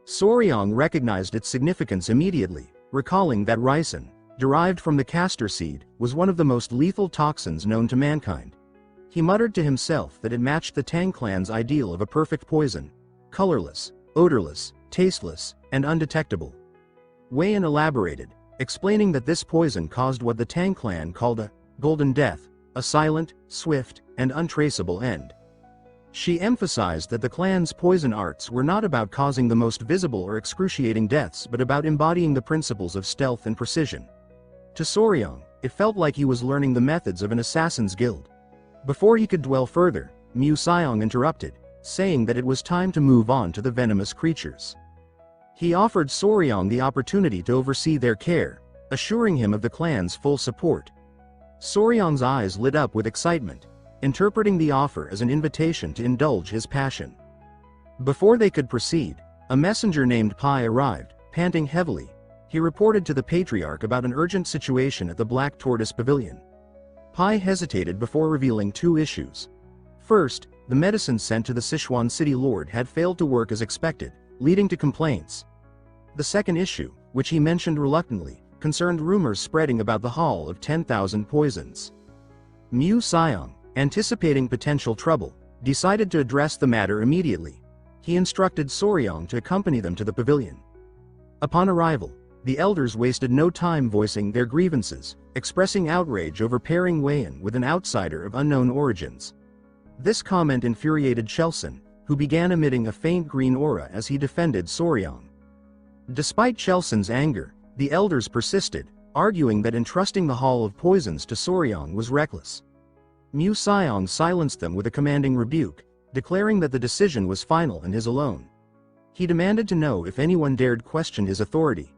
Soryong recognized its significance immediately, recalling that ricin, derived from the castor seed, was one of the most lethal toxins known to mankind. He muttered to himself that it matched the Tang clan's ideal of a perfect poison: colorless, odorless, tasteless, and undetectable. Weiyan elaborated, explaining that this poison caused what the Tang clan called a golden death, a silent, swift, and untraceable end. She emphasized that the clan's poison arts were not about causing the most visible or excruciating deaths but about embodying the principles of stealth and precision. To Soryong, it felt like he was learning the methods of an assassin's guild. Before he could dwell further, Mu Xiong interrupted, saying that it was time to move on to the venomous creatures. He offered Soryong the opportunity to oversee their care, assuring him of the clan's full support. Soryong's eyes lit up with excitement, interpreting the offer as an invitation to indulge his passion. Before they could proceed, a messenger named Pai arrived, panting heavily. He reported to the Patriarch about an urgent situation at the Black Tortoise Pavilion. Pai hesitated before revealing 2 issues. First, the medicine sent to the Sichuan city lord had failed to work as expected, leading to complaints. The second issue, which he mentioned reluctantly, concerned rumors spreading about the Hall of 10,000 Poisons. Mu Xiong, anticipating potential trouble, decided to address the matter immediately. He instructed Soryong to accompany them to the pavilion. Upon arrival, the elders wasted no time voicing their grievances, expressing outrage over pairing Weiyan with an outsider of unknown origins. This comment infuriated Chelson, who began emitting a faint green aura as he defended Soryong. Despite Chelson's anger, the elders persisted, arguing that entrusting the Hall of Poisons to Soryong was reckless. Mu Xiong silenced them with a commanding rebuke, declaring that the decision was final and his alone. He demanded to know if anyone dared question his authority.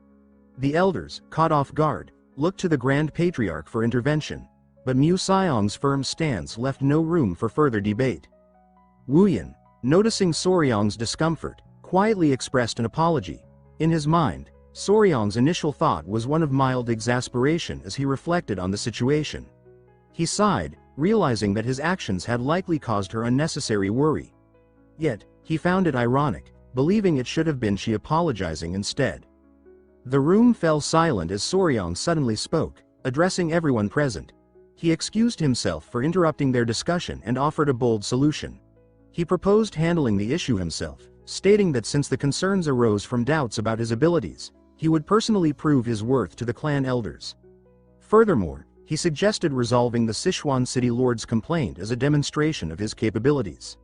The elders, caught off guard, looked to the Grand Patriarch for intervention, but Mu Xiong's firm stance left no room for further debate. Wu Yan, noticing Soryong's discomfort, quietly expressed an apology. In his mind, Soryong's initial thought was one of mild exasperation as he reflected on the situation. He sighed, realizing that his actions had likely caused her unnecessary worry. Yet, he found it ironic, believing it should have been she apologizing instead. The room fell silent as Soryong suddenly spoke, addressing everyone present. He excused himself for interrupting their discussion and offered a bold solution. He proposed handling the issue himself, stating that since the concerns arose from doubts about his abilities, he would personally prove his worth to the clan elders. Furthermore, he suggested resolving the Sichuan city lord's complaint as a demonstration of his capabilities.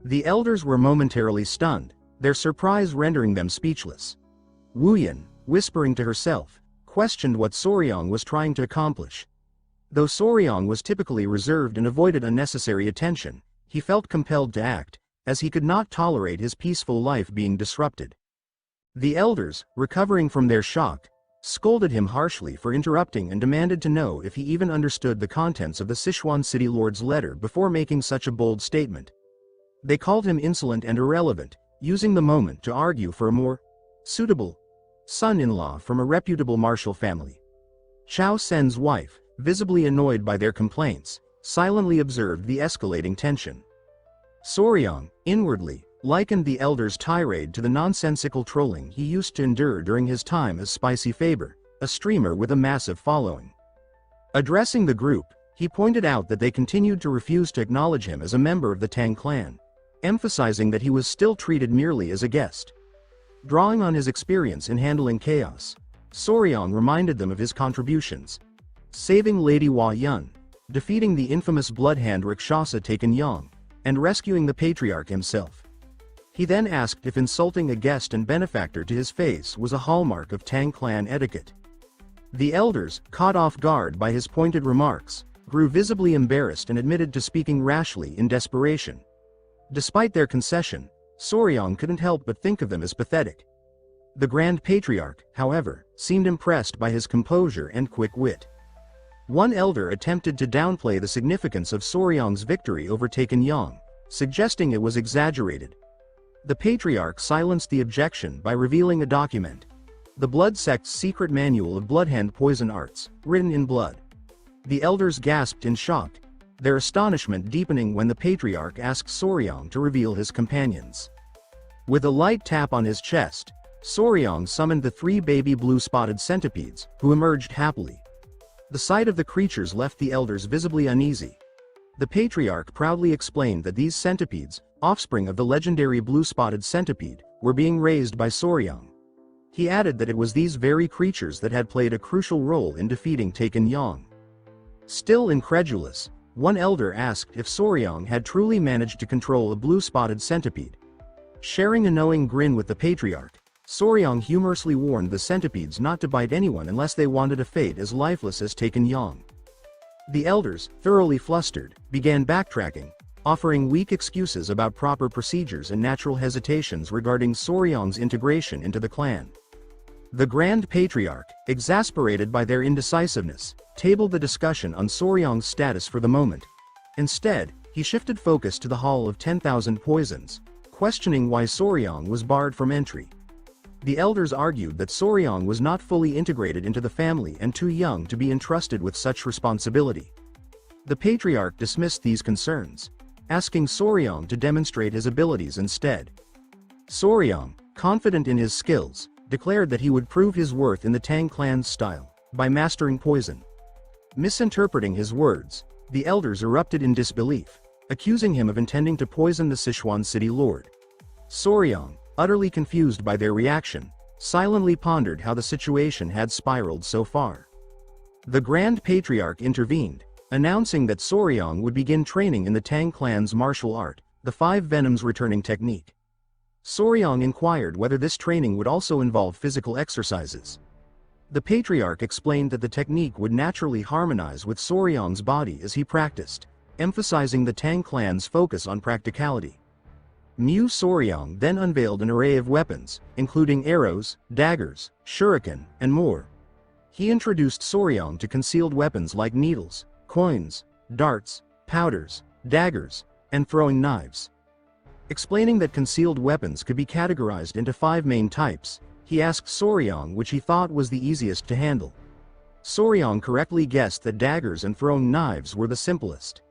The elders were momentarily stunned, their surprise rendering them speechless. Wu Yan, whispering to herself, questioned what Soryong was trying to accomplish. Though Soryong was typically reserved and avoided unnecessary attention, he felt compelled to act, as he could not tolerate his peaceful life being disrupted. The elders, recovering from their shock, scolded him harshly for interrupting and demanded to know if he even understood the contents of the Sichuan city lord's letter before making such a bold statement. They called him insolent and irrelevant, using the moment to argue for a more suitable son-in-law from a reputable martial family. Chao Sen's wife, visibly annoyed by their complaints, silently observed the escalating tension. Soryong, inwardly, likened the elder's tirade to the nonsensical trolling he used to endure during his time as Spicy Fabre, a streamer with a massive following. Addressing the group, he pointed out that they continued to refuse to acknowledge him as a member of the Tang Clan, emphasizing that he was still treated merely as a guest. Drawing on his experience in handling chaos, Soryong reminded them of his contributions: saving Lady Hua Yun, defeating the infamous bloodhand Rakshasa Taken Yang, and rescuing the Patriarch himself. He then asked if insulting a guest and benefactor to his face was a hallmark of Tang Clan etiquette. The elders, caught off guard by his pointed remarks, grew visibly embarrassed and admitted to speaking rashly in desperation. Despite their concession, Soryong couldn't help but think of them as pathetic. The Grand Patriarch, however, seemed impressed by his composure and quick wit. One elder attempted to downplay the significance of Soryong's victory over Taken Yang, suggesting it was exaggerated. The Patriarch silenced the objection by revealing a document: the Blood Sect's secret manual of bloodhand poison arts, written in blood. The elders gasped in shock, their astonishment deepening when the Patriarch asked Soryong to reveal his companions. With a light tap on his chest, Soryong summoned the 3 baby blue-spotted centipedes, who emerged happily. The sight of the creatures left the elders visibly uneasy. The Patriarch proudly explained that these centipedes, offspring of the legendary blue-spotted centipede, were being raised by Soryong. He added that it was these very creatures that had played a crucial role in defeating Taken Yang. Still incredulous, one elder asked if Soryong had truly managed to control a blue-spotted centipede. Sharing a knowing grin with the Patriarch, Soryong humorously warned the centipedes not to bite anyone unless they wanted a fate as lifeless as Taken Yang. The elders, thoroughly flustered, began backtracking, offering weak excuses about proper procedures and natural hesitations regarding Soryong's integration into the clan. The Grand Patriarch, exasperated by their indecisiveness, tabled the discussion on Soryong's status for the moment. Instead, he shifted focus to the Hall of 10,000 Poisons, questioning why Soryong was barred from entry. The elders argued that Soryong was not fully integrated into the family and too young to be entrusted with such responsibility. The Patriarch dismissed these concerns. asking Soryang to demonstrate his abilities instead. Soryang, confident in his skills, declared that he would prove his worth in the Tang Clan's style, by mastering poison. Misinterpreting his words, the elders erupted in disbelief, accusing him of intending to poison the Sichuan city lord. Soryang, utterly confused by their reaction, silently pondered how the situation had spiraled so far. The Grand Patriarch intervened, announcing that Soryang would begin training in the Tang Clan's martial art, the 5 venoms returning technique. Soryang inquired whether this training would also involve physical exercises. The Patriarch explained that the technique would naturally harmonize with Soryang's body as he practiced, emphasizing the Tang Clan's focus on practicality. Soryang then unveiled an array of weapons, including arrows, daggers, shuriken, and more. He introduced Soryang to concealed weapons like needles, coins, darts, powders, daggers, and throwing knives. Explaining that concealed weapons could be categorized into 5 main types, he asked Soryang which he thought was the easiest to handle. Soryang correctly guessed that daggers and throwing knives were the simplest.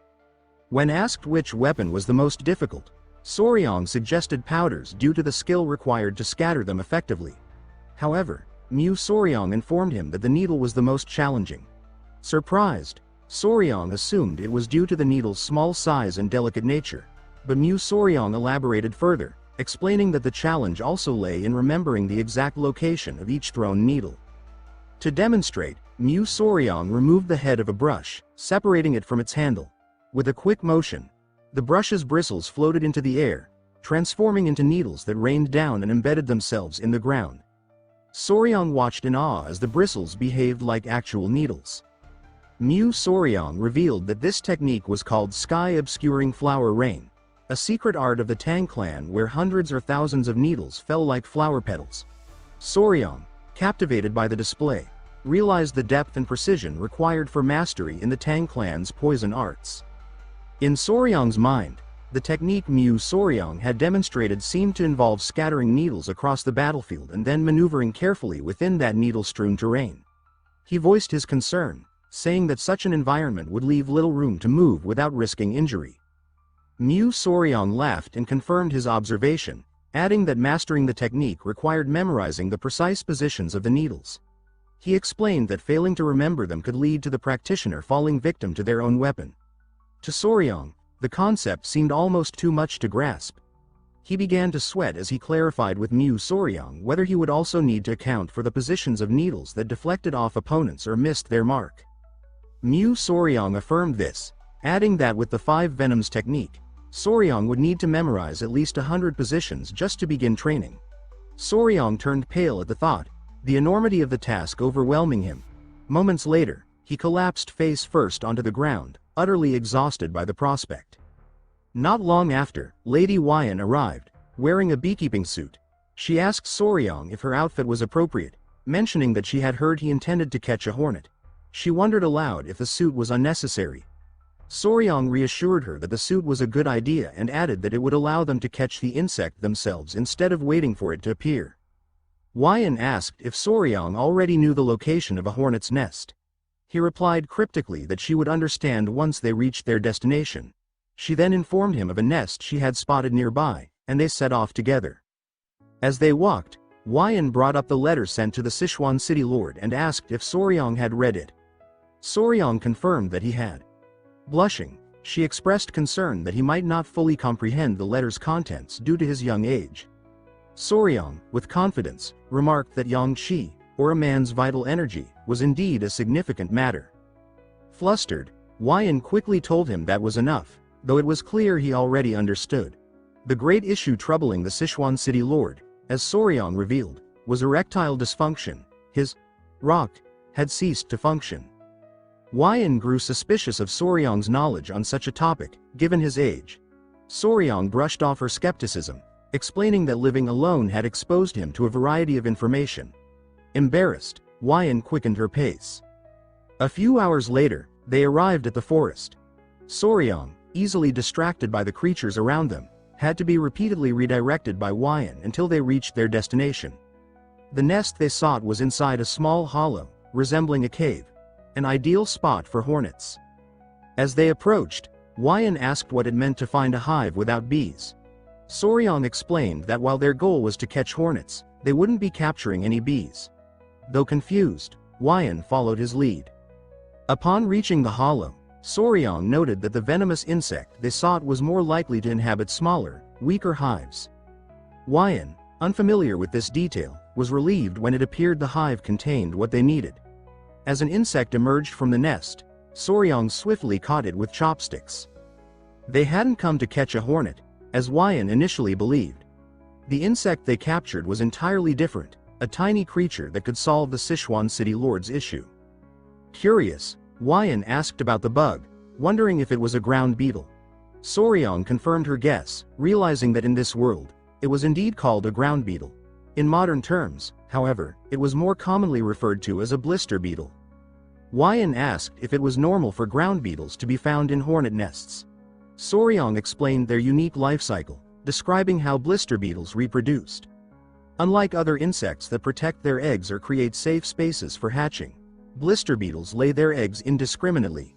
When asked which weapon was the most difficult, Soryang suggested powders due to the skill required to scatter them effectively. However, Soryang informed him that the needle was the most challenging. Surprised, Soryang assumed it was due to the needle's small size and delicate nature, but Soryang elaborated further, explaining that the challenge also lay in remembering the exact location of each thrown needle. To demonstrate, Soryang removed the head of a brush, separating it from its handle. With a quick motion, the brush's bristles floated into the air, transforming into needles that rained down and embedded themselves in the ground. Soryang watched in awe as the bristles behaved like actual needles. Soryang revealed that this technique was called sky-obscuring flower rain, a secret art of the Tang Clan where hundreds or thousands of needles fell like flower petals. Soryang, captivated by the display, realized the depth and precision required for mastery in the Tang Clan's poison arts. In Soryang's mind, the technique Soryang had demonstrated seemed to involve scattering needles across the battlefield and then maneuvering carefully within that needle-strewn terrain. He voiced his concern, saying that such an environment would leave little room to move without risking injury. Soryang laughed and confirmed his observation, adding that mastering the technique required memorizing the precise positions of the needles. He explained that failing to remember them could lead to the practitioner falling victim to their own weapon. To Soryang, the concept seemed almost too much to grasp. He began to sweat as he clarified with Soryang whether he would also need to account for the positions of needles that deflected off opponents or missed their mark. Soryang affirmed this, adding that with the 5 venoms technique, Soryang would need to memorize at least 100 positions just to begin training. Soryang turned pale at the thought, the enormity of the task overwhelming him. Moments later, he collapsed face first onto the ground, utterly exhausted by the prospect. Not long after, Lady Wyan arrived, wearing a beekeeping suit. She asked Soryang if her outfit was appropriate, mentioning that she had heard he intended to catch a hornet. She wondered aloud if the suit was unnecessary. Soryang reassured her that the suit was a good idea and added that it would allow them to catch the insect themselves instead of waiting for it to appear. Wyan asked if Soryang already knew the location of a hornet's nest. He replied cryptically that she would understand once they reached their destination. She then informed him of a nest she had spotted nearby, and they set off together. As they walked, Wyan brought up the letter sent to the Sichuan city lord and asked if Soryang had read it. Soryang confirmed that he had. Blushing, she expressed concern that he might not fully comprehend the letter's contents due to his young age. Soryang, with confidence, remarked that yang-qi, or a man's vital energy, was indeed a significant matter. Flustered, Wyan quickly told him that was enough, though it was clear he already understood. The great issue troubling the Sichuan city lord, as Soryang revealed, was erectile dysfunction. His rock had ceased to function. Wyan grew suspicious of Soryang's knowledge on such a topic, given his age. Soryang brushed off her skepticism, explaining that living alone had exposed him to a variety of information. Embarrassed, Wyan quickened her pace. A few hours later, they arrived at the forest. Soryang, easily distracted by the creatures around them, had to be repeatedly redirected by Wyan until they reached their destination. The nest they sought was inside a small hollow, resembling a cave, an ideal spot for hornets. As they approached, Huayan asked what it meant to find a hive without bees. Soryang explained that while their goal was to catch hornets, they wouldn't be capturing any bees. Though confused, Huayan followed his lead. Upon reaching the hollow, Soryang noted that the venomous insect they sought was more likely to inhabit smaller, weaker hives. Huayan, unfamiliar with this detail, was relieved when it appeared the hive contained what they needed. As an insect emerged from the nest, Soryang swiftly caught it with chopsticks. They hadn't come to catch a hornet, as Huayan initially believed. The insect they captured was entirely different, a tiny creature that could solve the Sichuan city lord's issue. Curious, Huayan asked about the bug, wondering if it was a ground beetle. Soryang confirmed her guess, realizing that in this world, it was indeed called a ground beetle. In modern terms, however, it was more commonly referred to as a blister beetle. Huayan asked if it was normal for ground beetles to be found in hornet nests. Soryang explained their unique life cycle, describing how blister beetles reproduced. Unlike other insects that protect their eggs or create safe spaces for hatching, blister beetles lay their eggs indiscriminately.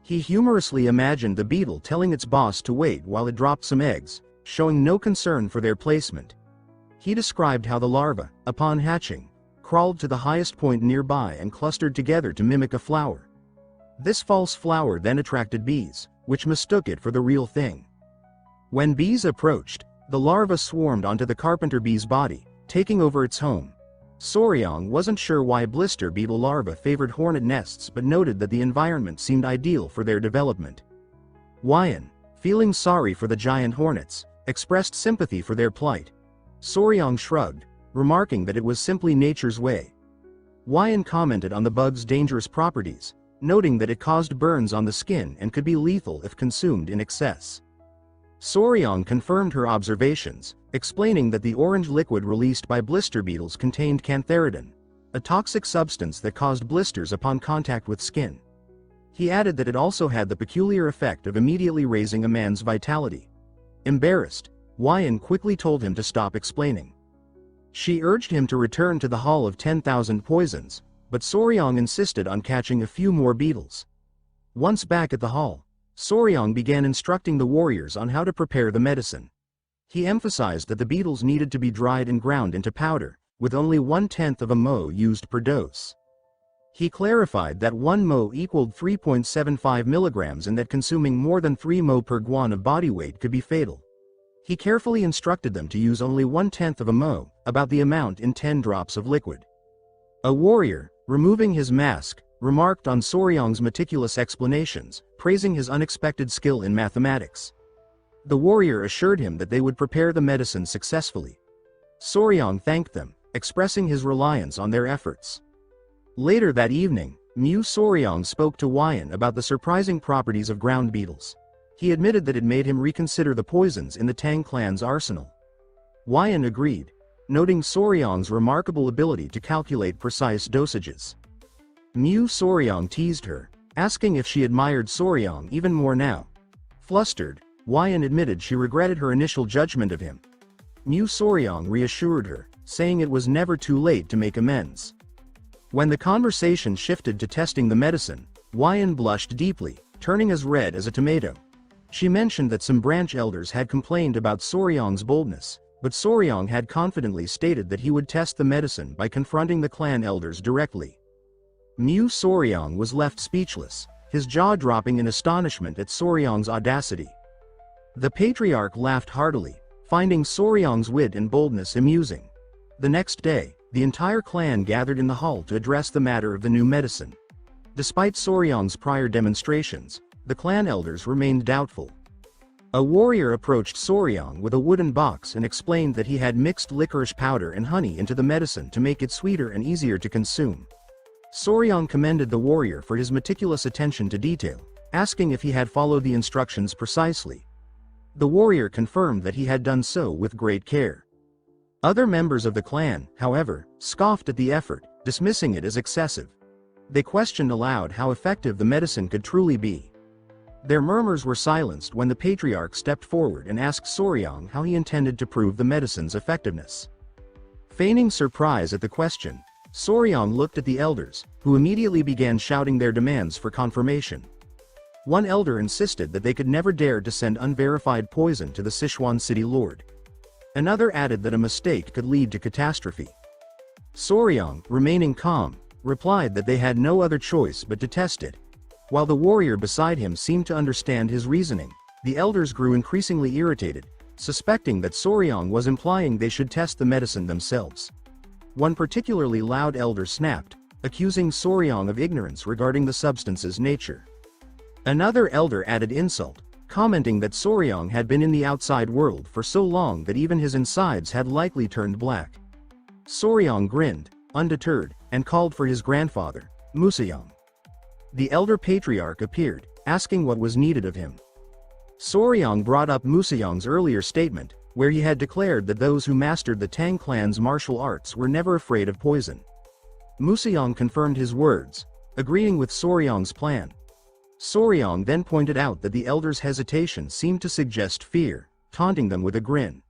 He humorously imagined the beetle telling its boss to wait while it dropped some eggs, showing no concern for their placement. He described how the larvae, upon hatching, crawled to the highest point nearby and clustered together to mimic a flower. This false flower then attracted bees, which mistook it for the real thing. When bees approached, the larva swarmed onto the carpenter bee's body, taking over its home. Soryang wasn't sure why blister beetle larvae favored hornet nests but noted that the environment seemed ideal for their development. Huayan, feeling sorry for the giant hornets, expressed sympathy for their plight. Soryang shrugged, remarking that it was simply nature's way. Huayan commented on the bug's dangerous properties, noting that it caused burns on the skin and could be lethal if consumed in excess. Soryang confirmed her observations, explaining that the orange liquid released by blister beetles contained cantharidin, a toxic substance that caused blisters upon contact with skin. He added that it also had the peculiar effect of immediately raising a man's vitality. Embarrassed, Huayan quickly told him to stop explaining. She urged him to return to the Hall of 10,000 Poisons, but Soryang insisted on catching a few more beetles. Once back at the hall, Soryang began instructing the warriors on how to prepare the medicine. He emphasized that the beetles needed to be dried and ground into powder, with only 1/10 of a mo used per dose. He clarified that 1 mo equaled 3.75 milligrams and that consuming more than 3 mo per guan of body weight could be fatal. He carefully instructed them to use only 1/10 of a mo, about the amount in 10 drops of liquid. A warrior, removing his mask, remarked on Soryang's meticulous explanations, praising his unexpected skill in mathematics. The warrior assured him that they would prepare the medicine successfully. Soryang thanked them, expressing his reliance on their efforts. Later that evening, Soryang spoke to Huayan about the surprising properties of ground beetles. He admitted that it made him reconsider the poisons in the Tang clan's arsenal. Huayan agreed, noting Soryang's remarkable ability to calculate precise dosages. Soryang teased her, asking if she admired Soryang even more now. Flustered, Huayan admitted she regretted her initial judgment of him. Soryang reassured her, saying it was never too late to make amends. When the conversation shifted to testing the medicine, Huayan blushed deeply, turning as red as a tomato. She mentioned that some branch elders had complained about Soryang's boldness, but Soryang had confidently stated that he would test the medicine by confronting the clan elders directly. Soryang was left speechless, his jaw dropping in astonishment at Soryang's audacity. The patriarch laughed heartily, finding Soryang's wit and boldness amusing. The next day, the entire clan gathered in the hall to address the matter of the new medicine. Despite Soryang's prior demonstrations, the clan elders remained doubtful. A warrior approached Soryang with a wooden box and explained that he had mixed licorice powder and honey into the medicine to make it sweeter and easier to consume. Soryang commended the warrior for his meticulous attention to detail, asking if he had followed the instructions precisely. The warrior confirmed that he had done so with great care. Other members of the clan, however, scoffed at the effort, dismissing it as excessive. They questioned aloud how effective the medicine could truly be. Their murmurs were silenced when the patriarch stepped forward and asked Soryang how he intended to prove the medicine's effectiveness. Feigning surprise at the question, Soryang looked at the elders, who immediately began shouting their demands for confirmation. One elder insisted that they could never dare to send unverified poison to the Sichuan city lord. Another added that a mistake could lead to catastrophe. Soryang, remaining calm, replied that they had no other choice but to test it. While the warrior beside him seemed to understand his reasoning, the elders grew increasingly irritated, suspecting that Soryang was implying they should test the medicine themselves. One particularly loud elder snapped, accusing Soryang of ignorance regarding the substance's nature. Another elder added insult, commenting that Soryang had been in the outside world for so long that even his insides had likely turned black. Soryang grinned, undeterred, and called for his grandfather, Musayang. The elder patriarch appeared, asking what was needed of him. Soryang brought up Musayang's earlier statement, where he had declared that those who mastered the Tang clan's martial arts were never afraid of poison. Musayang confirmed his words, agreeing with Soryang's plan. Soryang then pointed out that the elder's hesitation seemed to suggest fear, taunting them with a grin.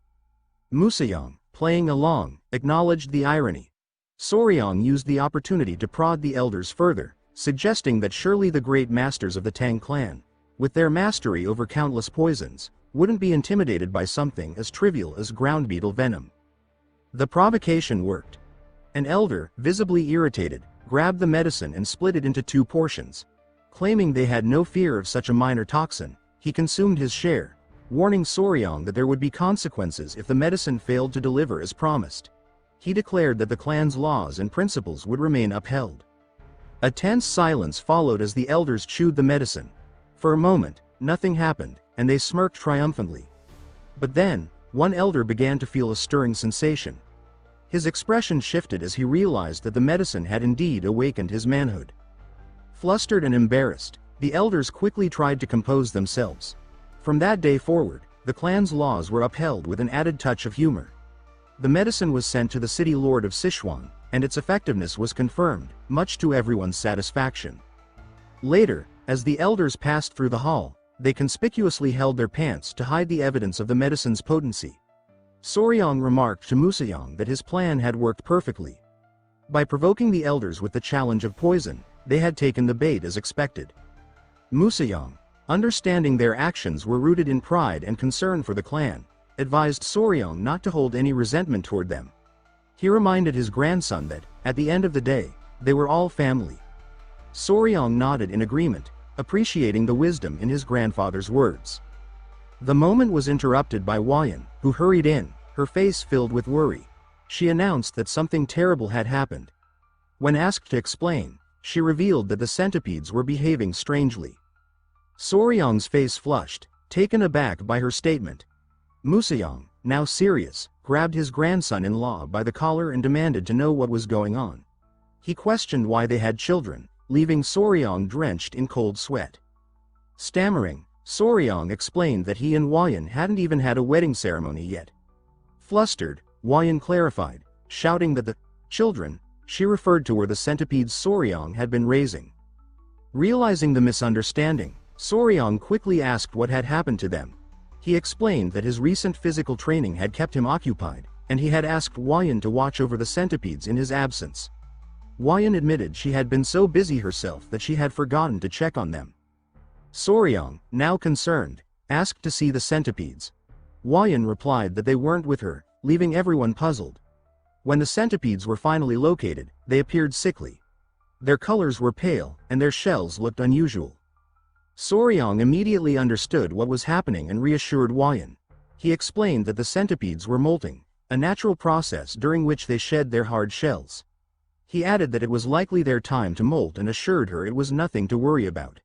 Musayang, playing along, acknowledged the irony. Soryang used the opportunity to prod the elders further, suggesting that surely the great masters of the Tang clan, with their mastery over countless poisons, wouldn't be intimidated by something as trivial as ground beetle venom. The provocation worked. An elder, visibly irritated, grabbed the medicine and split it into 2 portions. Claiming they had no fear of such a minor toxin, he consumed his share, warning Soryang that there would be consequences if the medicine failed to deliver as promised. He declared that the clan's laws and principles would remain upheld. A tense silence followed as the elders chewed the medicine. For a moment, nothing happened, and they smirked triumphantly. But then, one elder began to feel a stirring sensation. His expression shifted as he realized that the medicine had indeed awakened his manhood. Flustered and embarrassed, the elders quickly tried to compose themselves. From that day forward, the clan's laws were upheld with an added touch of humor. The medicine was sent to the city lord of Sichuan, and its effectiveness was confirmed, much to everyone's satisfaction. Later, as the elders passed through the hall, they conspicuously held their pants to hide the evidence of the medicine's potency. Soryang remarked to Musayang that his plan had worked perfectly. By provoking the elders with the challenge of poison, they had taken the bait as expected. Musayang, understanding their actions were rooted in pride and concern for the clan, advised Soryang not to hold any resentment toward them. He reminded his grandson that, at the end of the day, they were all family. Soryang nodded in agreement, appreciating the wisdom in his grandfather's words. The moment was interrupted by Wayan, who hurried in, her face filled with worry. She announced that something terrible had happened. When asked to explain, she revealed that the centipedes were behaving strangely. Soryang's face flushed, taken aback by her statement. Musayang, now serious, grabbed his grandson-in-law by the collar and demanded to know what was going on. He questioned why they had children, leaving Soryang drenched in cold sweat. Stammering, Soryang explained that he and Wayan hadn't even had a wedding ceremony yet. Flustered, Wayan clarified, shouting that the children she referred to were the centipedes Soryang had been raising. Realizing the misunderstanding, Soryang quickly asked what had happened to them. He explained that his recent physical training had kept him occupied, and he had asked Wayan to watch over the centipedes in his absence. Wayan admitted she had been so busy herself that she had forgotten to check on them. Soryang, now concerned, asked to see the centipedes. Wayan replied that they weren't with her, leaving everyone puzzled. When the centipedes were finally located, they appeared sickly. Their colors were pale, and their shells looked unusual. Soryang immediately understood what was happening and reassured Wayan. He explained that the centipedes were molting, a natural process during which they shed their hard shells. He added that it was likely their time to molt and assured her it was nothing to worry about.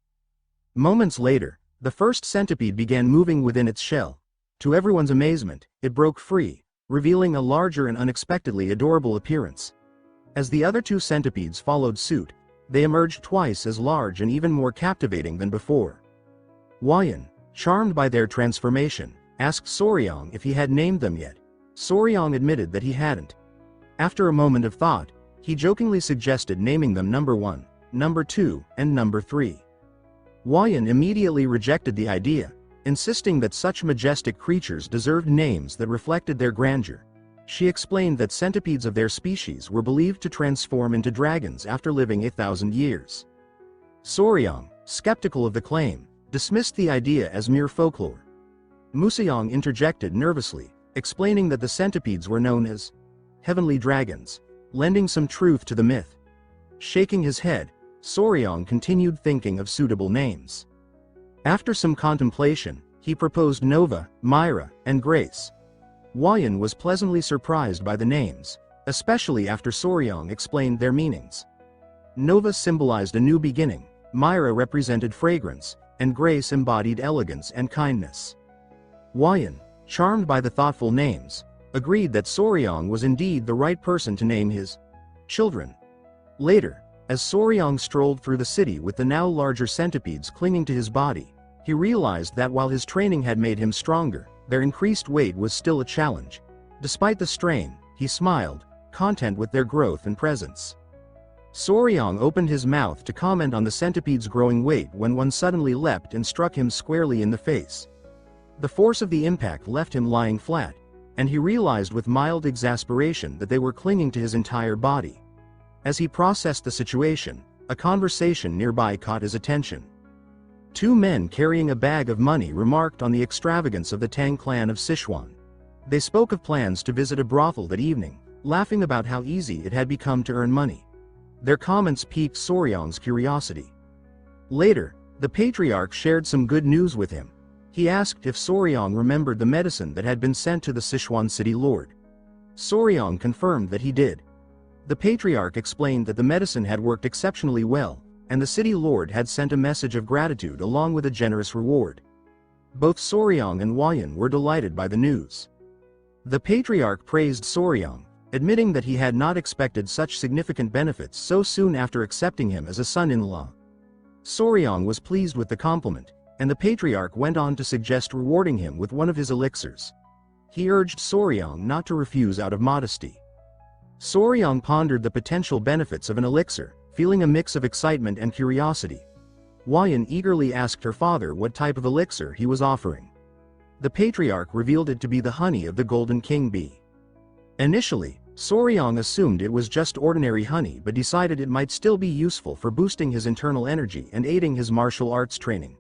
Moments later, the first centipede began moving within its shell. To everyone's amazement, it broke free, revealing a larger and unexpectedly adorable appearance. As the other 2 centipedes followed suit, they emerged twice as large and even more captivating than before. Wayan, charmed by their transformation, asked Soryang if he had named them yet. Soryang admitted that he hadn't. After a moment of thought, he jokingly suggested naming them Number 1, Number 2, and Number 3. Wayan immediately rejected the idea, insisting that such majestic creatures deserved names that reflected their grandeur. She explained that centipedes of their species were believed to transform into dragons after living 1,000 years. Soryang, skeptical of the claim, dismissed the idea as mere folklore. Museong interjected nervously, explaining that the centipedes were known as heavenly dragons, lending some truth to the myth. Shaking his head, Soryong continued thinking of suitable names. After some contemplation, he proposed Nova, Myra, and Grace. Wayan was pleasantly surprised by the names, especially after Soryong explained their meanings. Nova symbolized a new beginning, Myra represented fragrance, and Grace embodied elegance and kindness. Wayan, charmed by the thoughtful names, agreed that Soryong was indeed the right person to name his children. Later, as Soryong strolled through the city with the now larger centipedes clinging to his body, he realized that while his training had made him stronger, their increased weight was still a challenge. Despite the strain, he smiled, content with their growth and presence. Soryong opened his mouth to comment on the centipede's growing weight when one suddenly leapt and struck him squarely in the face. The force of the impact left him lying flat, and he realized with mild exasperation that they were clinging to his entire body. As he processed the situation, a conversation nearby caught his attention. Two men carrying a bag of money remarked on the extravagance of the Tang clan of Sichuan. They spoke of plans to visit a brothel that evening, laughing about how easy it had become to earn money. Their comments piqued Soryong's curiosity. Later, the patriarch shared some good news with him. He asked if Soryong remembered the medicine that had been sent to the Sichuan city lord. Soryong confirmed that he did. The patriarch explained that the medicine had worked exceptionally well, and the city lord had sent a message of gratitude along with a generous reward. Both Soryong and Wayan were delighted by the news. The patriarch praised Soryong, admitting that he had not expected such significant benefits so soon after accepting him as a son-in-law. Soryong was pleased with the compliment, and the patriarch went on to suggest rewarding him with one of his elixirs. He urged Soryong not to refuse out of modesty. Soryong pondered the potential benefits of an elixir, feeling a mix of excitement and curiosity. Wayan eagerly asked her father what type of elixir he was offering. The patriarch revealed it to be the honey of the golden king bee. Initially, Soryong assumed it was just ordinary honey but decided it might still be useful for boosting his internal energy and aiding his martial arts training.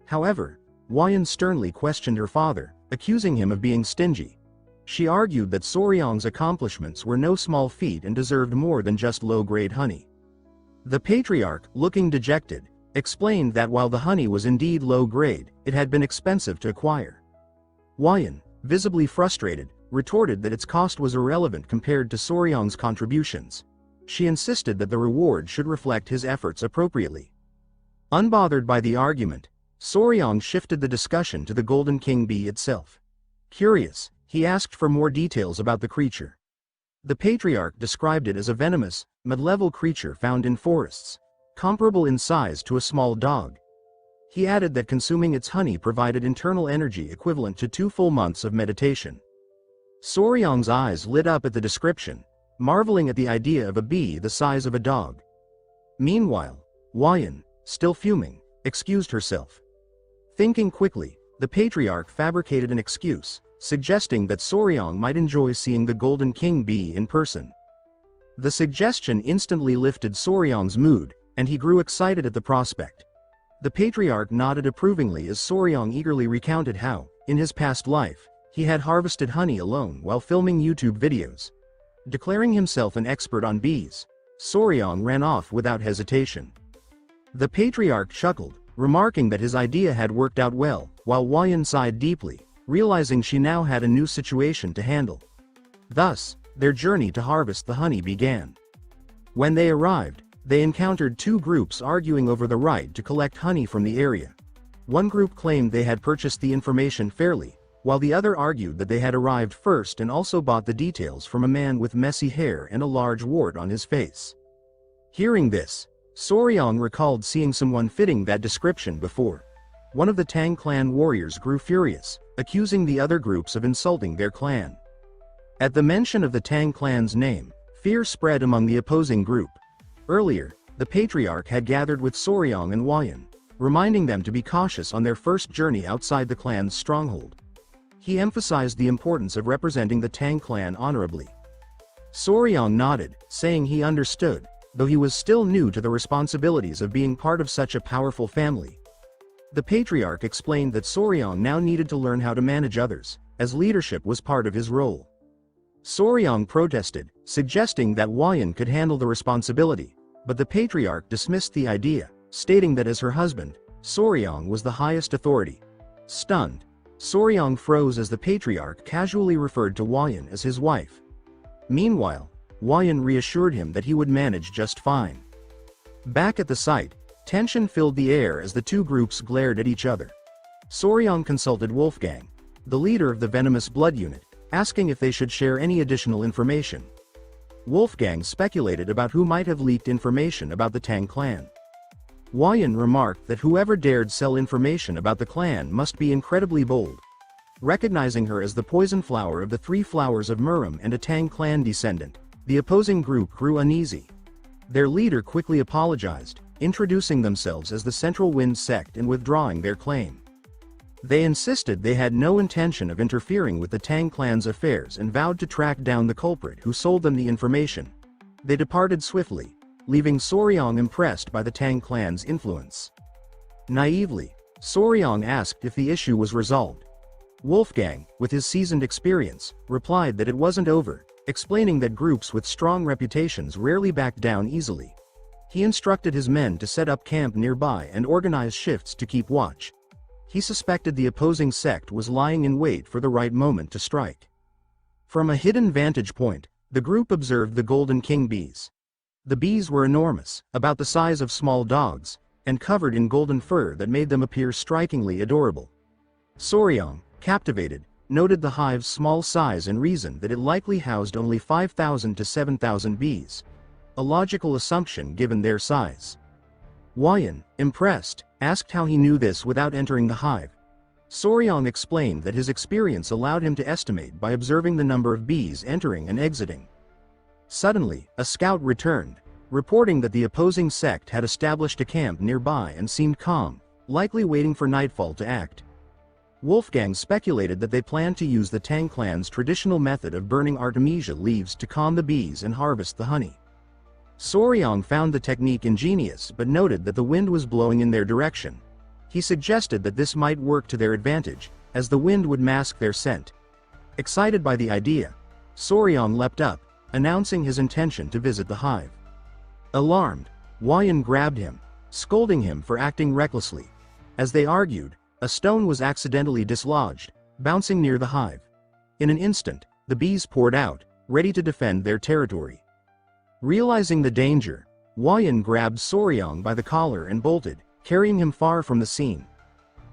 However, Wayan sternly questioned her father, accusing him of being stingy. She argued that Soryong's accomplishments were no small feat and deserved more than just low-grade honey. The patriarch, looking dejected, explained that while the honey was indeed low-grade, it had been expensive to acquire. Wayan, visibly frustrated, retorted that its cost was irrelevant compared to Soryong's contributions. She insisted that the reward should reflect his efforts appropriately. Unbothered by the argument, Soryong shifted the discussion to the golden king bee itself. Curious, he asked for more details about the creature. The patriarch described it as a venomous, mid-level creature found in forests, comparable in size to a small dog. He added that consuming its honey provided internal energy equivalent to 2 full months of meditation. Soryong's eyes lit up at the description, marveling at the idea of a bee the size of a dog. Meanwhile, Wayan, still fuming, excused herself. Thinking quickly, the patriarch fabricated an excuse, suggesting that Soryong might enjoy seeing the golden king bee in person. The suggestion instantly lifted Soryong's mood, and he grew excited at the prospect. The patriarch nodded approvingly as Soryong eagerly recounted how, in his past life, he had harvested honey alone while filming YouTube videos. Declaring himself an expert on bees, Soryong ran off without hesitation. The patriarch chuckled, remarking that his idea had worked out well, while Wayan sighed deeply, realizing she now had a new situation to handle. Thus, their journey to harvest the honey began. When they arrived, they encountered two groups arguing over the right to collect honey from the area. One group claimed they had purchased the information fairly, while the other argued that they had arrived first and also bought the details from a man with messy hair and a large wart on his face. Hearing this, Soryong recalled seeing someone fitting that description before. One of the Tang clan warriors grew furious, accusing the other groups of insulting their clan. At the mention of the Tang clan's name, fear spread among the opposing group. Earlier, the patriarch had gathered with Soryong and Wayan, reminding them to be cautious on their first journey outside the clan's stronghold. He emphasized the importance of representing the Tang clan honorably. Soryong nodded, saying he understood, though he was still new to the responsibilities of being part of such a powerful family. The patriarch explained that Soryang now needed to learn how to manage others, as leadership was part of his role. Soryang protested, suggesting that Huayan could handle the responsibility, but the patriarch dismissed the idea, stating that as her husband, Soryang was the highest authority. Stunned, Soryang froze as the patriarch casually referred to Huayan as his wife. Meanwhile, Huayan reassured him that he would manage just fine. Back at the site, tension filled the air as the two groups glared at each other. Soryang consulted Wolfgang, the leader of the venomous blood unit, asking if they should share any additional information. Wolfgang speculated about who might have leaked information about the Tang clan. Huayan remarked that whoever dared sell information about the clan must be incredibly bold. Recognizing her as the poison flower of the three flowers of Murim and a Tang clan descendant, the opposing group grew uneasy. Their leader quickly apologized, introducing themselves as the Central Wind sect and withdrawing their claim. They insisted they had no intention of interfering with the Tang clan's affairs and vowed to track down the culprit who sold them the information. They departed swiftly, leaving Soryang impressed by the Tang clan's influence. Naively, Soryang asked if the issue was resolved. Wolfgang, with his seasoned experience, replied that it wasn't over, explaining that groups with strong reputations rarely back down easily. He instructed his men to set up camp nearby and organize shifts to keep watch. He suspected the opposing sect was lying in wait for the right moment to strike. From a hidden vantage point, the group observed the Golden King bees. The bees were enormous, about the size of small dogs, and covered in golden fur that made them appear strikingly adorable. Soryang, captivated, noted the hive's small size and reasoned that it likely housed only 5,000 to 7,000 bees. A logical assumption given their size. Huayan, impressed, asked how he knew this without entering the hive. Soryang explained that his experience allowed him to estimate by observing the number of bees entering and exiting. Suddenly, a scout returned, reporting that the opposing sect had established a camp nearby and seemed calm, likely waiting for nightfall to act. Wolfgang speculated that they planned to use the Tang clan's traditional method of burning artemisia leaves to calm the bees and harvest the honey. Soryang found the technique ingenious but noted that the wind was blowing in their direction. He suggested that this might work to their advantage, as the wind would mask their scent. Excited by the idea, Soryang leapt up, announcing his intention to visit the hive. Alarmed, Huayan grabbed him, scolding him for acting recklessly. As they argued, a stone was accidentally dislodged, bouncing near the hive. In an instant, the bees poured out, ready to defend their territory. Realizing the danger, Huayan grabbed Soryang by the collar and bolted, carrying him far from the scene.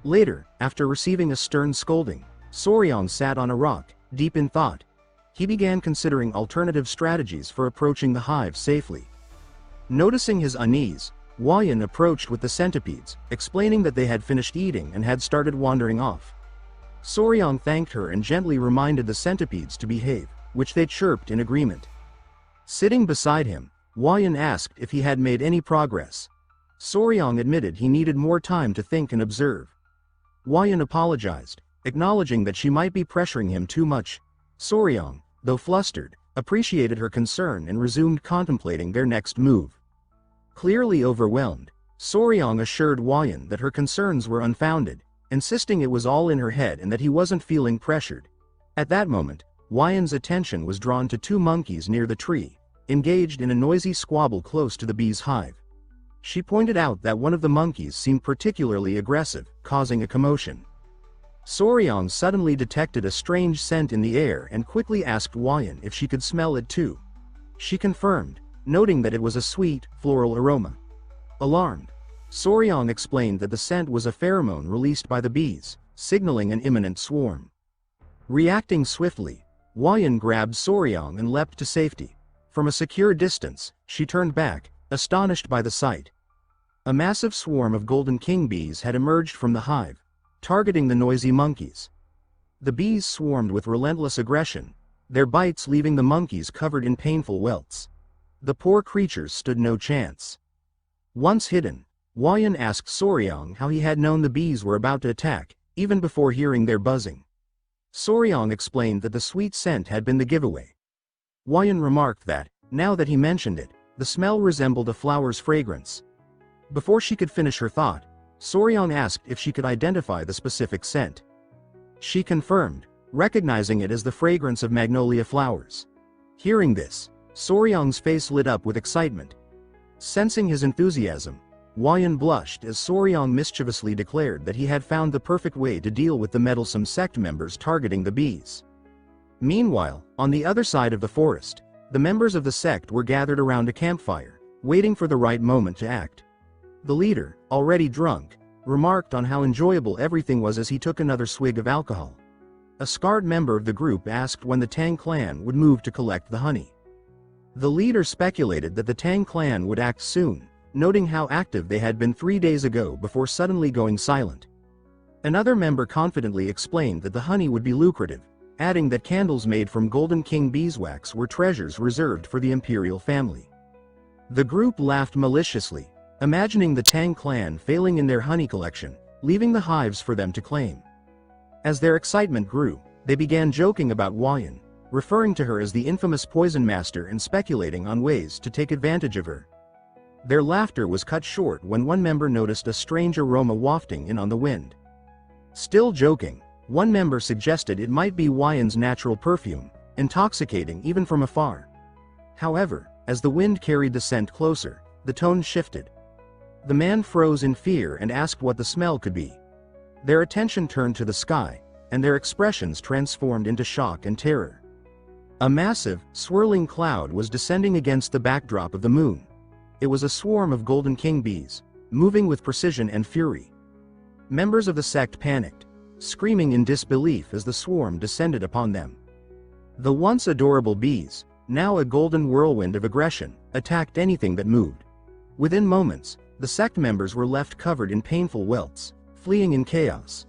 Later, after receiving a stern scolding, Soryang sat on a rock, deep in thought. He began considering alternative strategies for approaching the hive safely. Noticing his unease, Huayan approached with the centipedes, explaining that they had finished eating and had started wandering off. Soryang thanked her and gently reminded the centipedes to behave, which they chirped in agreement. Sitting beside him, Huayan asked if he had made any progress. Soryang admitted he needed more time to think and observe. Huayan apologized, acknowledging that she might be pressuring him too much. Soryang, though flustered, appreciated her concern and resumed contemplating their next move. Clearly overwhelmed, Soryang assured Huayan that her concerns were unfounded, insisting it was all in her head and that he wasn't feeling pressured. At that moment, Huayan's attention was drawn to two monkeys near the tree, engaged in a noisy squabble close to the bee's hive. She pointed out that one of the monkeys seemed particularly aggressive, causing a commotion. Soryang suddenly detected a strange scent in the air and quickly asked Huayan if she could smell it too. She confirmed, noting that it was a sweet, floral aroma. Alarmed, Soryang explained that the scent was a pheromone released by the bees, signaling an imminent swarm. Reacting swiftly, Huayan grabbed Soryang and leapt to safety. From a secure distance, she turned back, astonished by the sight. A massive swarm of Golden King bees had emerged from the hive, targeting the noisy monkeys. The bees swarmed with relentless aggression, their bites leaving the monkeys covered in painful welts. The poor creatures stood no chance. Once hidden, Huayan asked Soryang how he had known the bees were about to attack, even before hearing their buzzing. Soryang explained that the sweet scent had been the giveaway. Huayan remarked that, now that he mentioned it, the smell resembled a flower's fragrance. Before she could finish her thought, Soryang asked if she could identify the specific scent. She confirmed, recognizing it as the fragrance of magnolia flowers. Hearing this, Soryang's face lit up with excitement. Sensing his enthusiasm, Huayan blushed as Soryang mischievously declared that he had found the perfect way to deal with the meddlesome sect members targeting the bees. Meanwhile, on the other side of the forest, the members of the sect were gathered around a campfire, waiting for the right moment to act. The leader, already drunk, remarked on how enjoyable everything was as he took another swig of alcohol. A scarred member of the group asked when the Tang clan would move to collect the honey. The leader speculated that the Tang clan would act soon, noting how active they had been 3 days ago before suddenly going silent. Another member confidently explained that the honey would be lucrative, adding that candles made from Golden King beeswax were treasures reserved for the imperial family. The group laughed maliciously, imagining the Tang clan failing in their honey collection, leaving the hives for them to claim. As their excitement grew, they began joking about Huayan, referring to her as the infamous poison master and speculating on ways to take advantage of her. Their laughter was cut short when one member noticed a strange aroma wafting in on the wind. Still joking, one member suggested it might be Huayan's natural perfume, intoxicating even from afar. However, as the wind carried the scent closer, the tone shifted. The man froze in fear and asked what the smell could be. Their attention turned to the sky, and their expressions transformed into shock and terror. A massive, swirling cloud was descending against the backdrop of the moon. It was a swarm of Golden King bees, moving with precision and fury. Members of the sect panicked, screaming in disbelief as the swarm descended upon them. The once adorable bees, now a golden whirlwind of aggression, attacked anything that moved. Within moments, the sect members were left covered in painful welts, fleeing in chaos.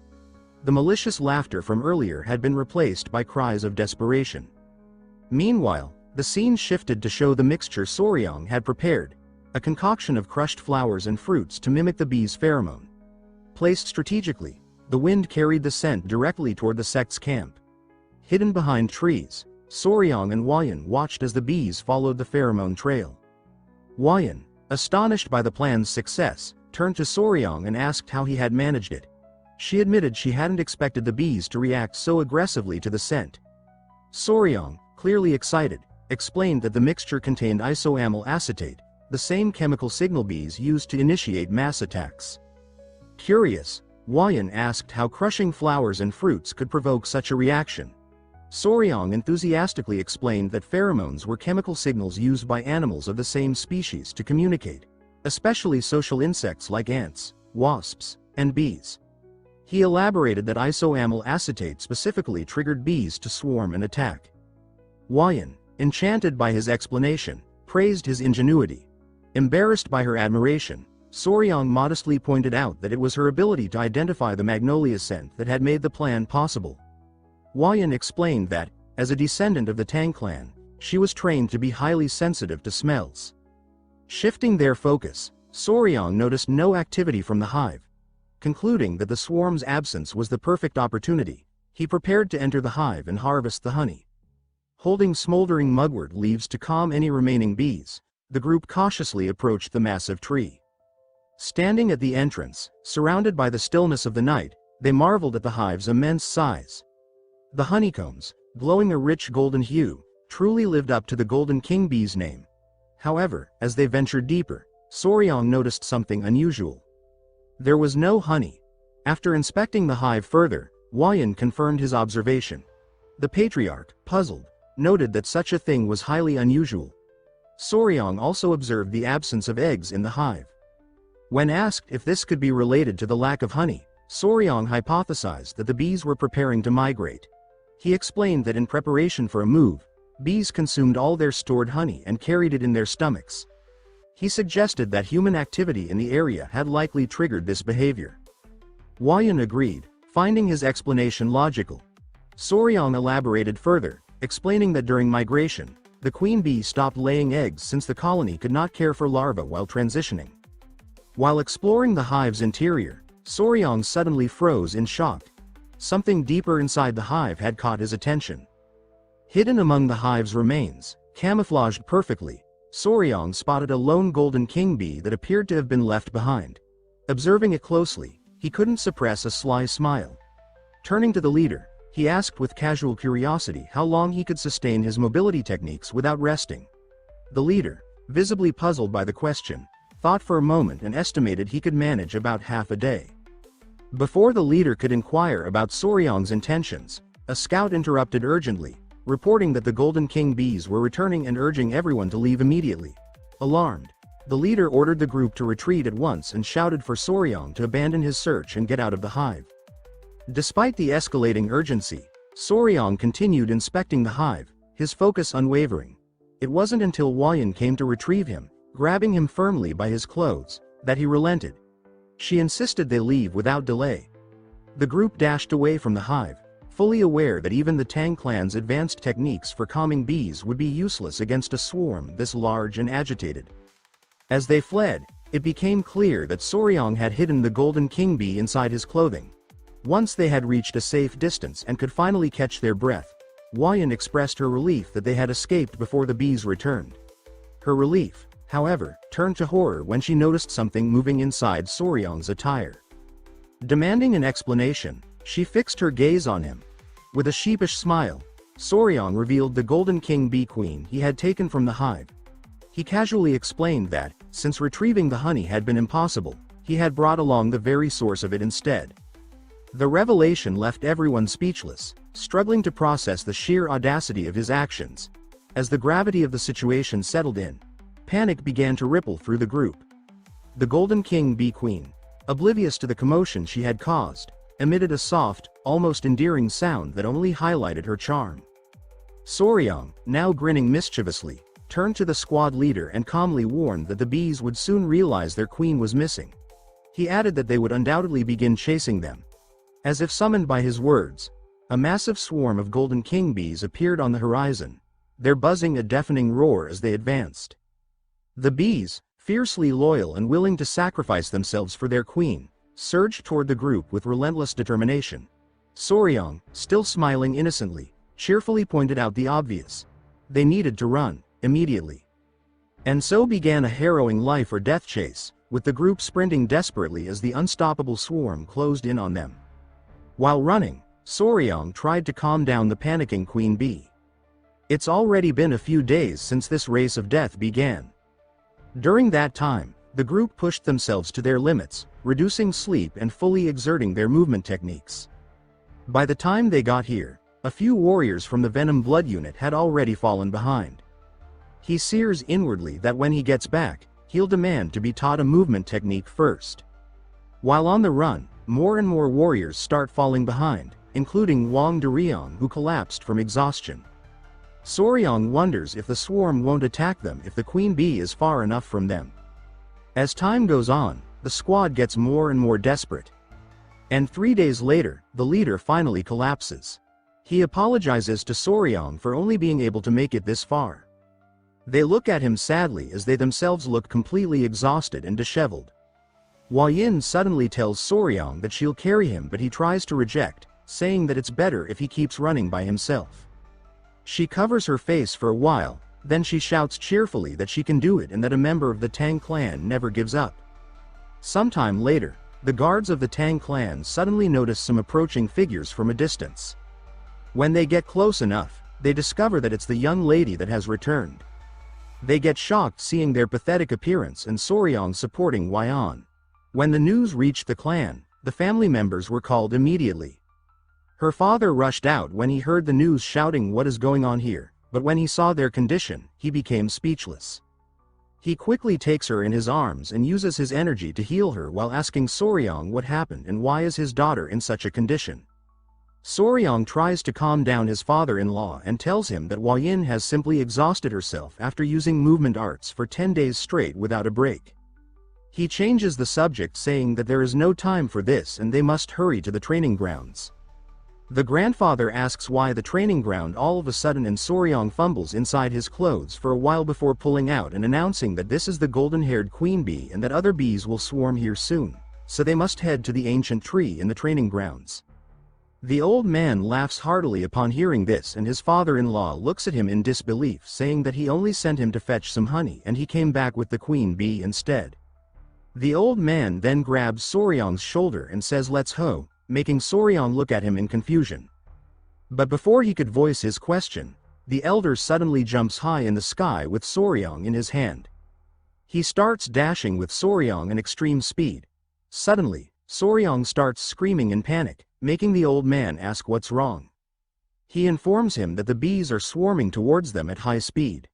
The malicious laughter from earlier had been replaced by cries of desperation. Meanwhile, the scene shifted to show the mixture Soryang had prepared, a concoction of crushed flowers and fruits to mimic the bees' pheromone. Placed strategically, the wind carried the scent directly toward the sect's camp. Hidden behind trees, Soryang and Huayan watched as the bees followed the pheromone trail. Huayan, astonished by the plan's success, turned to Soryang and asked how he had managed it. She admitted she hadn't expected the bees to react so aggressively to the scent. Soryang, clearly excited, explained that the mixture contained isoamyl acetate, the same chemical signal bees used to initiate mass attacks. Curious, Huayan asked how crushing flowers and fruits could provoke such a reaction. Soryang enthusiastically explained that pheromones were chemical signals used by animals of the same species to communicate, especially social insects like ants, wasps, and bees. He elaborated that isoamyl acetate specifically triggered bees to swarm and attack. Huayan, enchanted by his explanation, praised his ingenuity. Embarrassed by her admiration, Soryang modestly pointed out that it was her ability to identify the magnolia scent that had made the plan possible. Huayan explained that, as a descendant of the Tang clan, she was trained to be highly sensitive to smells. Shifting their focus, Soryang noticed no activity from the hive. Concluding that the swarm's absence was the perfect opportunity, he prepared to enter the hive and harvest the honey. Holding smoldering mugwort leaves to calm any remaining bees, the group cautiously approached the massive tree. Standing at the entrance, surrounded by the stillness of the night, they marveled at the hive's immense size. The honeycombs, glowing a rich golden hue, truly lived up to the Golden King bee's name. However, as they ventured deeper, Soryang noticed something unusual. There was no honey. After inspecting the hive further, Huayan confirmed his observation. The patriarch, puzzled, noted that such a thing was highly unusual. Soryang also observed the absence of eggs in the hive. When asked if this could be related to the lack of honey, Soryang hypothesized that the bees were preparing to migrate. He explained that in preparation for a move, bees consumed all their stored honey and carried it in their stomachs. He suggested that human activity in the area had likely triggered this behavior. Huayan agreed, finding his explanation logical. Soryang elaborated further, explaining that during migration, the queen bee stopped laying eggs since the colony could not care for larvae while transitioning. While exploring the hive's interior, Soryang suddenly froze in shock. Something deeper inside the hive had caught his attention. Hidden among the hive's remains, camouflaged perfectly, Soryang spotted a lone Golden King bee that appeared to have been left behind. Observing it closely, he couldn't suppress a sly smile. Turning to the leader, he asked with casual curiosity how long he could sustain his mobility techniques without resting. The leader, visibly puzzled by the question, thought for a moment and estimated he could manage about half a day. Before the leader could inquire about Soryang's intentions, a scout interrupted urgently, reporting that the Golden King bees were returning and urging everyone to leave immediately. Alarmed, the leader ordered the group to retreat at once and shouted for Soryang to abandon his search and get out of the hive. Despite the escalating urgency, Soryang continued inspecting the hive, his focus unwavering. It wasn't until Huayan came to retrieve him, grabbing him firmly by his clothes, that he relented. She insisted they leave without delay. The group dashed away from the hive, fully aware that even the Tang clan's advanced techniques for calming bees would be useless against a swarm this large and agitated. As they fled, it became clear that Soryang had hidden the Golden King bee inside his clothing. Once they had reached a safe distance and could finally catch their breath, Huayan expressed her relief that they had escaped before the bees returned. Her relief, however, turned to horror when she noticed something moving inside Soryang's attire. Demanding an explanation, she fixed her gaze on him. With a sheepish smile, Soryang revealed the Golden King bee queen he had taken from the hive. He casually explained that, since retrieving the honey had been impossible, he had brought along the very source of it instead. The revelation left everyone speechless, struggling to process the sheer audacity of his actions. As the gravity of the situation settled in, panic began to ripple through the group. The Golden King bee queen, oblivious to the commotion she had caused, emitted a soft, almost endearing sound that only highlighted her charm. Soryang, now grinning mischievously, turned to the squad leader and calmly warned that the bees would soon realize their queen was missing. He added that they would undoubtedly begin chasing them. As if summoned by his words, a massive swarm of Golden King bees appeared on the horizon, their buzzing a deafening roar as they advanced. The bees, fiercely loyal and willing to sacrifice themselves for their queen, surged toward the group with relentless determination. Soryang, still smiling innocently, cheerfully pointed out the obvious. They needed to run, immediately. And so began a harrowing life or death chase, with the group sprinting desperately as the unstoppable swarm closed in on them. While running, Soryang tried to calm down the panicking queen bee. It's already been a few days since this race of death began. During that time, the group pushed themselves to their limits, reducing sleep and fully exerting their movement techniques. By the time they got here, a few warriors from the Venom Blood unit had already fallen behind. He sears inwardly that when he gets back, he'll demand to be taught a movement technique first. While on the run, more and more warriors start falling behind, including Wang Duriang, who collapsed from exhaustion. Soryang wonders if the swarm won't attack them if the queen bee is far enough from them. As time goes on, the squad gets more and more desperate. And 3 days later, the leader finally collapses. He apologizes to Soryang for only being able to make it this far. They look at him sadly as they themselves look completely exhausted and disheveled. Huayan suddenly tells Soryang that she'll carry him, but he tries to reject, saying that it's better if he keeps running by himself. She covers her face for a while, then she shouts cheerfully that she can do it and that a member of the Tang clan never gives up. Sometime later, the guards of the Tang clan suddenly notice some approaching figures from a distance. When they get close enough, they discover that it's the young lady that has returned. They get shocked seeing their pathetic appearance and Soryang supporting Huayan. When the news reached the clan, the family members were called immediately. Her father rushed out when he heard the news, shouting, "What is going on here?" But when he saw their condition, he became speechless. He quickly takes her in his arms and uses his energy to heal her while asking Soryang what happened and why is his daughter in such a condition. Soryang tries to calm down his father-in-law and tells him that Huayan has simply exhausted herself after using movement arts for 10 days straight without a break. He changes the subject, saying that there is no time for this and they must hurry to the training grounds. The grandfather asks why the training ground all of a sudden, and Soryang fumbles inside his clothes for a while before pulling out and announcing that this is the golden-haired queen bee and that other bees will swarm here soon, so they must head to the ancient tree in the training grounds. The old man laughs heartily upon hearing this, and his father-in-law looks at him in disbelief, saying that he only sent him to fetch some honey and he came back with the queen bee instead. The old man then grabs Soryang's shoulder and says let's ho, making Soryang look at him in confusion. But before he could voice his question, the elder suddenly jumps high in the sky with Soryang in his hand. He starts dashing with Soryang in extreme speed. Suddenly, Soryang starts screaming in panic, making the old man ask what's wrong. He informs him that the bees are swarming towards them at high speed.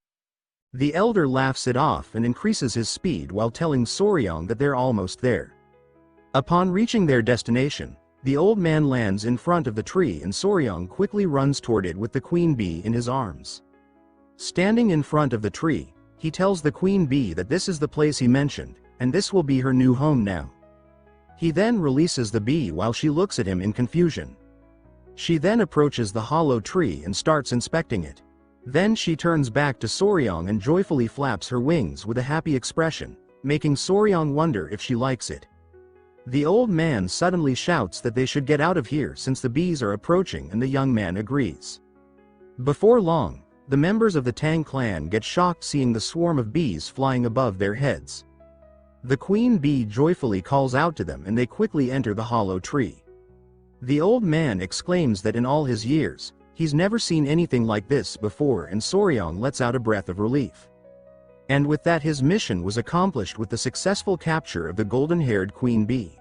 The elder laughs it off and increases his speed while telling Soryang that they're almost there. Upon reaching their destination, the old man lands in front of the tree and Soryang quickly runs toward it with the queen bee in his arms. Standing in front of the tree, he tells the queen bee that this is the place he mentioned, and this will be her new home now. He then releases the bee while she looks at him in confusion. She then approaches the hollow tree and starts inspecting it. Then she turns back to Soryang and joyfully flaps her wings with a happy expression, making Soryang wonder if she likes it. The old man suddenly shouts that they should get out of here since the bees are approaching, and the young man agrees. Before long, the members of the Tang clan get shocked seeing the swarm of bees flying above their heads. The queen bee joyfully calls out to them and they quickly enter the hollow tree. The old man exclaims that in all his years, he's never seen anything like this before, and Soryang lets out a breath of relief. And with that, his mission was accomplished with the successful capture of the golden-haired queen bee.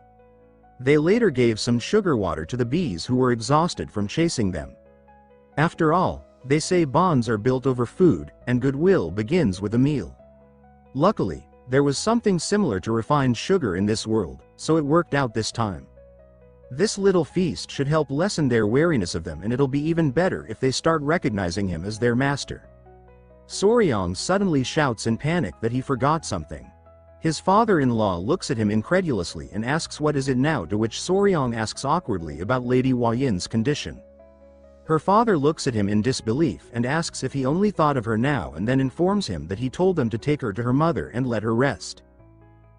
They later gave some sugar water to the bees who were exhausted from chasing them. After all, they say bonds are built over food, and goodwill begins with a meal. Luckily, there was something similar to refined sugar in this world, so it worked out this time. This little feast should help lessen their wariness of them, and it'll be even better if they start recognizing him as their master. Soryang suddenly shouts in panic that he forgot something. His father-in-law looks at him incredulously and asks what is it now, to which Soryang asks awkwardly about Lady Huayin's condition. Her father looks at him in disbelief and asks if he only thought of her now, and then informs him that he told them to take her to her mother and let her rest.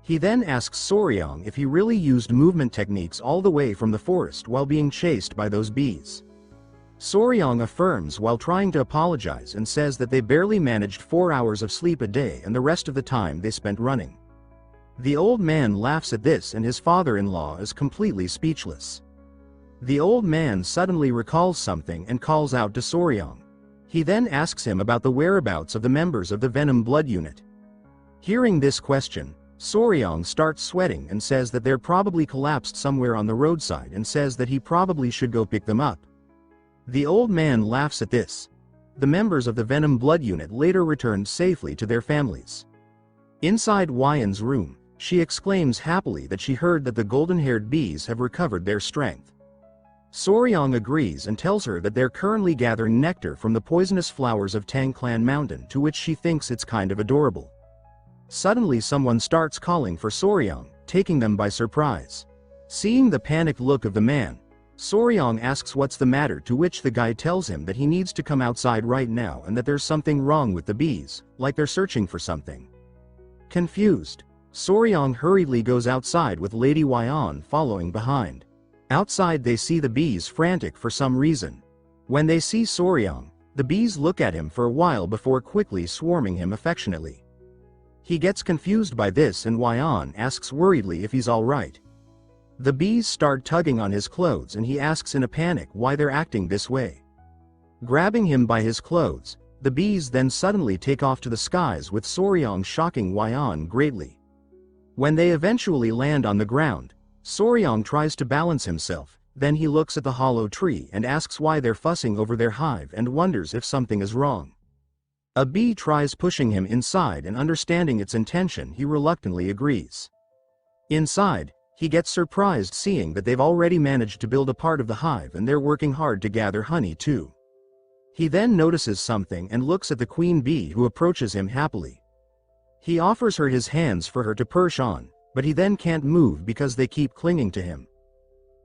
He then asks Soryang if he really used movement techniques all the way from the forest while being chased by those bees. Soryang affirms while trying to apologize and says that they barely managed 4 hours of sleep a day and the rest of the time they spent running. The old man laughs at this and his father-in-law is completely speechless. The old man suddenly recalls something and calls out to Soryang. He then asks him about the whereabouts of the members of the Venom blood unit. Hearing this question, Soryang starts sweating and says that they're probably collapsed somewhere on the roadside and says that he probably should go pick them up. The old man laughs at this. The members of the Venom blood unit later returned safely to their families. Inside Huayin's room, she exclaims happily that she heard that the golden-haired bees have recovered their strength. Soryang agrees and tells her that they're currently gathering nectar from the poisonous flowers of Tang Clan Mountain, to which she thinks it's kind of adorable. Suddenly someone starts calling for Soryang, taking them by surprise. Seeing the panicked look of the man, Soryang asks what's the matter, to which the guy tells him that he needs to come outside right now and that there's something wrong with the bees, like they're searching for something. Confused, Soryang hurriedly goes outside with Lady Huayan following behind. Outside they see the bees frantic for some reason. When they see Soryang, the bees look at him for a while before quickly swarming him affectionately. He gets confused by this and Huayan asks worriedly if he's alright. The bees start tugging on his clothes and he asks in a panic why they're acting this way. Grabbing him by his clothes, the bees then suddenly take off to the skies, with Soryang shocking Huayan greatly. When they eventually land on the ground, Soryang tries to balance himself, then he looks at the hollow tree and asks why they're fussing over their hive and wonders if something is wrong. A bee tries pushing him inside and understanding its intention he reluctantly agrees. Inside, he gets surprised seeing that they've already managed to build a part of the hive and they're working hard to gather honey too. He then notices something and looks at the queen bee, who approaches him happily. He offers her his hands for her to perch on, but he then can't move because they keep clinging to him.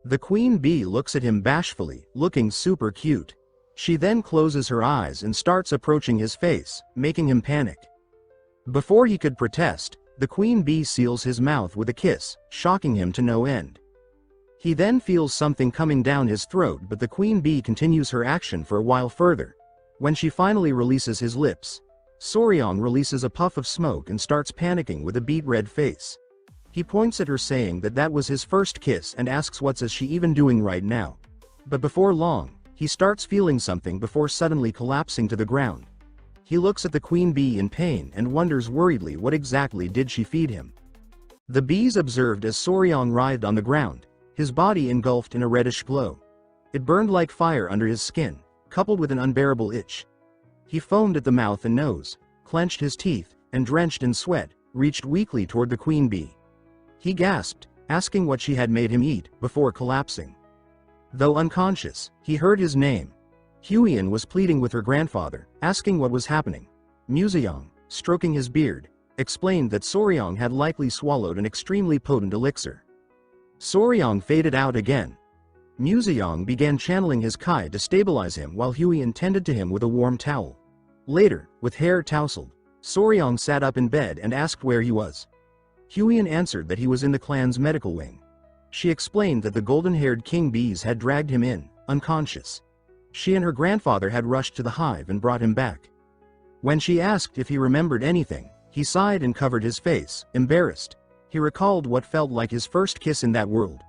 The queen bee looks at him bashfully, looking super cute. She then closes her eyes and starts approaching his face, making him panic. Before he could protest, the queen bee seals his mouth with a kiss, shocking him to no end. He then feels something coming down his throat, but the queen bee continues her action for a while further. When she finally releases his lips, Soryang releases a puff of smoke and starts panicking with a beet-red face. He points at her saying that that was his first kiss and asks what is she even doing right now. But before long, he starts feeling something before suddenly collapsing to the ground. He looks at the queen bee in pain and wonders worriedly what exactly did she feed him. The bees observed as Soryang writhed on the ground, his body engulfed in a reddish glow. It burned like fire under his skin, coupled with an unbearable itch. He foamed at the mouth and nose, clenched his teeth, and drenched in sweat, reached weakly toward the queen bee. He gasped, asking what she had made him eat, before collapsing. Though unconscious, he heard his name. Huiyan was pleading with her grandfather, asking what was happening. Museong, stroking his beard, explained that Soryang had likely swallowed an extremely potent elixir. Soryang faded out again. Museong began channeling his Kai to stabilize him while Huiyan tended to him with a warm towel. Later, with hair tousled, Soryang sat up in bed and asked where he was. Huiyan answered that he was in the clan's medical wing. She explained that the golden-haired king bees had dragged him in, unconscious. She and her grandfather had rushed to the hive and brought him back. When she asked if he remembered anything, he sighed and covered his face, embarrassed. He recalled what felt like his first kiss in that world.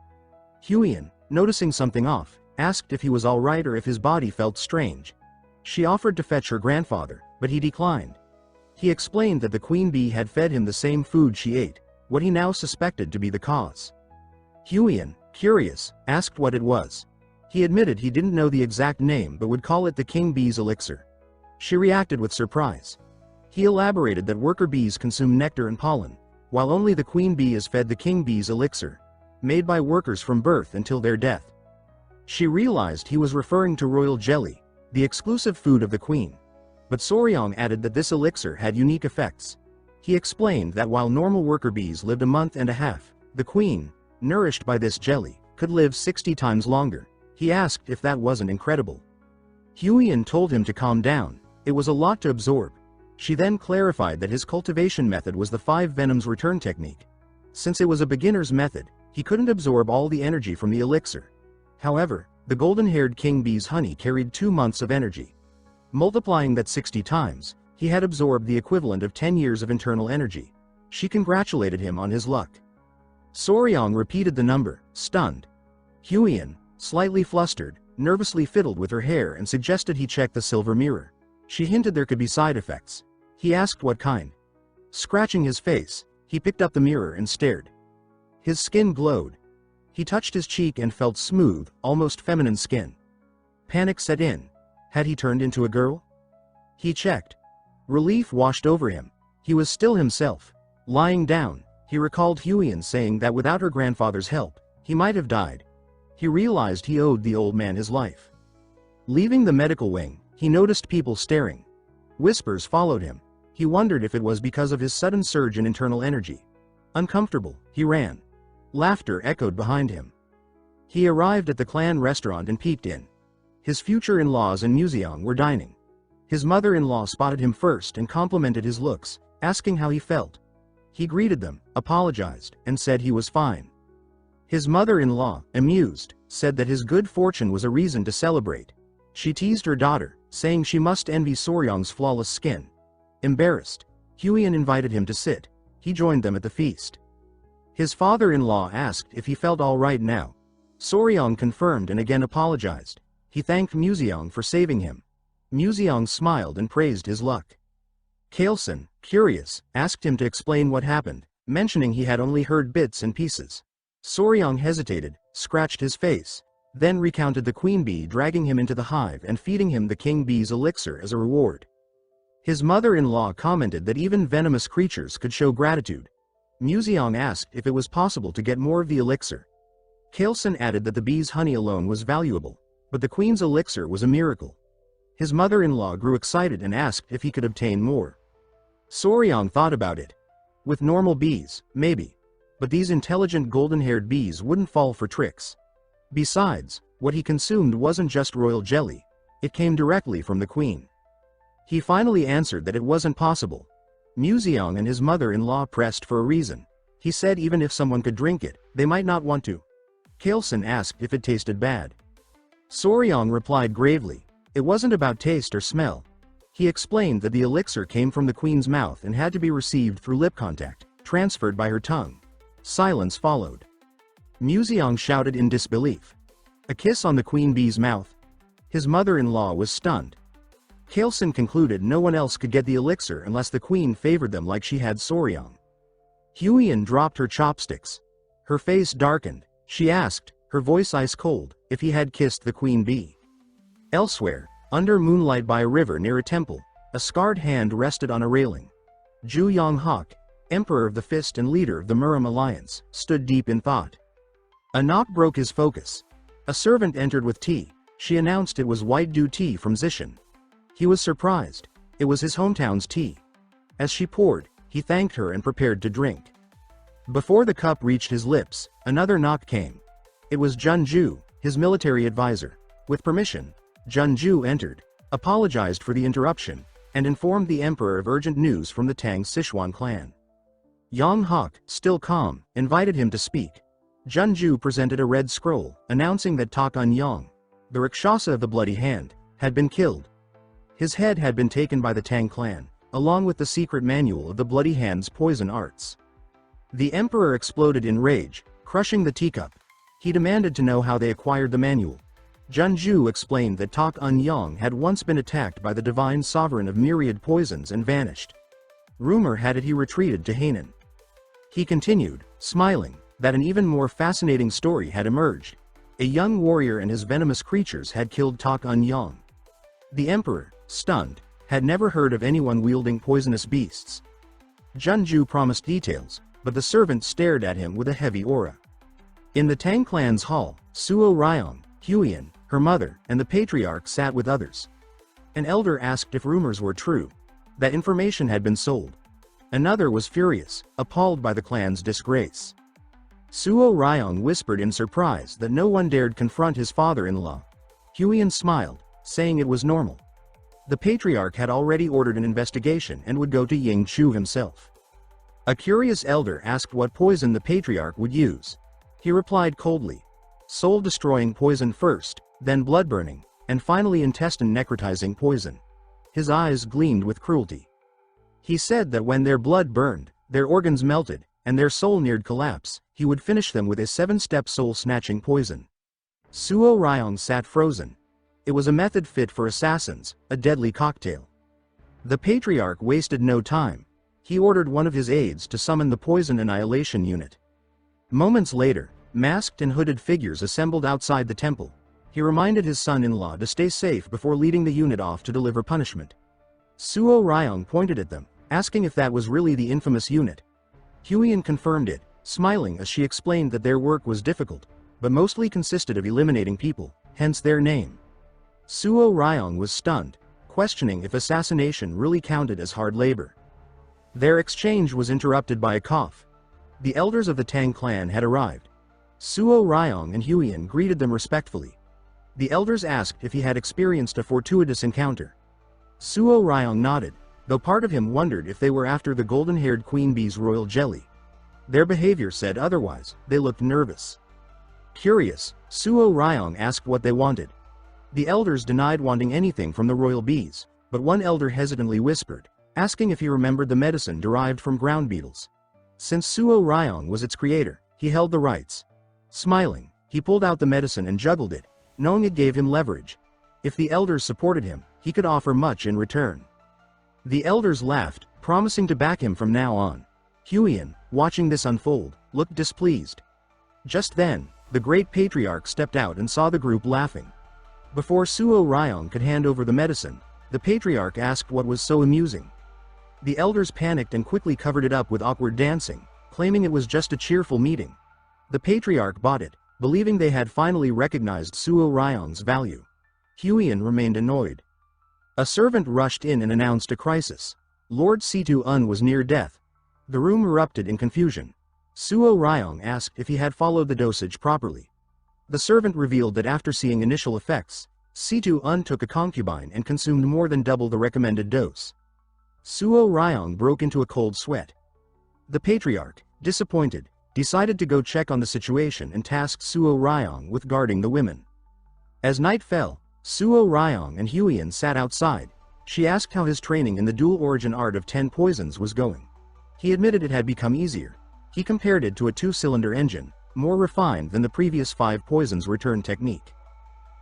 Huiyan, noticing something off, asked if he was all right or if his body felt strange. She offered to fetch her grandfather, but he declined. He explained that the queen bee had fed him the same food she ate, what he now suspected to be the cause. Huiyan, curious, asked what it was. He admitted he didn't know the exact name but would call it the king bee's elixir. She reacted with surprise. He elaborated that worker bees consume nectar and pollen, while only the queen bee is fed the king bee's elixir, made by workers from birth until their death. She realized he was referring to royal jelly, the exclusive food of the queen. But Soryang added that this elixir had unique effects. He explained that while normal worker bees lived a month and a half, the queen, nourished by this jelly, could live 60 times longer. He asked if that wasn't incredible. Huiyan told him to calm down, it was a lot to absorb. She then clarified that his cultivation method was the 5 venoms return technique. Since it was a beginner's method, he couldn't absorb all the energy from the elixir. However, the golden-haired king bee's honey carried 2 months of energy. Multiplying that 60 times, he had absorbed the equivalent of 10 years of internal energy. She congratulated him on his luck. Soryang repeated the number, stunned. Huiyan, slightly flustered, nervously fiddled with her hair and suggested he check the silver mirror. She hinted there could be side effects. He asked what kind. Scratching his face, he picked up the mirror and stared. His skin glowed. He touched his cheek and felt smooth, almost feminine skin. Panic set in. Had he turned into a girl? He checked. Relief washed over him. He was still himself. Lying down, he recalled Huiyan saying that without her grandfather's help, he might have died. He realized he owed the old man his life. Leaving the medical wing, he noticed people staring. Whispers followed him. He wondered if it was because of his sudden surge in internal energy. Uncomfortable, he ran. Laughter echoed behind him. He arrived at the clan restaurant and peeked in. His future in-laws and Museong were dining. His mother-in-law spotted him first and complimented his looks, asking how he felt. He greeted them, apologized, and said he was fine. His mother-in-law, amused, said that his good fortune was a reason to celebrate. She teased her daughter, saying she must envy Soryang's flawless skin. Embarrassed, Huiyan invited him to sit. He joined them at the feast. His father-in-law asked if he felt all right now. Soryang confirmed and again apologized. He thanked Museong for saving him. Museong smiled and praised his luck. Kailson, curious, asked him to explain what happened, mentioning he had only heard bits and pieces. Soryang hesitated, scratched his face, then recounted the queen bee dragging him into the hive and feeding him the king bee's elixir as a reward. His mother-in-law commented that even venomous creatures could show gratitude. Museong asked if it was possible to get more of the elixir. Kailson added that the bee's honey alone was valuable, but the queen's elixir was a miracle. His mother-in-law grew excited and asked if he could obtain more. Soryang thought about it. With normal bees, maybe. But these intelligent golden-haired bees wouldn't fall for tricks. Besides, what he consumed wasn't just royal jelly. It came directly from the queen. He finally answered that it wasn't possible. Museong and his mother-in-law pressed for a reason. He said even if someone could drink it, they might not want to. Kailson asked if it tasted bad. Soryang replied gravely, it wasn't about taste or smell. He explained that the elixir came from the queen's mouth and had to be received through lip contact, transferred by her tongue. Silence followed. Museong shouted in disbelief. A kiss on the queen bee's mouth? His mother-in-law was stunned. Kailson concluded no one else could get the elixir unless the queen favored them like she had Soryang. Huiyan dropped her chopsticks. Her face darkened. She asked, her voice ice-cold, if he had kissed the queen bee. Elsewhere, under moonlight by a river near a temple, a scarred hand rested on a railing. Zhu Yonghak, emperor of the Fist and leader of the Murim alliance, stood deep in thought. A knock broke his focus. A servant entered with tea. She announced it was white dew tea from Sichuan. He was surprised. It was his hometown's tea. As she poured, he thanked her and prepared to drink. Before the cup reached his lips, another knock came. It was Junju, his military advisor. With permission, Junju entered, apologized for the interruption, and informed the emperor of urgent news from the Tang Sichuan clan. Yonghak, still calm, invited him to speak. Junju presented a red scroll, announcing that Tak Un-yong, the Rakshasa of the Bloody Hand, had been killed. His head had been taken by the Tang clan, along with the secret manual of the Bloody Hand's poison arts. The emperor exploded in rage, crushing the teacup. He demanded to know how they acquired the manual. Junju explained that Tak Un-yong had once been attacked by the divine sovereign of myriad poisons and vanished. Rumor had it he retreated to Hainan. He continued, smiling, that an even more fascinating story had emerged. A young warrior and his venomous creatures had killed Tak Un-yong. The emperor, stunned, had never heard of anyone wielding poisonous beasts. Junju promised details, but the servant stared at him with a heavy aura. In the Tang clan's hall, Suo Ryong, Huiyan, her mother, and the patriarch sat with others. An elder asked if rumors were true, that information had been sold. Another was furious, appalled by the clan's disgrace. Suo Ryong whispered in surprise that no one dared confront his father-in-law. Huiyan smiled, saying it was normal. The patriarch had already ordered an investigation and would go to Yingchu himself. A curious elder asked what poison the patriarch would use. He replied coldly, soul-destroying poison first, then blood-burning, and finally intestine-necrotizing poison. His eyes gleamed with cruelty. He said that when their blood burned, their organs melted, and their soul neared collapse, he would finish them with a 7-step soul-snatching poison. Suo Ryong sat frozen. It was a method fit for assassins, a deadly cocktail. The patriarch wasted no time. He ordered one of his aides to summon the poison annihilation unit. Moments later, masked and hooded figures assembled outside the temple. He reminded his son-in-law to stay safe before leading the unit off to deliver punishment. Suo Ryong pointed at them, asking if that was really the infamous unit. Huiyan confirmed it, smiling as she explained that their work was difficult, but mostly consisted of eliminating people, hence their name. Suo Ryong was stunned, questioning if assassination really counted as hard labor. Their exchange was interrupted by a cough. The elders of the Tang clan had arrived. Suo Ryong and Huiyan greeted them respectfully. The elders asked if he had experienced a fortuitous encounter. Suo Ryong nodded, though part of him wondered if they were after the golden-haired queen bee's royal jelly. Their behavior said otherwise. They looked nervous. Curious, Suo Ryong asked what they wanted. The elders denied wanting anything from the royal bees, but one elder hesitantly whispered, asking if he remembered the medicine derived from ground beetles. Since Suo Ryong was its creator, he held the rights. Smiling, he pulled out the medicine and juggled it, knowing it gave him leverage. If the elders supported him, he could offer much in return. The elders laughed, promising to back him from now on. Huiyan, watching this unfold, looked displeased. Just then, the great patriarch stepped out and saw the group laughing. Before Suo Ryong could hand over the medicine, the patriarch asked what was so amusing. The elders panicked and quickly covered it up with awkward dancing, claiming it was just a cheerful meeting. The patriarch bought it, believing they had finally recognized Suo Ryong's value. Huiyan remained annoyed. A servant rushed in and announced a crisis. Lord Sichuan was near death. The room erupted in confusion. Suo Ryong asked if he had followed the dosage properly. The servant revealed that after seeing initial effects, Sichuan took a concubine and consumed more than double the recommended dose. Suo Ryong broke into a cold sweat. The patriarch, disappointed, decided to go check on the situation and tasked Suo Ryong with guarding the women. As night fell, Suo Ryong and Huiyan sat outside. She asked how his training in the dual origin art of 10 poisons was going. He admitted it had become easier. He compared it to a 2-cylinder engine, more refined than the previous 5 poisons return technique.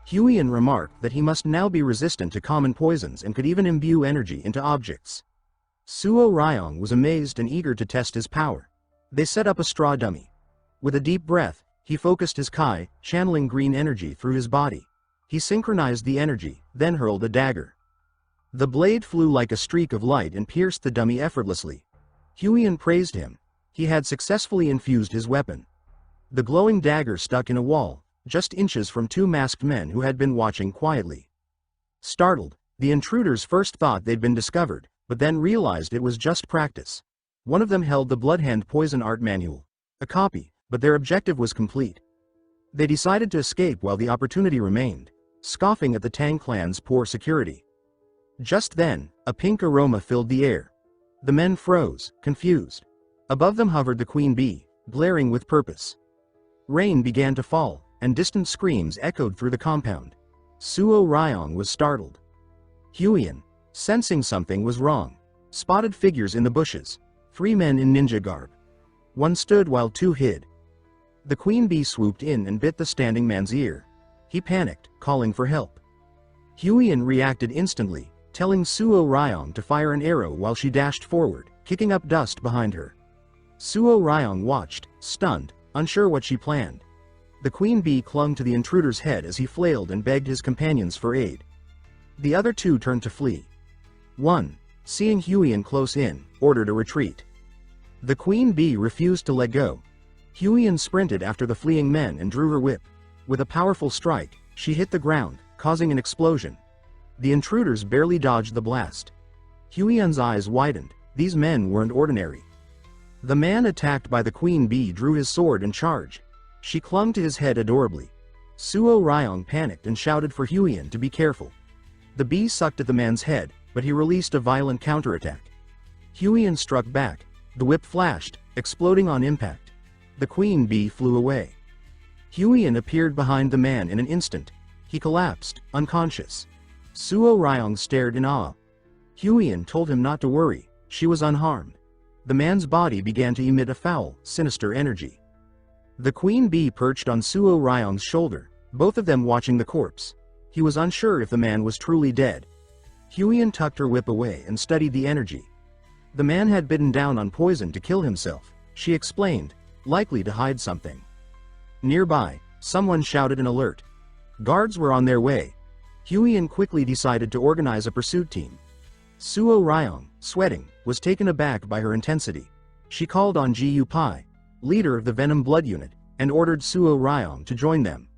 Huiyan remarked that he must now be resistant to common poisons and could even imbue energy into objects. Suo Ryong was amazed and eager to test his power. They set up a straw dummy. With a deep breath, he focused his Kai, channeling green energy through his body. He synchronized the energy, then hurled a dagger. The blade flew like a streak of light and pierced the dummy effortlessly. Huiyan praised him. He had successfully infused his weapon. The glowing dagger stuck in a wall, just inches from 2 masked men who had been watching quietly. Startled, the intruders first thought they'd been discovered, but then realized it was just practice. One of them held the Bloodhand Poison Art Manual. A copy, but their objective was complete. They decided to escape while the opportunity remained, scoffing at the Tang clan's poor security. Just then, a pink aroma filled the air. The men froze, confused. Above them hovered the queen bee, glaring with purpose. Rain began to fall, and distant screams echoed through the compound. Suo Ryong was startled. Huiyan, sensing something was wrong, spotted figures in the bushes. 3 men in ninja garb. One stood while 2 hid. The queen bee swooped in and bit the standing man's ear. He panicked, calling for help. Huiyan reacted instantly, telling Suo Ryong to fire an arrow while she dashed forward, kicking up dust behind her. Suo Ryong watched, stunned, unsure what she planned. The queen bee clung to the intruder's head as he flailed and begged his companions for aid. The other 2 turned to flee. One, seeing Huiyan close in, ordered a retreat. The queen bee refused to let go. Huiyan sprinted after the fleeing men and drew her whip. With a powerful strike, she hit the ground, causing an explosion. The intruders barely dodged the blast. Huiyan's eyes widened. These men weren't ordinary. The man attacked by the queen bee drew his sword and charged. She clung to his head adorably. Suo Ryong panicked and shouted for Huiyan to be careful. The bee sucked at the man's head, but he released a violent counterattack. Huiyan struck back. The whip flashed, exploding on impact. The queen bee flew away. Huiyan appeared behind the man in an instant. He collapsed, unconscious. Suo Ryong stared in awe. Huiyan told him not to worry, she was unharmed. The man's body began to emit a foul, sinister energy. The queen bee perched on Suo Ryong's shoulder, both of them watching the corpse. He was unsure if the man was truly dead. Huiyan tucked her whip away and studied the energy. The man had bitten down on poison to kill himself, she explained, likely to hide something. Nearby, someone shouted an alert. Guards were on their way. Huiyan quickly decided to organize a pursuit team. Suo Ryong, sweating, was taken aback by her intensity. She called on Gu Pai, leader of the Venom Blood Unit, and ordered Suo Ryong to join them.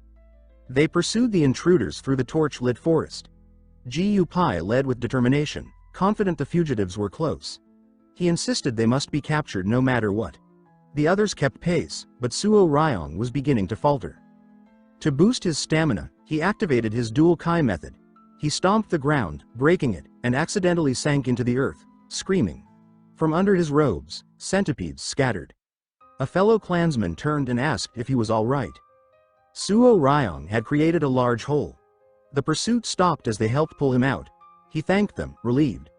They pursued the intruders through the torch-lit forest. Gu Pai led with determination, confident the fugitives were close. He insisted they must be captured no matter what. The others kept pace, but Suo Ryong was beginning to falter. To boost his stamina, he activated his dual Kai method. He stomped the ground, breaking it, and accidentally sank into the earth, screaming. From under his robes, centipedes scattered. A fellow clansman turned and asked if he was all right. Suo Ryong had created a large hole. The pursuit stopped as they helped pull him out. He thanked them, relieved.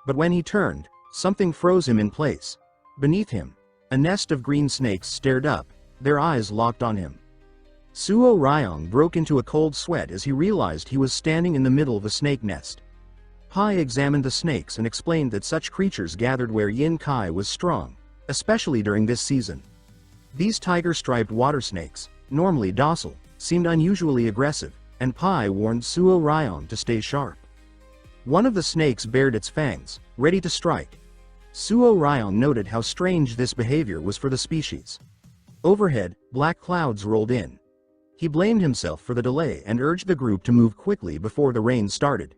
But when he turned, something froze him in place. Beneath him, a nest of green snakes stared up, their eyes locked on him. Suo Ryong broke into a cold sweat as he realized he was standing in the middle of a snake nest. Pai examined the snakes and explained that such creatures gathered where Yin Kai was strong, especially during this season. These tiger-striped water snakes, normally docile, seemed unusually aggressive, and Pai warned Suo Ryong to stay sharp. One of the snakes bared its fangs, ready to strike. Suo Ryong noted how strange this behavior was for the species. Overhead, black clouds rolled in. He blamed himself for the delay and urged the group to move quickly before the rain started.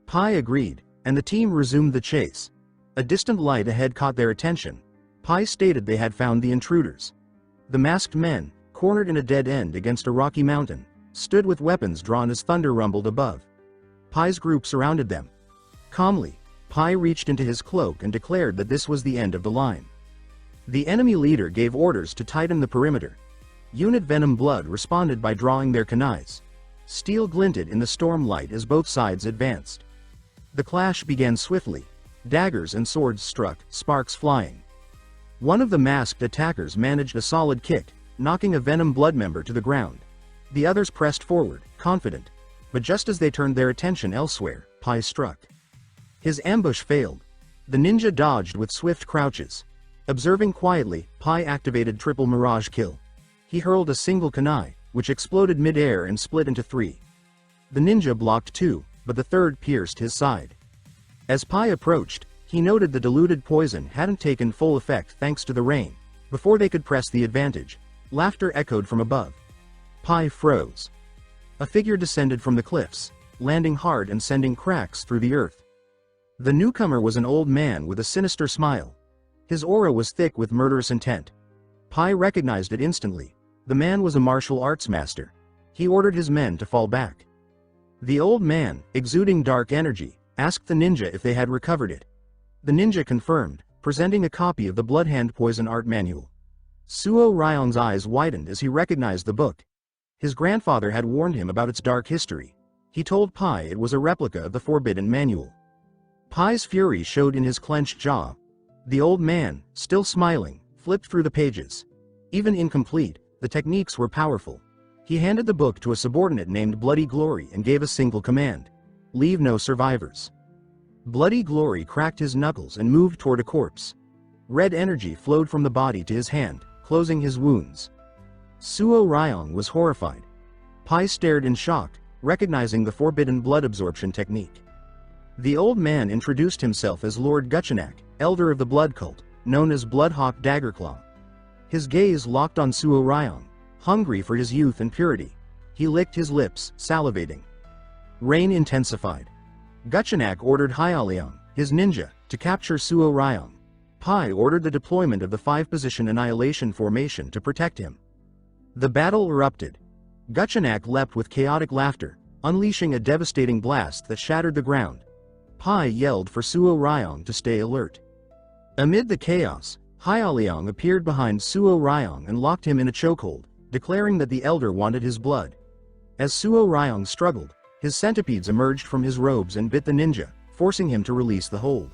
Pai agreed, and the team resumed the chase. A distant light ahead caught their attention. Pai stated they had found the intruders. The masked men, cornered in a dead end against a rocky mountain, stood with weapons drawn as thunder rumbled above. Pai's group surrounded them. Calmly, Pai reached into his cloak and declared that this was the end of the line. The enemy leader gave orders to tighten the perimeter. Unit Venom Blood responded by drawing their kunais. Steel glinted in the stormlight as both sides advanced. The clash began swiftly. Daggers and swords struck, sparks flying. One of the masked attackers managed a solid kick, knocking a venom blood member to the ground. The others pressed forward, confident. But just as they turned their attention elsewhere, Pai struck. His ambush failed. The ninja dodged with swift crouches. Observing quietly, Pai activated triple mirage kill. He hurled a single kunai, which exploded mid-air and split into 3. The ninja blocked 2, but the third pierced his side. As Pai approached, he noted the diluted poison hadn't taken full effect thanks to the rain. Before they could press the advantage, laughter echoed from above. Pai froze. A figure descended from the cliffs, landing hard and sending cracks through the earth. The newcomer was an old man with a sinister smile. His aura was thick with murderous intent. Pai recognized it instantly. The man was a martial arts master. He ordered his men to fall back. The old man, exuding dark energy, asked the ninja if they had recovered it. The ninja confirmed, presenting a copy of the Bloodhand Poison Art Manual. Suo Ryong's eyes widened as he recognized the book. His grandfather had warned him about its dark history. He told Pai it was a replica of the Forbidden Manual. Pai's fury showed in his clenched jaw. The old man, still smiling, flipped through the pages. Even incomplete, the techniques were powerful. He handed the book to a subordinate named Bloody Glory and gave a single command. Leave no survivors. Bloody Glory cracked his knuckles and moved toward a corpse. Red energy flowed from the body to his hand, closing his wounds. Suo Ryong was horrified. Pai stared in shock, recognizing the forbidden blood absorption technique. The old man introduced himself as Lord Guchenak, elder of the blood cult, known as Bloodhawk Daggerclaw. His gaze locked on Suo Ryong, hungry for his youth and purity. He licked his lips, salivating. Rain intensified. Guchenak ordered Yahello, his ninja, to capture Suo Ryong. Pai ordered the deployment of the 5-position annihilation formation to protect him. The battle erupted. Guchenak leapt with chaotic laughter, unleashing a devastating blast that shattered the ground. Pai yelled for Suo Ryong to stay alert. Amid the chaos, Yahello appeared behind Suo Ryong and locked him in a chokehold, declaring that the elder wanted his blood. As Suo Ryong struggled, his centipedes emerged from his robes and bit the ninja, forcing him to release the hold.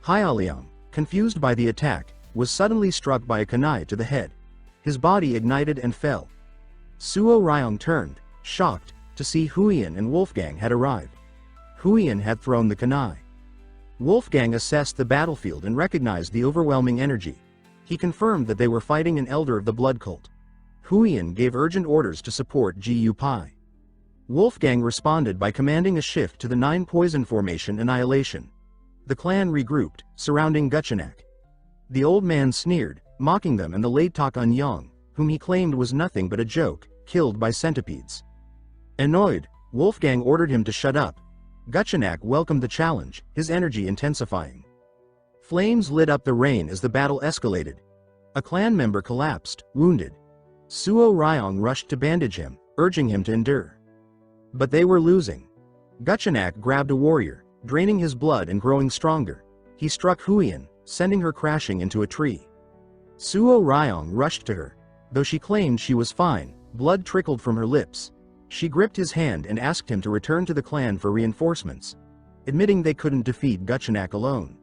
Yahello, confused by the attack, was suddenly struck by a kunai to the head. His body ignited and fell. Suo Ryong turned, shocked, to see Huiyan and Wolfgang had arrived. Huiyan had thrown the kunai. Wolfgang assessed the battlefield and recognized the overwhelming energy. He confirmed that they were fighting an elder of the blood cult. Huiyan gave urgent orders to support Gu Pai. Wolfgang responded by commanding a shift to the 9-poison formation annihilation. The clan regrouped, surrounding Guchenak. The old man sneered, mocking them and the late Tak Un-Yang, whom he claimed was nothing but a joke, killed by centipedes. Annoyed, Wolfgang ordered him to shut up. Guchenak welcomed the challenge, his energy intensifying. Flames lit up the rain as the battle escalated. A clan member collapsed, wounded. Suo Ryong rushed to bandage him, urging him to endure. But they were losing. Guchenak grabbed a warrior, draining his blood and growing stronger. He struck Huiyan, sending her crashing into a tree. Suo Ryong rushed to her. Though she claimed she was fine, blood trickled from her lips. She gripped his hand and asked him to return to the clan for reinforcements, admitting they couldn't defeat Guchenak alone.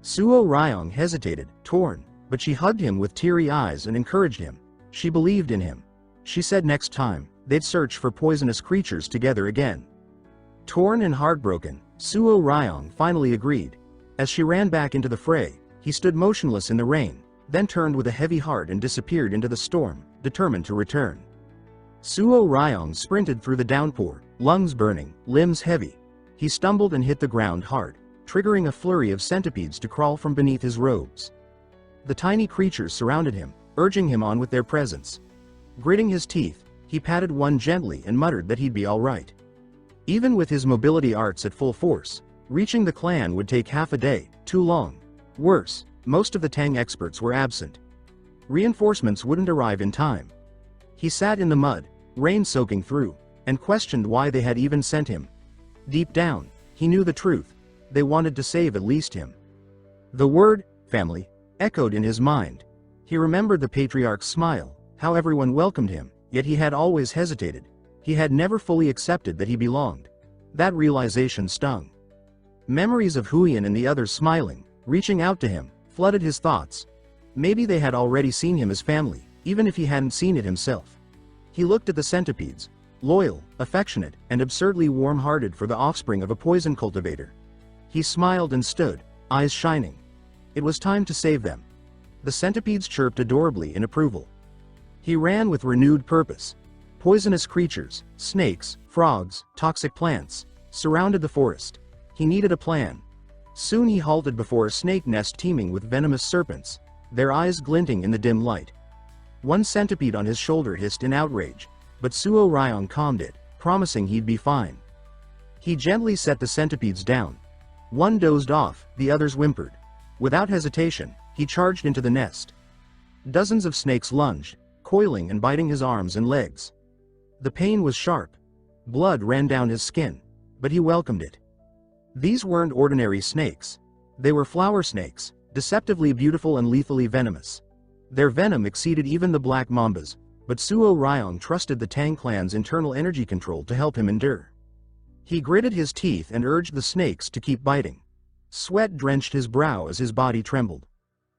Suo Ryong hesitated, torn, but she hugged him with teary eyes and encouraged him. She believed in him. She said next time, they'd search for poisonous creatures together again. Torn and heartbroken, Suo Ryong finally agreed. As she ran back into the fray, he stood motionless in the rain, then turned with a heavy heart and disappeared into the storm, determined to return. Suo Ryong sprinted through the downpour, lungs burning, limbs heavy. He stumbled and hit the ground hard, triggering a flurry of centipedes to crawl from beneath his robes. The tiny creatures surrounded him, urging him on with their presence. Gritting his teeth, he patted one gently and muttered that he'd be all right. Even with his mobility arts at full force, reaching the clan would take half a day, too long. Worse, most of the Tang experts were absent. Reinforcements wouldn't arrive in time. He sat in the mud, rain soaking through, and questioned why they had even sent him. Deep down, he knew the truth. They wanted to save at least him. The word, family, echoed in his mind. He remembered the patriarch's smile, how everyone welcomed him, yet he had always hesitated. He had never fully accepted that he belonged. That realization stung. Memories of Huiyan and the others smiling, reaching out to him, flooded his thoughts. Maybe they had already seen him as family, even if he hadn't seen it himself. He looked at the centipedes, loyal, affectionate, and absurdly warm-hearted for the offspring of a poison cultivator. He smiled and stood, eyes shining. It was time to save them. The centipedes chirped adorably in approval. He ran with renewed purpose. Poisonous creatures, snakes, frogs, toxic plants, surrounded the forest. He needed a plan. Soon he halted before a snake nest teeming with venomous serpents, their eyes glinting in the dim light. One centipede on his shoulder hissed in outrage, but Suo Ryong calmed it, promising he'd be fine. He gently set the centipedes down. One dozed off, the others whimpered. Without hesitation, he charged into the nest. Dozens of snakes lunged, coiling and biting his arms and legs. The pain was sharp. Blood ran down his skin, but he welcomed it. These weren't ordinary snakes. They were flower snakes, deceptively beautiful and lethally venomous. Their venom exceeded even the black mambas, but Suo Ryong trusted the Tang clan's internal energy control to help him endure. He gritted his teeth and urged the snakes to keep biting. Sweat drenched his brow as his body trembled.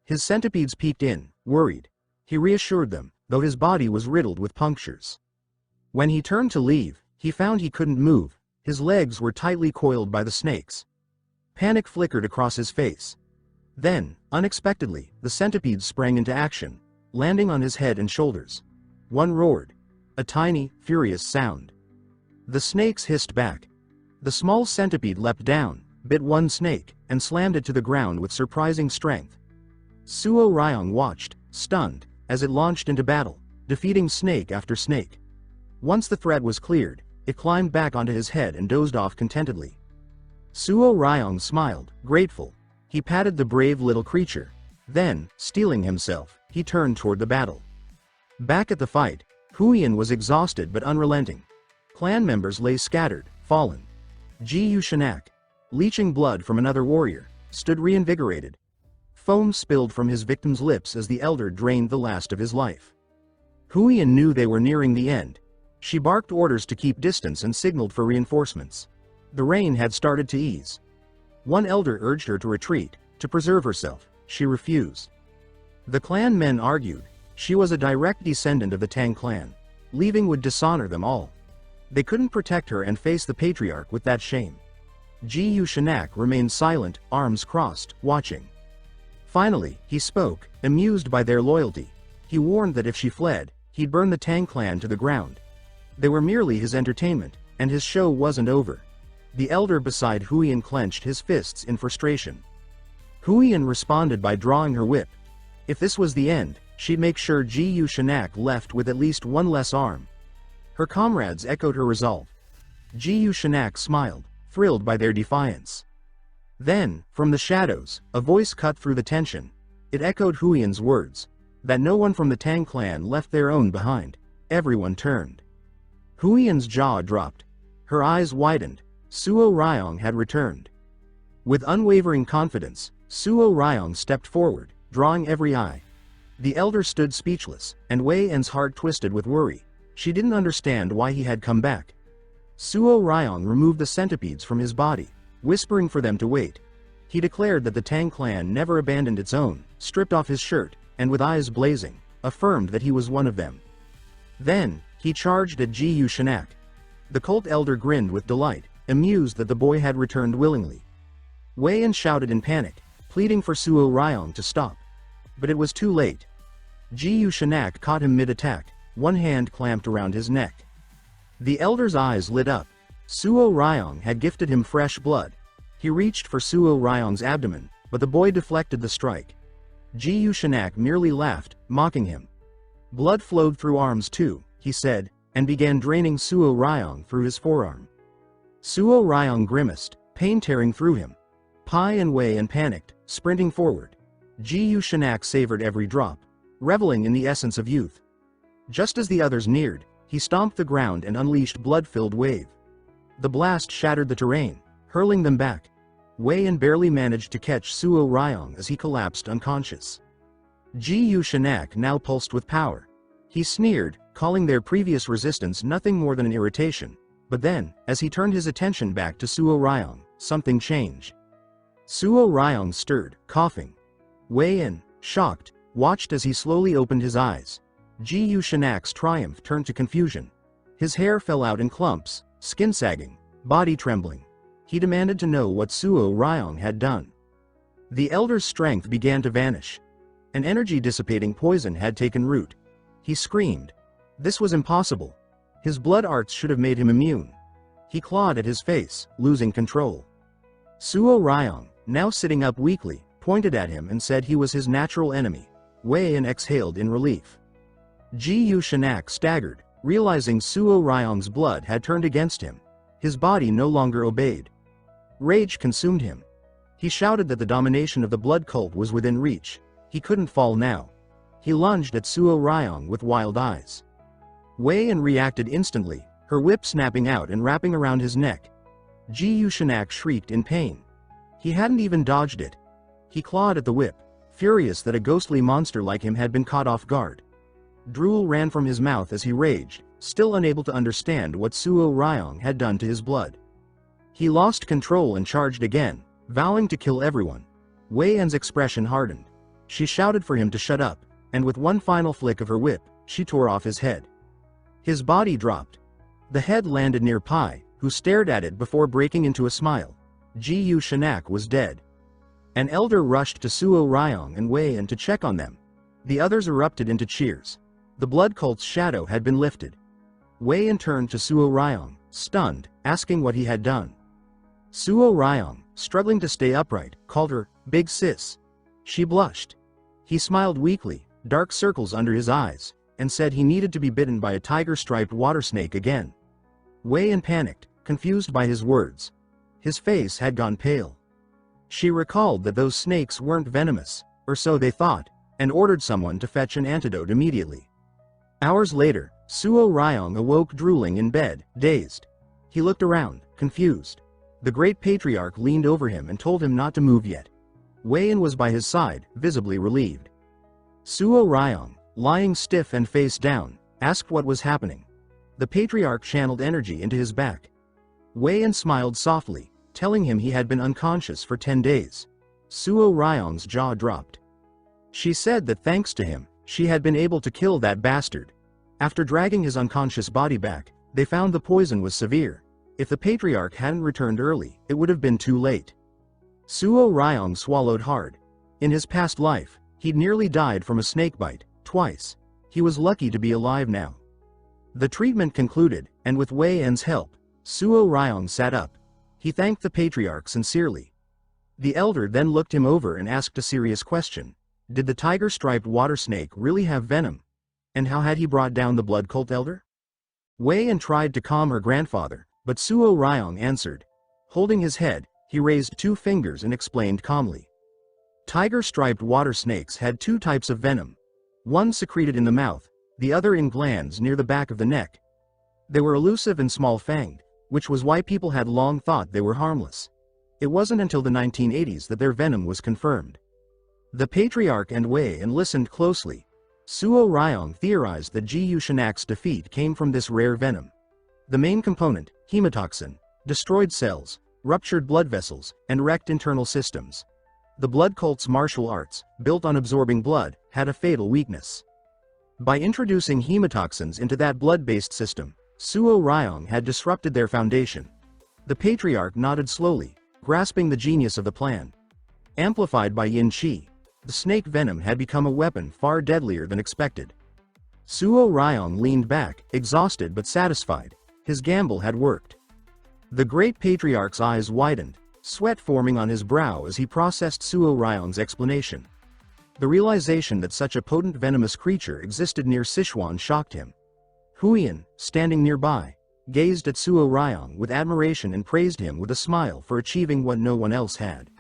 His centipedes peeked in, worried. He reassured them, though his body was riddled with punctures. When he turned to leave, he found he couldn't move. His legs were tightly coiled by the snakes. Panic flickered across his face. Then, unexpectedly, the centipedes sprang into action, landing on his head and shoulders. One roared. A tiny, furious sound. The snakes hissed back. The small centipede leapt down, bit one snake, and slammed it to the ground with surprising strength. Suo Ryong watched, stunned, as it launched into battle, defeating snake after snake. Once the threat was cleared, it climbed back onto his head and dozed off contentedly. Suo Ryong smiled, grateful. He patted the brave little creature. Then, steeling himself, he turned toward the battle. Back at the fight, Huiyan was exhausted but unrelenting. Clan members lay scattered, fallen. Ji Yushanak, leeching blood from another warrior, stood reinvigorated. Foam spilled from his victim's lips as the elder drained the last of his life. Huiyan knew they were nearing the end. She barked orders to keep distance and signaled for reinforcements. The rain had started to ease. One elder urged her to retreat, to preserve herself. She refused. The clan men argued. She was a direct descendant of the Tang clan. Leaving would dishonor them all. They couldn't protect her and face the patriarch with that shame. Ji Yushanak remained silent, arms crossed, watching. Finally, he spoke, amused by their loyalty. He warned that if she fled, he'd burn the Tang clan to the ground. They were merely his entertainment, and his show wasn't over. The elder beside Huiyan clenched his fists in frustration. Huiyan responded by drawing her whip. If this was the end, she'd make sure Ji Yushanak left with at least one less arm. Her comrades echoed her resolve. Ji Yushanak smiled, thrilled by their defiance. Then, from the shadows, a voice cut through the tension. It echoed Huiyan's words, that no one from the Tang clan left their own behind. Everyone turned. Huiyan's jaw dropped. Her eyes widened. Suo Ryong had returned. With unwavering confidence, Suo Ryong stepped forward, drawing every eye. The elder stood speechless, and Wei En's heart twisted with worry. She didn't understand why he had come back. Suo Ryong removed the centipedes from his body, whispering for them to wait. He declared that the Tang clan never abandoned its own, stripped off his shirt, and with eyes blazing, affirmed that he was one of them. Then, he charged at Ji Yushanak. The cult elder grinned with delight, amused that the boy had returned willingly. Wei En shouted in panic, pleading for Suo Ryong to stop. But it was too late. Ji Yushanak caught him mid-attack, one hand clamped around his neck. The elder's eyes lit up. Suo Ryong had gifted him fresh blood. He reached for Suo Ryong's abdomen, but the boy deflected the strike. Ji Yushanak merely laughed, mocking him. Blood flowed through arms too, he said, and began draining Suo Ryong through his forearm. Suo Ryong grimaced, pain tearing through him. Pai and Wei En panicked, sprinting forward. Ji Yushanak savored every drop, reveling in the essence of youth. Just as the others neared, he stomped the ground and unleashed blood-filled wave. The blast shattered the terrain, hurling them back. Wei En barely managed to catch Suo Ryong as he collapsed unconscious. Ji Yushanak now pulsed with power. He sneered, calling their previous resistance nothing more than an irritation. But then, as he turned his attention back to Suo Ryong, something changed. Suo Ryong stirred, coughing. Wei En, shocked, watched as he slowly opened his eyes. Gu Shanak's triumph turned to confusion. His hair fell out in clumps, skin sagging, body trembling. He demanded to know what Suo Ryong had done. The elder's strength began to vanish. An energy-dissipating poison had taken root. He screamed. This was impossible. His blood arts should have made him immune. He clawed at his face, losing control. Suo Ryong, now sitting up weakly, pointed at him and said he was his natural enemy. Wei and exhaled in relief. Gu Shanak staggered, realizing Suo Ryong's blood had turned against him. His body no longer obeyed. Rage consumed him. He shouted that the domination of the blood cult was within reach. He couldn't fall now. He lunged at Suo Ryong with wild eyes. Wei An reacted instantly, her whip snapping out and wrapping around his neck. Gu Shanak shrieked in pain. He hadn't even dodged it. He clawed at the whip, furious that a ghostly monster like him had been caught off guard. Drool ran from his mouth as he raged, still unable to understand what Suo Ryong had done to his blood. He lost control and charged again, vowing to kill everyone. Wei An's expression hardened. She shouted for him to shut up, and with one final flick of her whip, she tore off his head. His body dropped. The head landed near Pai, who stared at it before breaking into a smile. Gu Shanak was dead. An elder rushed to Suo Ryong and Wei An to check on them. The others erupted into cheers. The blood cult's shadow had been lifted. Wei An turned to Suo Ryong, stunned, asking what he had done. Suo Ryong, struggling to stay upright, called her, "Big sis." She blushed. He smiled weakly, dark circles under his eyes, and said he needed to be bitten by a tiger-striped water snake again. Wei An panicked, confused by his words. His face had gone pale. She recalled that those snakes weren't venomous, or so they thought, and ordered someone to fetch an antidote immediately. Hours later, Suo Ryong awoke drooling in bed, dazed. He looked around, confused. The great patriarch leaned over him and told him not to move yet. Wei An was by his side, visibly relieved. Suo Ryong, lying stiff and face down, asked what was happening. The patriarch channeled energy into his back. Wei An smiled softly, telling him he had been unconscious for 10 days. Suo Ryong's jaw dropped. She said that thanks to him, she had been able to kill that bastard. After dragging his unconscious body back, they found the poison was severe. If the patriarch hadn't returned early, it would have been too late. Suo Ryong swallowed hard. In his past life, he'd nearly died from a snake bite, twice. He was lucky to be alive now. The treatment concluded, and with Wei An's help, Suo Ryong sat up. He thanked the patriarch sincerely. The elder then looked him over and asked a serious question. Did the tiger-striped water snake really have venom? And how had he brought down the blood cult elder? Wei An tried to calm her grandfather, but Suo Ryong answered. Holding his head, he raised 2 fingers and explained calmly. Tiger-striped water snakes had 2 types of venom. One secreted in the mouth, the other in glands near the back of the neck. They were elusive and small-fanged, which was why people had long thought they were harmless. It wasn't until the 1980s that their venom was confirmed. The patriarch and Wei An listened closely. Suo Ryong theorized that Gu Shanak's defeat came from this rare venom. The main component, hemotoxin, destroyed cells, ruptured blood vessels, and wrecked internal systems. The blood cult's martial arts, built on absorbing blood, had a fatal weakness. By introducing hemotoxins into that blood-based system, Suo Ryong had disrupted their foundation. The patriarch nodded slowly, grasping the genius of the plan. Amplified by yin qi, the snake venom had become a weapon far deadlier than expected. Suo Ryong leaned back, exhausted but satisfied. His gamble had worked. The great patriarch's eyes widened, sweat forming on his brow as he processed Suo Ryong's explanation. The realization that such a potent venomous creature existed near Sichuan shocked him. Huiyan, standing nearby, gazed at Suo Ryong with admiration and praised him with a smile for achieving what no one else had.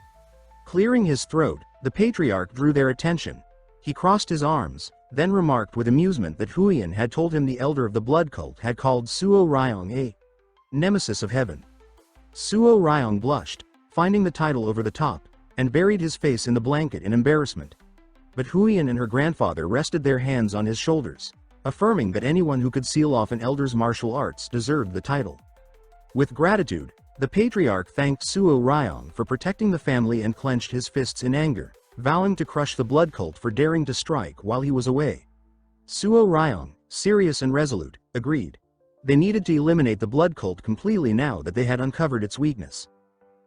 Clearing his throat, the patriarch drew their attention. He crossed his arms, then remarked with amusement that Huiyan had told him the elder of the blood cult had called Suo Ryong a nemesis of heaven. Suo Ryong blushed, finding the title over the top, and buried his face in the blanket in embarrassment. But Huiyan and her grandfather rested their hands on his shoulders, affirming that anyone who could seal off an elder's martial arts deserved the title. With gratitude, the patriarch thanked Suo Ryong for protecting the family and clenched his fists in anger. vowing to crush the blood cult for daring to strike while he was away. Suo Ryong, serious and resolute, agreed. They needed to eliminate the blood cult completely now that they had uncovered its weakness.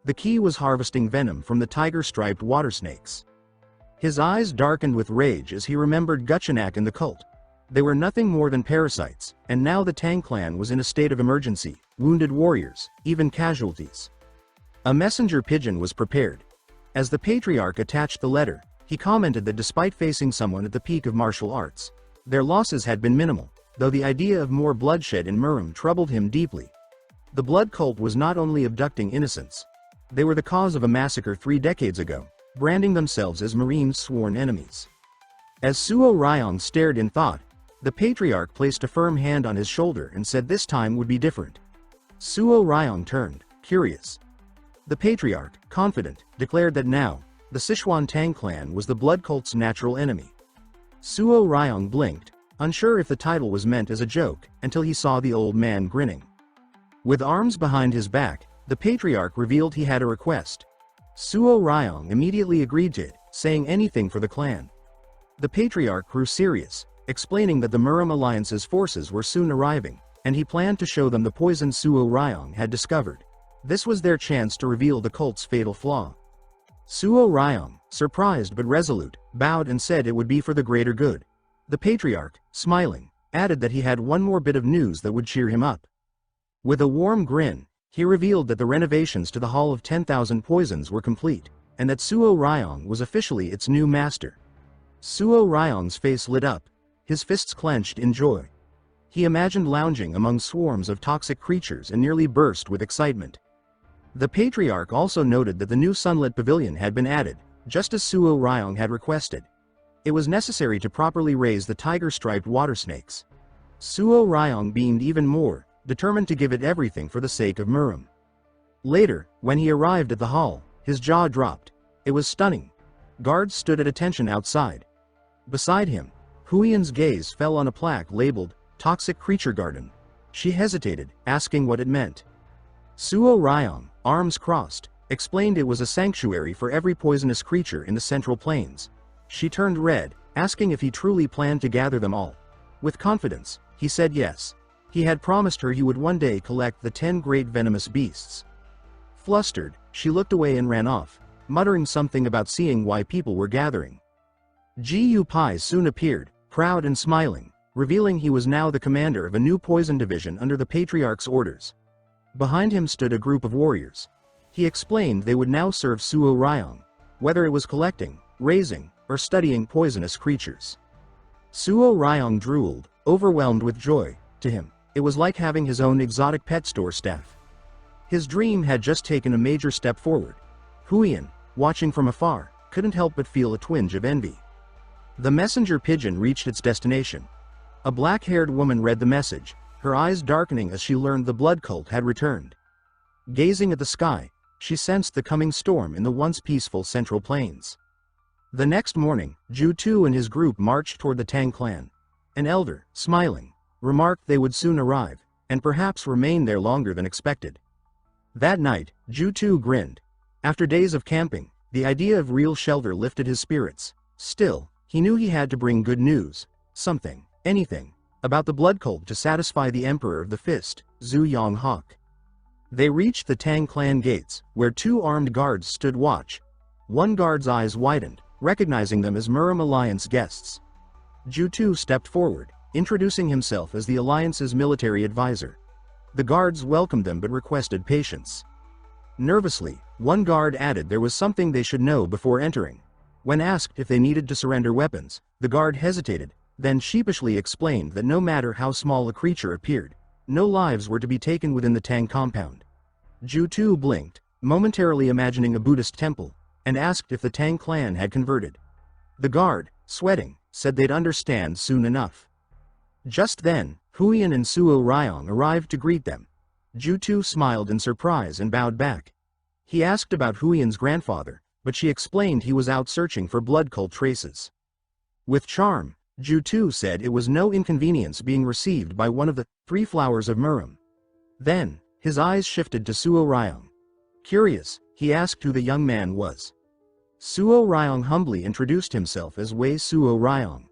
The key was harvesting venom from the tiger-striped water snakes. His eyes darkened with rage as he remembered Guchenak and the cult. They were nothing more than parasites, and now the Tang clan was in a state of emergency, wounded warriors, even casualties. A messenger pigeon was prepared. As the patriarch attached the letter, he commented that despite facing someone at the peak of martial arts, their losses had been minimal, though the idea of more bloodshed in Murim troubled him deeply. The blood cult was not only abducting innocents. They were the cause of a massacre 3 decades ago, branding themselves as Murim's sworn enemies. As Suo Ryong stared in thought, the patriarch placed a firm hand on his shoulder and said this time would be different. Suo Ryong turned, curious. The patriarch, confident, declared that now, the Sichuan Tang Clan was the blood cult's natural enemy. Suo Ryong blinked, unsure if the title was meant as a joke, until he saw the old man grinning. With arms behind his back, the patriarch revealed he had a request. Suo Ryong immediately agreed to it, saying anything for the clan. The patriarch grew serious, explaining that the Murim Alliance's forces were soon arriving, and he planned to show them the poison Suo Ryong had discovered. This was their chance to reveal the cult's fatal flaw. Suo Ryong, surprised but resolute, bowed and said it would be for the greater good. The patriarch, smiling, added that he had one more bit of news that would cheer him up. With a warm grin, he revealed that the renovations to the Hall of 10,000 Poisons were complete, and that Suo Ryong was officially its new master. Suo Ryong's face lit up, his fists clenched in joy. He imagined lounging among swarms of toxic creatures and nearly burst with excitement. The patriarch also noted that the new sunlit pavilion had been added, just as Suo Ryong had requested. It was necessary to properly raise the tiger-striped water snakes. Suo Ryong beamed even more, determined to give it everything for the sake of Murim. Later, when he arrived at the hall, his jaw dropped. It was stunning. Guards stood at attention outside. Beside him, Huiyan's gaze fell on a plaque labeled, Toxic Creature Garden. She hesitated, asking what it meant. Suo Ryong, arms crossed, explained it was a sanctuary for every poisonous creature in the Central Plains. She turned red, asking if he truly planned to gather them all. With confidence, he said yes. He had promised her he would one day collect the 10 great venomous beasts. Flustered, she looked away and ran off, muttering something about seeing why people were gathering. Gu Pai soon appeared, proud and smiling, revealing he was now the commander of a new poison division under the patriarch's orders. Behind him stood a group of warriors. He explained they would now serve Suo Ryong, whether it was collecting, raising, or studying poisonous creatures. Suo Ryong drooled, overwhelmed with joy. To him, it was like having his own exotic pet store staff. His dream had just taken a major step forward. Huiyan, watching from afar, couldn't help but feel a twinge of envy. The messenger pigeon reached its destination. A black-haired woman read the message, her eyes darkening as she learned the blood cult had returned. Gazing at the sky, she sensed the coming storm in the once peaceful Central Plains. The next morning, Ju Tu and his group marched toward the Tang clan. An elder, smiling, remarked they would soon arrive, and perhaps remain there longer than expected. That night, Ju Tu grinned. After days of camping, the idea of real shelter lifted his spirits. Still, he knew he had to bring good news, something, anything, about the blood cult to satisfy the Emperor of the Fist, Zhu Yonghak. They reached the Tang clan gates, where 2 armed guards stood watch. One guard's eyes widened, recognizing them as Murim Alliance guests. Ju Tu stepped forward, introducing himself as the Alliance's military advisor. The guards welcomed them but requested patience. Nervously, one guard added there was something they should know before entering. When asked if they needed to surrender weapons, the guard hesitated, then sheepishly explained that no matter how small a creature appeared, no lives were to be taken within the Tang compound. Ju Tu blinked, momentarily imagining a Buddhist temple, and asked if the Tang clan had converted. The guard, sweating, said they'd understand soon enough. Just then, Huiyan and Suo Ryong arrived to greet them. Ju Tu smiled in surprise and bowed back. He asked about Huiyan's grandfather, but she explained he was out searching for blood cult traces. With charm, Ju Tu said it was no inconvenience being received by one of the 3 flowers of Murim. Then, his eyes shifted to Suo Ryong. Curious, he asked who the young man was. Suo Ryong humbly introduced himself as Wei Suo Ryong.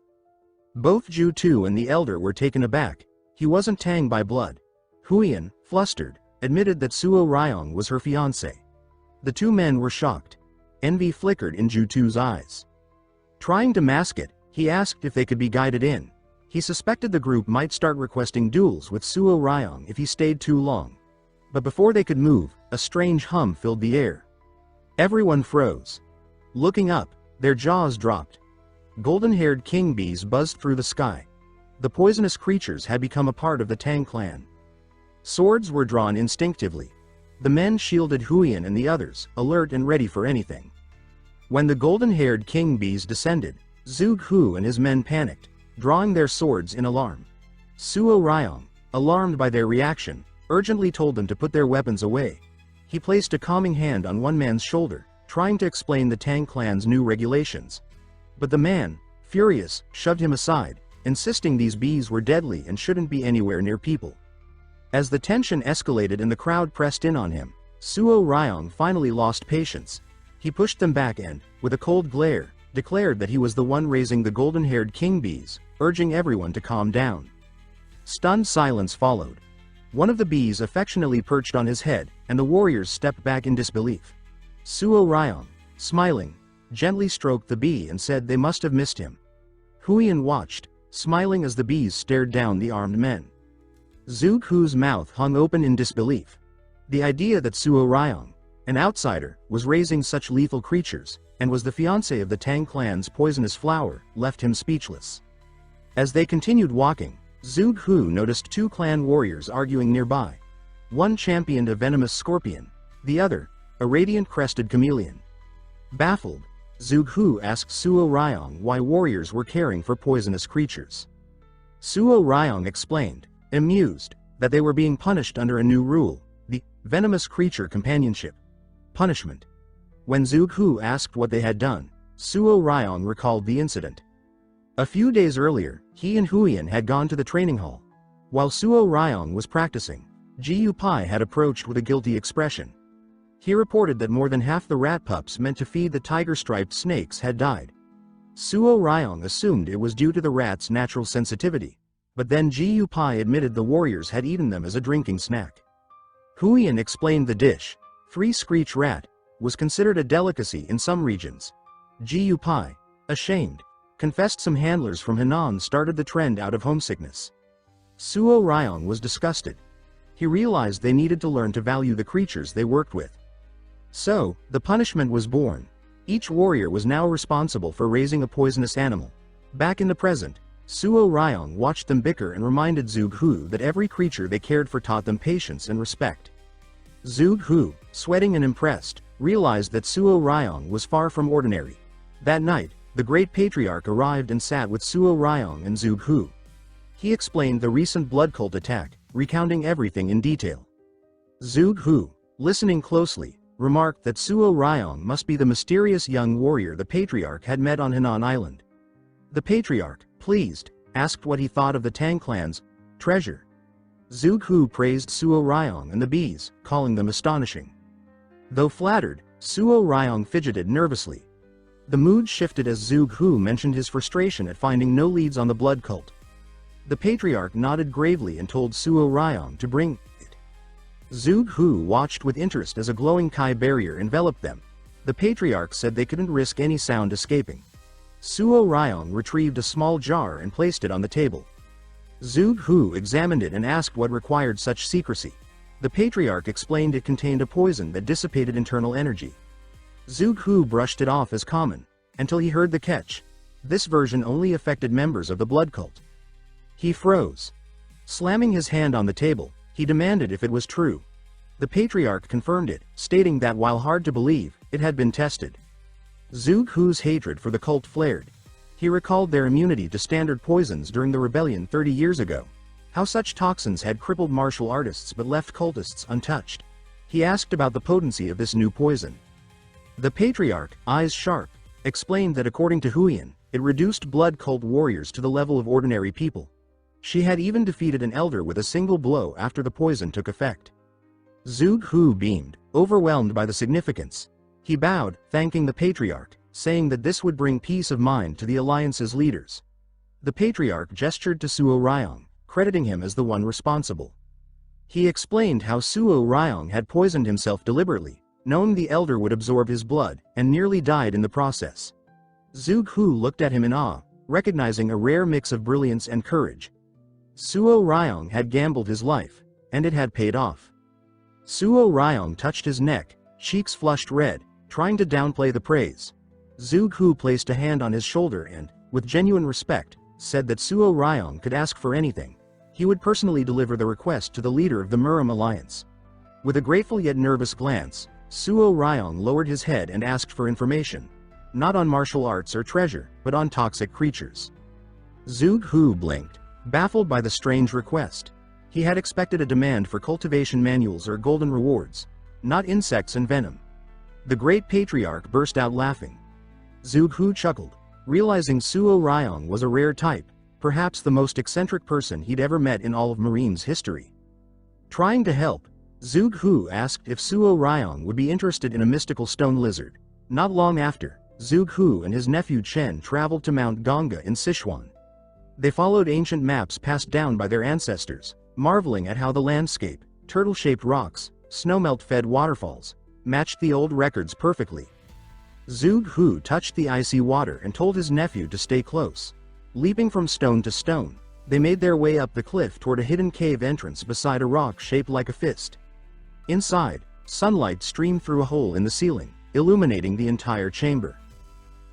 Both Ju Tu and the elder were taken aback. He wasn't Tang by blood. Huiyan, flustered, admitted that Suo Ryong was her fiancé. The two men were shocked. Envy flickered in Ju Tu's eyes. Trying to mask it, he asked if they could be guided in. He suspected the group might start requesting duels with Suo Ryong if he stayed too long. But before they could move, a strange hum filled the air. Everyone froze. Looking up, their jaws dropped. Golden-haired king bees buzzed through the sky. The poisonous creatures had become a part of the Tang clan. Swords were drawn instinctively. The men shielded Huiyan and the others, alert and ready for anything. When the golden-haired king bees descended, Zhuge Hu and his men panicked, drawing their swords in alarm. Suo Ryong, alarmed by their reaction, urgently told them to put their weapons away. He placed a calming hand on one man's shoulder, trying to explain the Tang clan's new regulations. But the man, furious, shoved him aside, insisting these bees were deadly and shouldn't be anywhere near people. As the tension escalated and the crowd pressed in on him, Suo Ryong finally lost patience. He pushed them back and, with a cold glare, declared that he was the one raising the golden-haired king bees, urging everyone to calm down. Stunned silence followed. One of the bees affectionately perched on his head, and the warriors stepped back in disbelief. Suo Ryong, smiling, gently stroked the bee and said they must have missed him. Huiyan watched, smiling as the bees stared down the armed men. Zhuge Hu's mouth hung open in disbelief. The idea that Suo Ryong, an outsider, was raising such lethal creatures, and was the fiancé of the Tang clan's poisonous flower, left him speechless. As they continued walking, Zhuge Hu noticed two clan warriors arguing nearby. One championed a venomous scorpion, the other, a radiant-crested chameleon. Baffled, Zhuge Hu asked Suo Ryong why warriors were caring for poisonous creatures. Suo Ryong explained, amused, that they were being punished under a new rule, the venomous creature companionship punishment. When Zhuge Hu asked what they had done, Suo Ryong recalled the incident. A few days earlier, he and Huiyan had gone to the training hall. While Suo Ryong was practicing, Ji Pai had approached with a guilty expression. He reported that more than half the rat pups meant to feed the tiger-striped snakes had died. Suo Ryong assumed it was due to the rats' natural sensitivity, but then Ji Pai admitted the warriors had eaten them as a drinking snack. Huiyan explained the dish, free screech rat, was considered a delicacy in some regions. Ji Pai, ashamed, confessed some handlers from Henan started the trend out of homesickness. Suo Ryong was disgusted. He realized they needed to learn to value the creatures they worked with. So, the punishment was born. Each warrior was now responsible for raising a poisonous animal. Back in the present, Suo Ryong watched them bicker and reminded Zhuge Hu that every creature they cared for taught them patience and respect. Zhuge Hu, sweating and impressed, realized that Suo Ryong was far from ordinary. That night, the great patriarch arrived and sat with Suo Ryong and Zhuge Hu. He explained the recent blood cult attack, recounting everything in detail. Zhuge Hu, listening closely, remarked that Suo Ryong must be the mysterious young warrior the patriarch had met on Henan Island. The patriarch, pleased, asked what he thought of the Tang clan's treasure. Zhuge Hu praised Suo Ryong and the bees, calling them astonishing. Though flattered, Suo Ryong fidgeted nervously. The mood shifted as Zhuge Hu mentioned his frustration at finding no leads on the blood cult. The patriarch nodded gravely and told Suo Ryong to bring it. Zhuge Hu watched with interest as a glowing Kai barrier enveloped them. The patriarch said they couldn't risk any sound escaping. Suo Ryong retrieved a small jar and placed it on the table. Zhuge Hu examined it and asked what required such secrecy. The patriarch explained it contained a poison that dissipated internal energy. Zhuge Hu brushed it off as common, until he heard the catch. This version only affected members of the blood cult. He froze. Slamming his hand on the table, he demanded if it was true. The patriarch confirmed it, stating that while hard to believe, it had been tested. Zhuge Hu's hatred for the cult flared. He recalled their immunity to standard poisons during the rebellion 30 years ago. How such toxins had crippled martial artists but left cultists untouched. He asked about the potency of this new poison. The patriarch, eyes sharp, explained that according to Huiyan, it reduced blood cult warriors to the level of ordinary people. She had even defeated an elder with a single blow after the poison took effect. Zhuge Hu beamed, overwhelmed by the significance. He bowed, thanking the patriarch, saying that this would bring peace of mind to the alliance's leaders. The patriarch gestured to Suo Ryong, crediting him as the one responsible. He explained how Suo Ryong had poisoned himself deliberately, knowing the elder would absorb his blood, and nearly died in the process. Zhuge Hu looked at him in awe, recognizing a rare mix of brilliance and courage. Suo Ryong had gambled his life, and it had paid off. Suo Ryong touched his neck, cheeks flushed red, trying to downplay the praise. Zhuge Hu placed a hand on his shoulder and, with genuine respect, said that Suo Ryong could ask for anything. He would personally deliver the request to the leader of the Murim alliance. With a grateful yet nervous glance, Suo Ryong lowered his head and asked for information. Not on martial arts or treasure, but on toxic creatures. Zhuge Hu blinked, baffled by the strange request. He had expected a demand for cultivation manuals or golden rewards, not insects and venom. The great patriarch burst out laughing. Zhuge Hu chuckled, realizing Suo Ryong was a rare type, perhaps the most eccentric person he'd ever met in all of Murim's history. Trying to help, Zhuge Hu asked if Suo Ryong would be interested in a mystical stone lizard. Not long after, Zhuge Hu and his nephew Chen traveled to Mount Ganga in Sichuan. They followed ancient maps passed down by their ancestors, marveling at how the landscape, turtle-shaped rocks, snowmelt-fed waterfalls, matched the old records perfectly. Zhuge Hu touched the icy water and told his nephew to stay close. Leaping from stone to stone, they made their way up the cliff toward a hidden cave entrance beside a rock shaped like a fist. Inside, sunlight streamed through a hole in the ceiling, illuminating the entire chamber.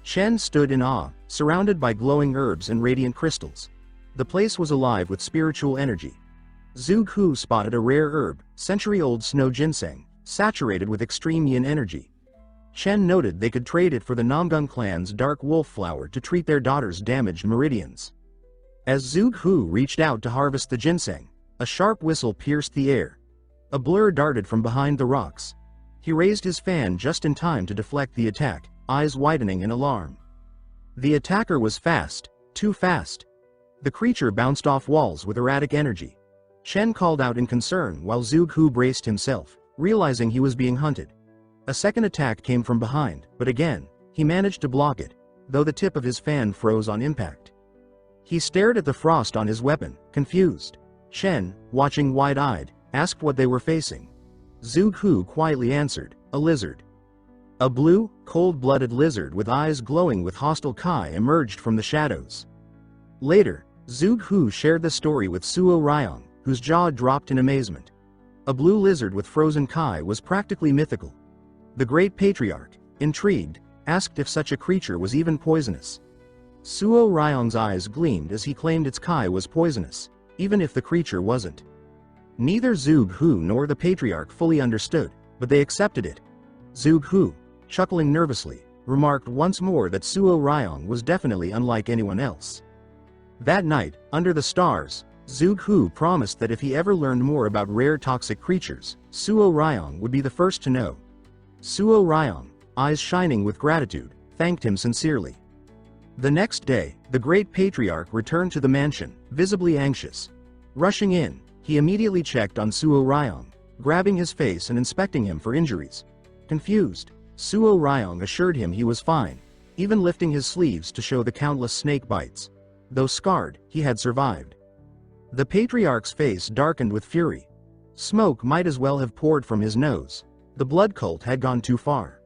Chen stood in awe, surrounded by glowing herbs and radiant crystals. The place was alive with spiritual energy. Zhuge Hu spotted a rare herb, century-old snow ginseng, saturated with extreme yin energy. Chen noted they could trade it for the Namgung clan's dark wolf flower to treat their daughter's damaged meridians. As Zhuge Hu reached out to harvest the ginseng, a sharp whistle pierced the air. A blur darted from behind the rocks. He raised his fan just in time to deflect the attack, eyes widening in alarm. The attacker was fast, too fast. The creature bounced off walls with erratic energy. Chen called out in concern while Zhuge Hu braced himself, realizing he was being hunted. A second attack came from behind, but again, he managed to block it, though the tip of his fan froze on impact. He stared at the frost on his weapon, confused. Chen, watching wide-eyed, asked what they were facing. Zhuge Hu quietly answered, "A lizard." A blue, cold-blooded lizard with eyes glowing with hostile Kai emerged from the shadows. Later, Zhuge Hu shared the story with Suo Ryong, whose jaw dropped in amazement. A blue lizard with frozen Kai was practically mythical. The great patriarch, intrigued, asked if such a creature was even poisonous. Suo Ryong's eyes gleamed as he claimed its Kai was poisonous, even if the creature wasn't. Neither Zhuge Hu nor the patriarch fully understood, but they accepted it. Zhuge Hu, chuckling nervously, remarked once more that Suo Ryong was definitely unlike anyone else. That night, under the stars, Zhuge Hu promised that if he ever learned more about rare toxic creatures, Suo Ryong would be the first to know. Suo Ryong, eyes shining with gratitude, thanked him sincerely. The next day, the great patriarch returned to the mansion, visibly anxious. Rushing in, he immediately checked on Suo Ryong, grabbing his face and inspecting him for injuries. Confused, Suo Ryong assured him he was fine, even lifting his sleeves to show the countless snake bites. Though scarred, he had survived. The patriarch's face darkened with fury. Smoke might as well have poured from his nose. The blood cult had gone too far.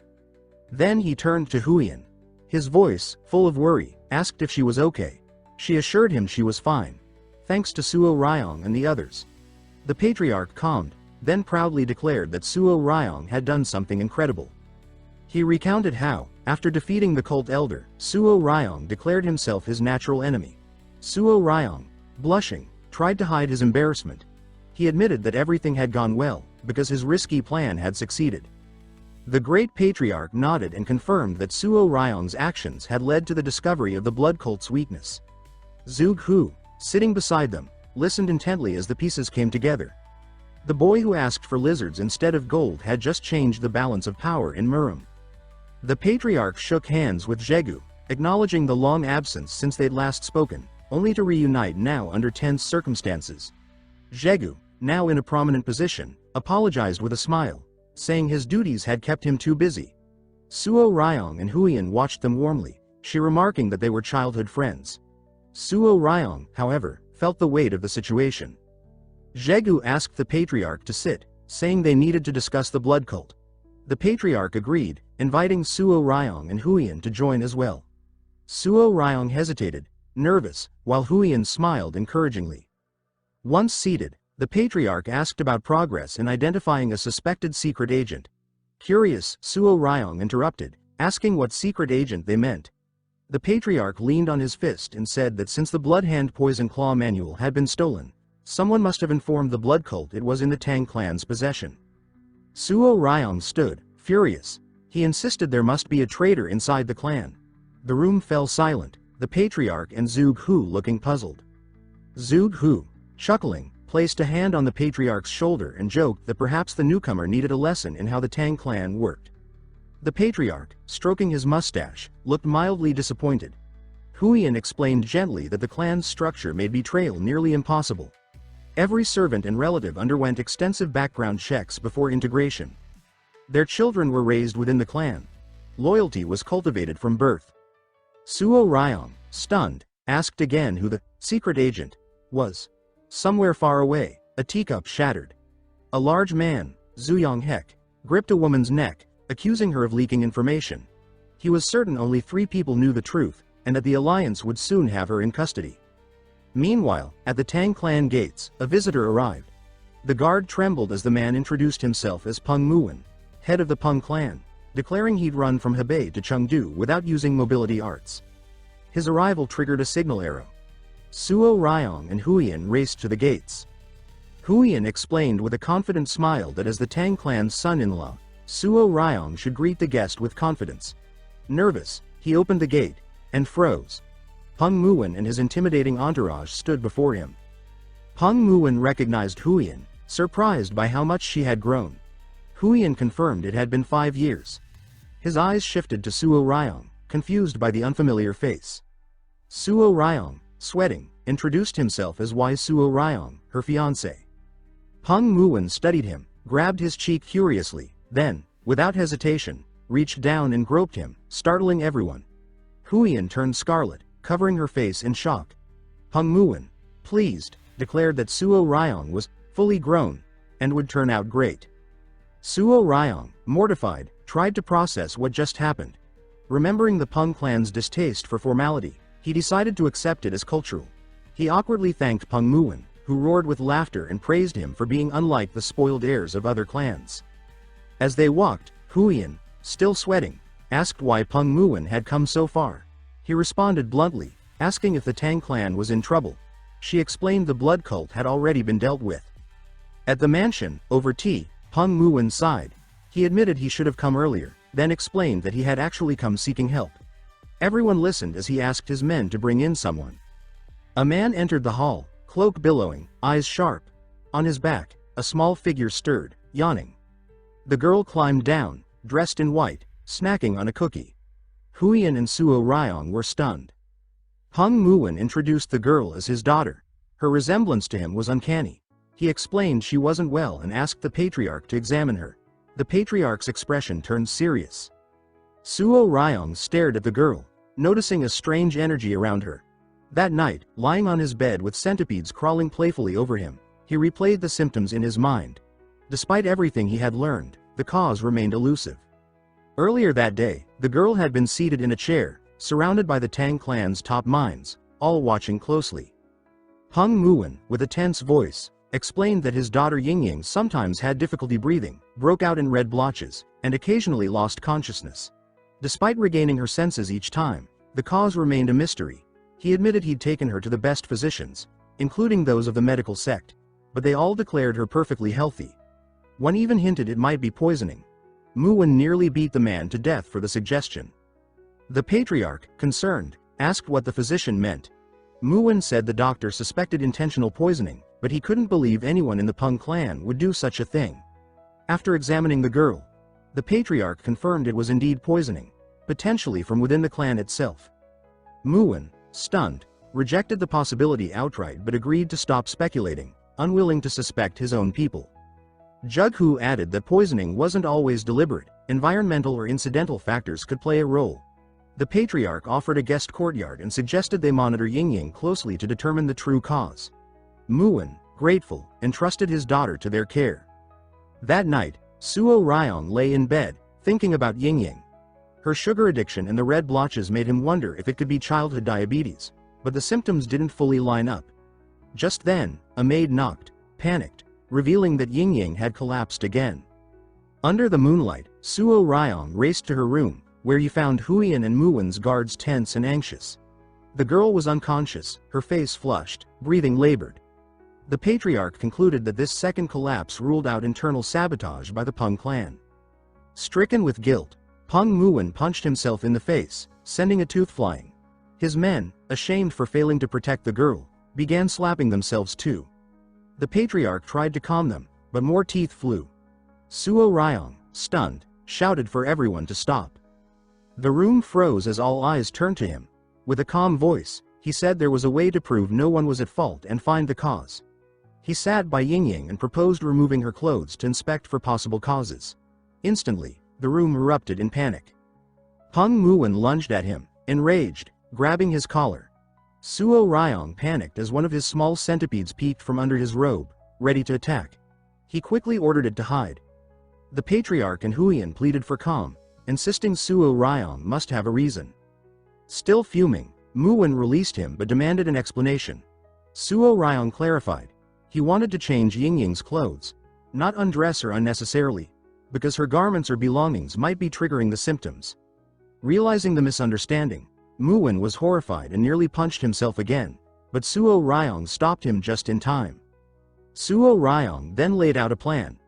Then he turned to Huiyan. His voice, full of worry, asked if she was okay. She assured him she was fine, thanks to Suo Ryong and the others. The patriarch calmed, then proudly declared that Suo Ryong had done something incredible. He recounted how, after defeating the cult elder, Suo Ryong declared himself his natural enemy. Suo Ryong, blushing, tried to hide his embarrassment. He admitted that everything had gone well, because his risky plan had succeeded. The great patriarch nodded and confirmed that Suo Ryong's actions had led to the discovery of the blood cult's weakness. Zhuge Hu, sitting beside them, listened intently as the pieces came together. The boy who asked for lizards instead of gold had just changed the balance of power in Murim. The patriarch shook hands with Zhegu, acknowledging the long absence since they'd last spoken, only to reunite now under tense circumstances. Zhegu, now in a prominent position, apologized with a smile, saying his duties had kept him too busy. Suo Ryong and Huiyan watched them warmly, she remarking that they were childhood friends. Suo Ryong, however, felt the weight of the situation. Zhegu asked the patriarch to sit, saying they needed to discuss the blood cult. The patriarch agreed, inviting Suo Ryong and Huiyan to join as well. Suo Ryong hesitated, nervous, while Huiyan smiled encouragingly. Once seated, the patriarch asked about progress in identifying a suspected secret agent. Curious, Suo Ryong interrupted, asking what secret agent they meant. The patriarch leaned on his fist and said that since the Blood Hand Poison Claw manual had been stolen, someone must have informed the blood cult it was in the Tang clan's possession. Suo Ryong stood, furious. He insisted there must be a traitor inside the clan. The room fell silent, the patriarch and Zhuge Hu looking puzzled. Zhuge Hu, chuckling, placed a hand on the patriarch's shoulder and joked that perhaps the newcomer needed a lesson in how the Tang clan worked. The patriarch, stroking his mustache, looked mildly disappointed. Huiyan explained gently that the clan's structure made betrayal nearly impossible. Every servant and relative underwent extensive background checks before integration. Their children were raised within the clan. Loyalty was cultivated from birth. Suo Ryong, stunned, asked again who the secret agent was. Somewhere far away, a teacup shattered. A large man, Zuyong Hek, gripped a woman's neck, accusing her of leaking information. He was certain only 3 people knew the truth, and that the alliance would soon have her in custody. Meanwhile, at the Tang clan gates, a visitor arrived. The guard trembled as the man introduced himself as Peng Muwen, head of the Peng clan, declaring he'd run from Hebei to Chengdu without using mobility arts. His arrival triggered a signal arrow. Suo Ryong and Huiyan raced to the gates. Huiyan explained with a confident smile that as the Tang clan's son-in-law, Suo Ryong should greet the guest with confidence. Nervous, he opened the gate, and froze. Peng Muwen and his intimidating entourage stood before him. Peng Muwen recognized Huiyan, surprised by how much she had grown. Huiyan confirmed it had been 5 years. His eyes shifted to Suo Ryong, confused by the unfamiliar face. Suo Ryong, sweating, introduced himself as Wai Suo Ryong, her fiancé. Peng Muwen studied him, grabbed his cheek curiously, then, without hesitation, reached down and groped him, startling everyone. Huiyan turned scarlet, covering her face in shock. Peng Muwen, pleased, declared that Suo Ryong was fully grown and would turn out great. Suo Ryong, mortified, tried to process what just happened. Remembering the Peng clan's distaste for formality, he decided to accept it as cultural. He awkwardly thanked Peng Muwen, who roared with laughter and praised him for being unlike the spoiled heirs of other clans. As they walked, Huiyan, still sweating, asked why Peng Muwen had come so far. He responded bluntly, asking if the Tang clan was in trouble. She explained the blood cult had already been dealt with. At the mansion, over tea, Peng Muwen sighed. He admitted he should have come earlier, then explained that he had actually come seeking help. Everyone listened as he asked his men to bring in someone. A man entered the hall, cloak billowing, eyes sharp. On his back, a small figure stirred, yawning. The girl climbed down, dressed in white, snacking on a cookie. Huiyan and Suo Ryong were stunned. Peng Muwen introduced the girl as his daughter. Her resemblance to him was uncanny. He explained she wasn't well and asked the patriarch to examine her. The patriarch's expression turned serious. Suo Ryong stared at the girl, noticing a strange energy around her. That night, lying on his bed with centipedes crawling playfully over him, he replayed the symptoms in his mind. Despite everything he had learned, the cause remained elusive. Earlier that day, the girl had been seated in a chair, surrounded by the Tang clan's top minds, all watching closely. Peng Muwen, with a tense voice, explained that his daughter Yingying sometimes had difficulty breathing, broke out in red blotches, and occasionally lost consciousness. Despite regaining her senses each time, the cause remained a mystery. He admitted he'd taken her to the best physicians, including those of the medical sect, but they all declared her perfectly healthy. One even hinted it might be poisoning. Muwen nearly beat the man to death for the suggestion. The patriarch, concerned, asked what the physician meant. Muwen said the doctor suspected intentional poisoning, but he couldn't believe anyone in the Peng clan would do such a thing. After examining the girl, the patriarch confirmed it was indeed poisoning, potentially from within the clan itself. Muwen, stunned, rejected the possibility outright but agreed to stop speculating, unwilling to suspect his own people. Zhuge Hu added that poisoning wasn't always deliberate, environmental or incidental factors could play a role. The patriarch offered a guest courtyard and suggested they monitor Ying closely to determine the true cause. Muin, grateful, entrusted his daughter to their care. That night, Suo Ryong lay in bed, thinking about Ying. Her sugar addiction and the red blotches made him wonder if it could be childhood diabetes, but the symptoms didn't fully line up. Just then, a maid knocked, panicked, revealing that Ying had collapsed again. Under the moonlight, Suo Ryong raced to her room, where he found Huiyan and Muin's guards tense and anxious. The girl was unconscious, her face flushed, breathing labored. The patriarch concluded that this second collapse ruled out internal sabotage by the Peng clan. Stricken with guilt, Peng Muin punched himself in the face, sending a tooth flying. His men, ashamed for failing to protect the girl, began slapping themselves too. The patriarch tried to calm them, but more teeth flew. Suo Ryong, stunned, shouted for everyone to stop. The room froze as all eyes turned to him. With a calm voice, he said there was a way to prove no one was at fault and find the cause. He sat by Ying and proposed removing her clothes to inspect for possible causes. Instantly, the room erupted in panic. Peng Muin lunged at him, enraged, grabbing his collar. Suo Ryong panicked as one of his small centipedes peeked from under his robe, ready to attack. He quickly ordered it to hide. The patriarch and Huiyan pleaded for calm, insisting Suo Ryong must have a reason. Still fuming, Muin released him but demanded an explanation. Suo Ryong clarified. He wanted to change Ying's clothes, not undress her unnecessarily, because her garments or belongings might be triggering the symptoms. Realizing the misunderstanding, Muin was horrified and nearly punched himself again, but Suo Ryong stopped him just in time. Suo Ryong then laid out a plan.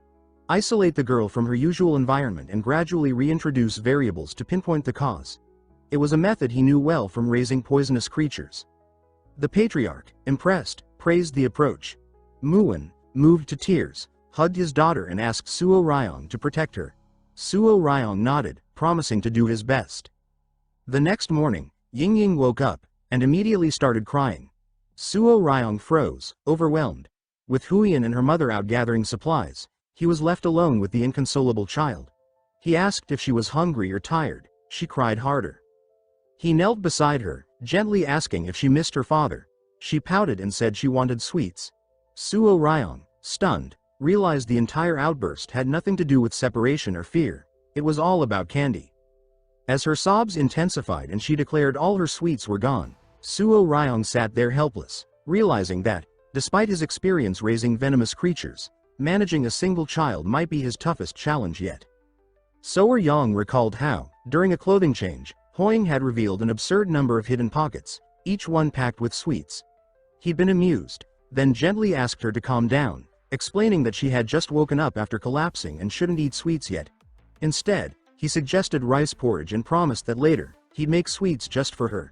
Isolate the girl from her usual environment and gradually reintroduce variables to pinpoint the cause. It was a method he knew well from raising poisonous creatures. The patriarch, impressed, praised the approach. Muin, moved to tears, hugged his daughter and asked Suo Ryong to protect her. Suo Ryong nodded, promising to do his best. The next morning, Ying woke up, and immediately started crying. Suo Ryong froze, overwhelmed. With Huiyan and her mother out gathering supplies, he was left alone with the inconsolable child. He asked if she was hungry or tired. She cried harder. He knelt beside her, gently asking if she missed her father. She pouted and said she wanted sweets. Suo Ryong, stunned, realized the entire outburst had nothing to do with separation or fear. It was all about candy. As her sobs intensified and she declared all her sweets were gone, Suo Ryong sat there helpless, realizing that, despite his experience raising venomous creatures, managing a single child might be his toughest challenge yet. Suo Ryong recalled how, during a clothing change, Hoying had revealed an absurd number of hidden pockets, each one packed with sweets. He'd been amused, then gently asked her to calm down, explaining that she had just woken up after collapsing and shouldn't eat sweets yet. Instead, he suggested rice porridge and promised that later, he'd make sweets just for her.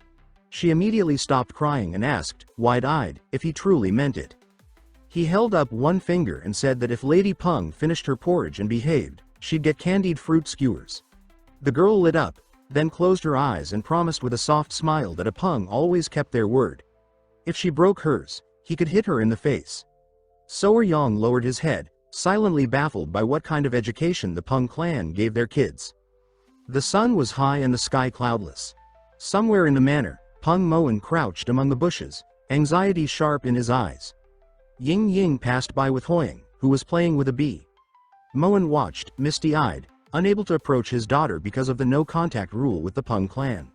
She immediately stopped crying and asked, wide-eyed, if he truly meant it. He held up one finger and said that if Lady Peng finished her porridge and behaved, she'd get candied fruit skewers. The girl lit up, then closed her eyes and promised with a soft smile that a Peng always kept their word. If she broke hers, he could hit her in the face. Suo Ryong lowered his head, silently baffled by what kind of education the Peng clan gave their kids. The sun was high and the sky cloudless. Somewhere in the manor, Peng Muin crouched among the bushes, anxiety sharp in his eyes. Ying passed by with Hoying, who was playing with a bee. Muin watched, misty-eyed, unable to approach his daughter because of the no-contact rule with the Peng clan.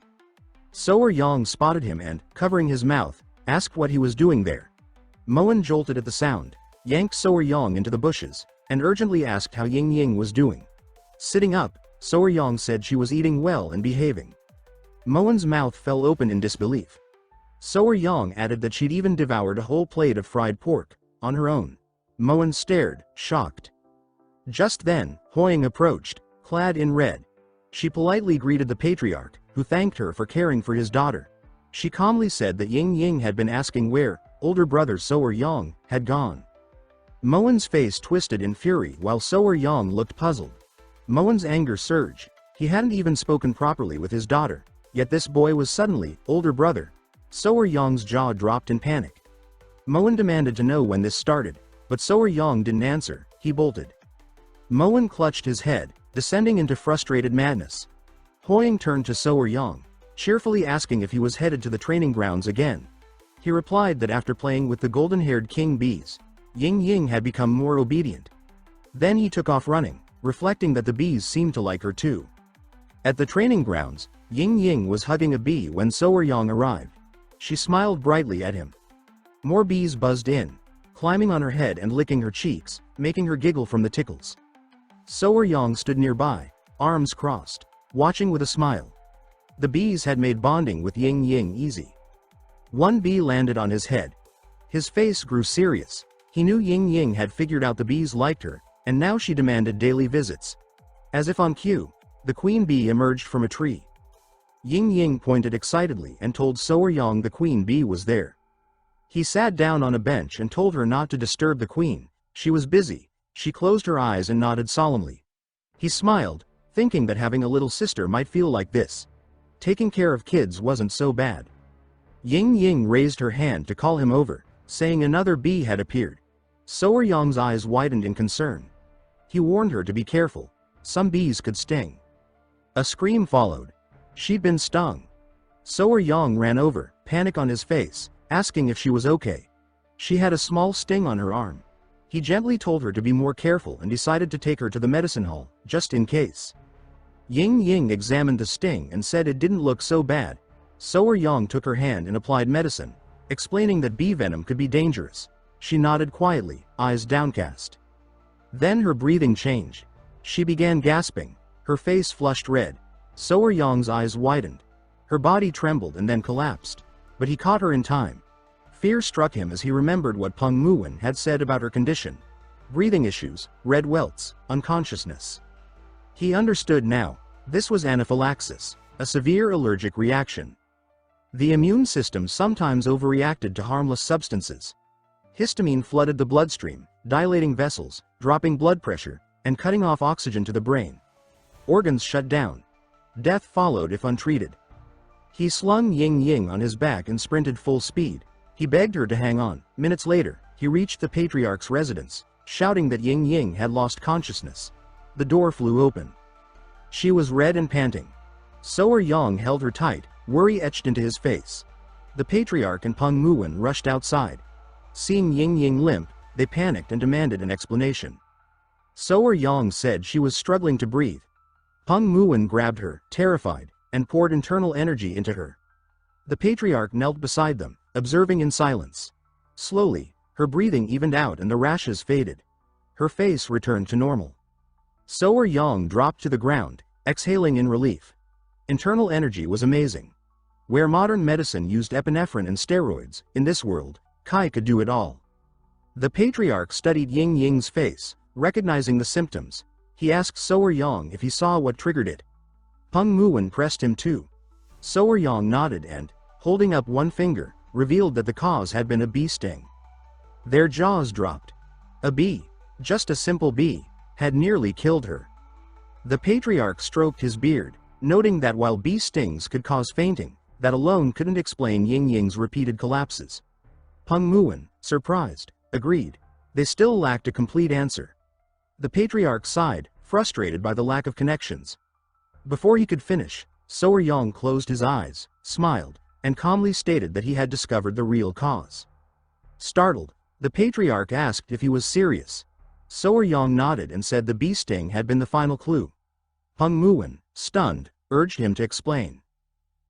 Suo Ryong spotted him and, covering his mouth, asked what he was doing there. Muin jolted at the sound, yanked Suo Ryong into the bushes, and urgently asked how Ying was doing. Sitting up, Suo Ryong said she was eating well and behaving. Muin's mouth fell open in disbelief. Suo Ryong added that she'd even devoured a whole plate of fried pork, on her own. Muin stared, shocked. Just then, Hoying approached, clad in red. She politely greeted the patriarch, who thanked her for caring for his daughter. She calmly said that Ying had been asking where older brother Suo Ryong had gone. Muin's face twisted in fury while Suo Ryong looked puzzled. Muin's anger surged. He hadn't even spoken properly with his daughter, yet this boy was suddenly older brother. Suo Ryong's jaw dropped in panic. Muin demanded to know when this started, but Suo Ryong didn't answer. He bolted. Muin clutched his head, descending into frustrated madness. Hoying turned to So Yang, cheerfully asking if he was headed to the training grounds again. He replied that after playing with the golden-haired king bees, Ying Ying had become more obedient. Then he took off running, reflecting that the bees seemed to like her too. At the training grounds, Ying Ying was hugging a bee when So Yang arrived. She smiled brightly at him. More bees buzzed in, climbing on her head and licking her cheeks, making her giggle from the tickles. So Yang stood nearby, arms crossed, watching with a smile. The bees had made bonding with Ying Ying easy. One bee landed on his head. His face grew serious. He knew Ying Ying had figured out the bees liked her, and now she demanded daily visits. As if on cue, the queen bee emerged from a tree. Ying Ying pointed excitedly and told So Yang the queen bee was there. He sat down on a bench and told her not to disturb the queen. She was busy. She closed her eyes and nodded solemnly. He smiled, thinking that having a little sister might feel like this. Taking care of kids wasn't so bad. Ying Ying raised her hand to call him over, saying another bee had appeared. So Yang's eyes widened in concern. He warned her to be careful. Some bees could sting. A scream followed. She'd been stung. So Yang ran over, panic on his face, asking if she was okay. She had a small sting on her arm. He gently told her to be more careful and decided to take her to the medicine hall, just in case. Ying Ying examined the sting and said it didn't look so bad. So Yang took her hand and applied medicine, explaining that bee venom could be dangerous. She nodded quietly, eyes downcast. Then her breathing changed. She began gasping, her face flushed red. So Yang's eyes widened. Her body trembled and then collapsed. But he caught her in time. Fear struck him as he remembered what Peng Muwen had said about her condition. Breathing issues, red welts, unconsciousness. He understood now. This was anaphylaxis, a severe allergic reaction. The immune system sometimes overreacted to harmless substances. Histamine flooded the bloodstream, dilating vessels, dropping blood pressure, and cutting off oxygen to the brain. Organs shut down. Death followed if untreated. He slung Ying Ying on his back and sprinted full speed. He begged her to hang on. Minutes later, he reached the patriarch's residence, shouting that Ying Ying had lost consciousness. The door flew open. She was red and panting. So Yang held her tight, worry etched into his face. The patriarch and Peng Muwen rushed outside. Seeing Ying Ying limp, they panicked and demanded an explanation. So Yang said she was struggling to breathe. Peng Muwen grabbed her, terrified, and poured internal energy into her. The patriarch knelt beside them, observing in silence. Slowly, her breathing evened out and the rashes faded. Her face returned to normal. So Yang dropped to the ground, exhaling in relief. Internal energy was amazing. Where modern medicine used epinephrine and steroids, in this world, Kai could do it all. The patriarch studied Ying Ying's face, recognizing the symptoms. He asked So Yang if he saw what triggered it. Peng Muwen pressed him too. So Yang nodded and, holding up one finger, revealed that the cause had been a bee sting. Their jaws dropped. A bee, just a simple bee, had nearly killed her. The patriarch stroked his beard, noting that while bee stings could cause fainting, that alone couldn't explain Ying Ying's repeated collapses. Peng Muwen, surprised, agreed. They still lacked a complete answer. The patriarch sighed, frustrated by the lack of connections. Before he could finish, So Yang closed his eyes, smiled, and calmly stated that he had discovered the real cause. Startled, the patriarch asked if he was serious. So Yang nodded and said the bee sting had been the final clue. Peng Muwen, stunned, urged him to explain.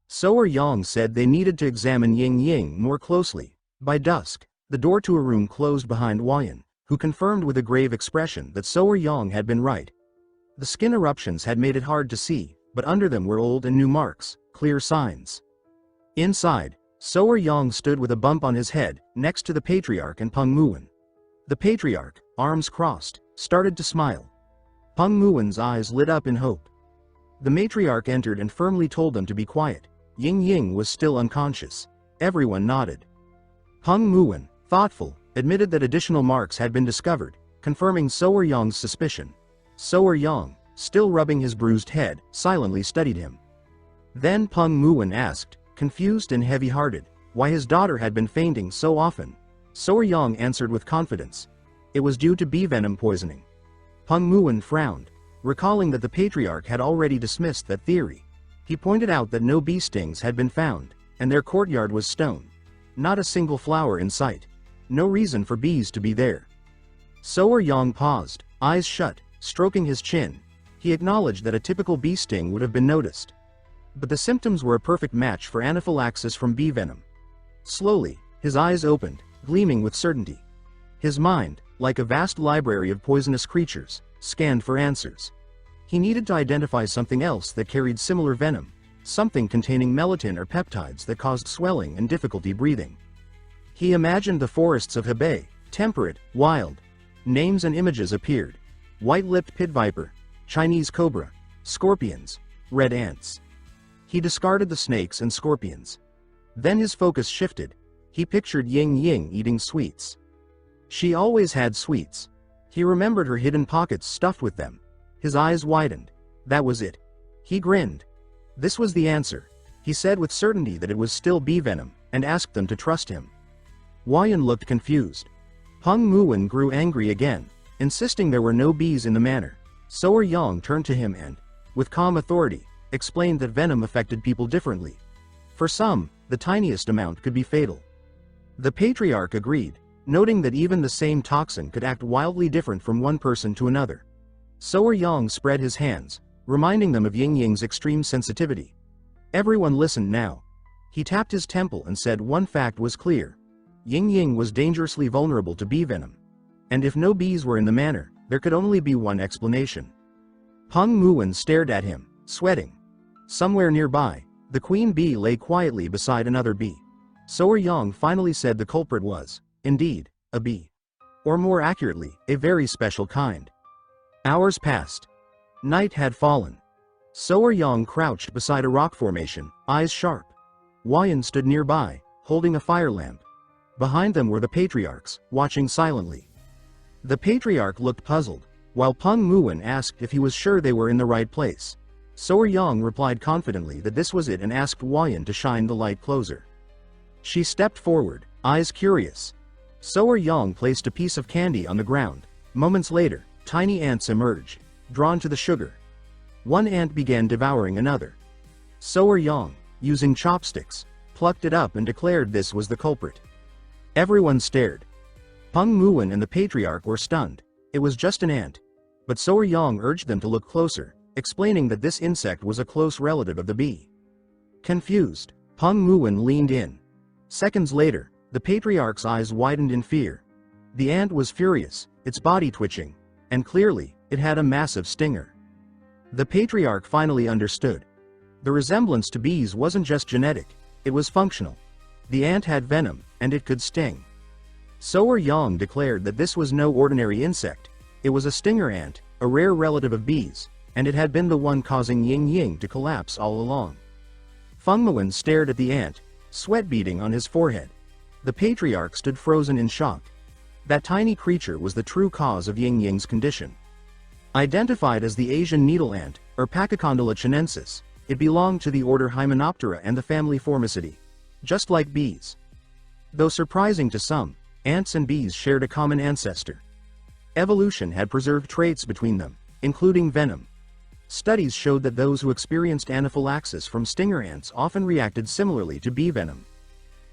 So Yang said they needed to examine Ying Ying more closely. By dusk, the door to a room closed behind Huayan, who confirmed with a grave expression that So Yang had been right. The skin eruptions had made it hard to see, but under them were old and new marks, clear signs. Inside, So Yang stood with a bump on his head, next to the patriarch and Peng Muwen. The patriarch, arms crossed, started to smile. Peng Muwen's eyes lit up in hope. The matriarch entered and firmly told them to be quiet. Ying Ying was still unconscious. Everyone nodded. Peng Muwen, thoughtful, admitted that additional marks had been discovered, confirming So Yang's suspicion. So Yang, still rubbing his bruised head, silently studied him. Then Peng Muwen asked, confused and heavy-hearted, why his daughter had been fainting so often. So Yang answered with confidence. It was due to bee venom poisoning. Peng Muwen frowned. recalling that the patriarch had already dismissed that theory. He pointed out that no bee stings had been found, and their courtyard was stone. Not a single flower in sight. No reason for bees to be there. Soer Yang paused, eyes shut, stroking his chin. He acknowledged that a typical bee sting would have been noticed. But the symptoms were a perfect match for anaphylaxis from bee venom. Slowly, his eyes opened, gleaming with certainty. His mind, like a vast library of poisonous creatures, scanned for answers. He needed to identify something else that carried similar venom, something containing melatonin or peptides that caused swelling and difficulty breathing. He imagined the forests of Hebei, temperate, wild. Names and images appeared. White-lipped pit viper, Chinese cobra, scorpions, red ants. He discarded the snakes and scorpions. Then his focus shifted. He pictured Ying Ying eating sweets. She always had sweets. He remembered her hidden pockets stuffed with them. His eyes widened. That was it. He grinned. This was the answer. He said with certainty that it was still bee venom, and asked them to trust him. Huayan looked confused. Peng Muwen grew angry again, insisting there were no bees in the manor. Soer Yang turned to him and, with calm authority, explained that venom affected people differently. For some, the tiniest amount could be fatal. The patriarch agreed, noting that even the same toxin could act wildly different from one person to another. Soer Yang spread his hands, reminding them of Ying Ying's extreme sensitivity. Everyone listened now. He tapped his temple and said one fact was clear. Ying Ying was dangerously vulnerable to bee venom. And if no bees were in the manor, there could only be one explanation. Peng Muwen stared at him, sweating. Somewhere nearby, the queen bee lay quietly beside another bee. Soer Yang finally said the culprit was, indeed, a bee. Or more accurately, a very special kind. Hours passed. Night had fallen. Soer Yang crouched beside a rock formation, eyes sharp. Huayan stood nearby, holding a fire lamp. Behind them were the patriarchs, watching silently. The patriarch looked puzzled, while Peng Muwen asked if he was sure they were in the right place. Soer Yang replied confidently that this was it and asked Huayan to shine the light closer. She stepped forward, eyes curious. Soer Yang placed a piece of candy on the ground. Moments later, tiny ants emerged, drawn to the sugar. One ant began devouring another. Soer Yang, using chopsticks, plucked it up and declared this was the culprit. Everyone stared. Peng Muwen and the patriarch were stunned. It was just an ant. But Soer Yang urged them to look closer, explaining that this insect was a close relative of the bee. Confused, Peng Muwen leaned in. Seconds later, the patriarch's eyes widened in fear. The ant was furious, its body twitching, and clearly, it had a massive stinger. The patriarch finally understood. The resemblance to bees wasn't just genetic, it was functional. The ant had venom, and it could sting. Soer Yang declared that this was no ordinary insect. It was a stinger ant, a rare relative of bees, and it had been the one causing Ying Ying to collapse all along. Peng Muwen stared at the ant, sweat beading on his forehead. The patriarch stood frozen in shock. That tiny creature was the true cause of Ying Ying's condition. Identified as the Asian needle ant, or Pachycondyla chinensis, it belonged to the order Hymenoptera and the family Formicidae. Just like bees. Though surprising to some, ants and bees shared a common ancestor. Evolution had preserved traits between them, including venom. Studies showed that those who experienced anaphylaxis from stinger ants often reacted similarly to bee venom.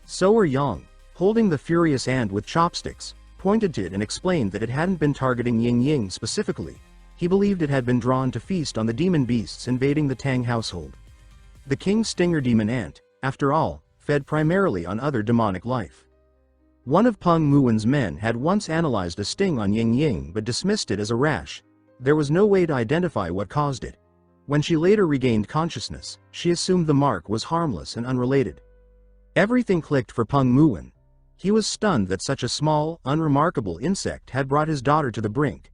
Soer Yang, holding the furious ant with chopsticks, pointed to it and explained that it hadn't been targeting Ying Ying specifically. He believed it had been drawn to feast on the demon beasts invading the Tang household. The king's stinger demon ant, after all, fed primarily on other demonic life. One of Peng Muwen's men had once analyzed a sting on Ying Ying but dismissed it as a rash. There was no way to identify what caused it. When she later regained consciousness, she assumed the mark was harmless and unrelated. Everything clicked for Peng Muwen. He was stunned that such a small, unremarkable insect had brought his daughter to the brink.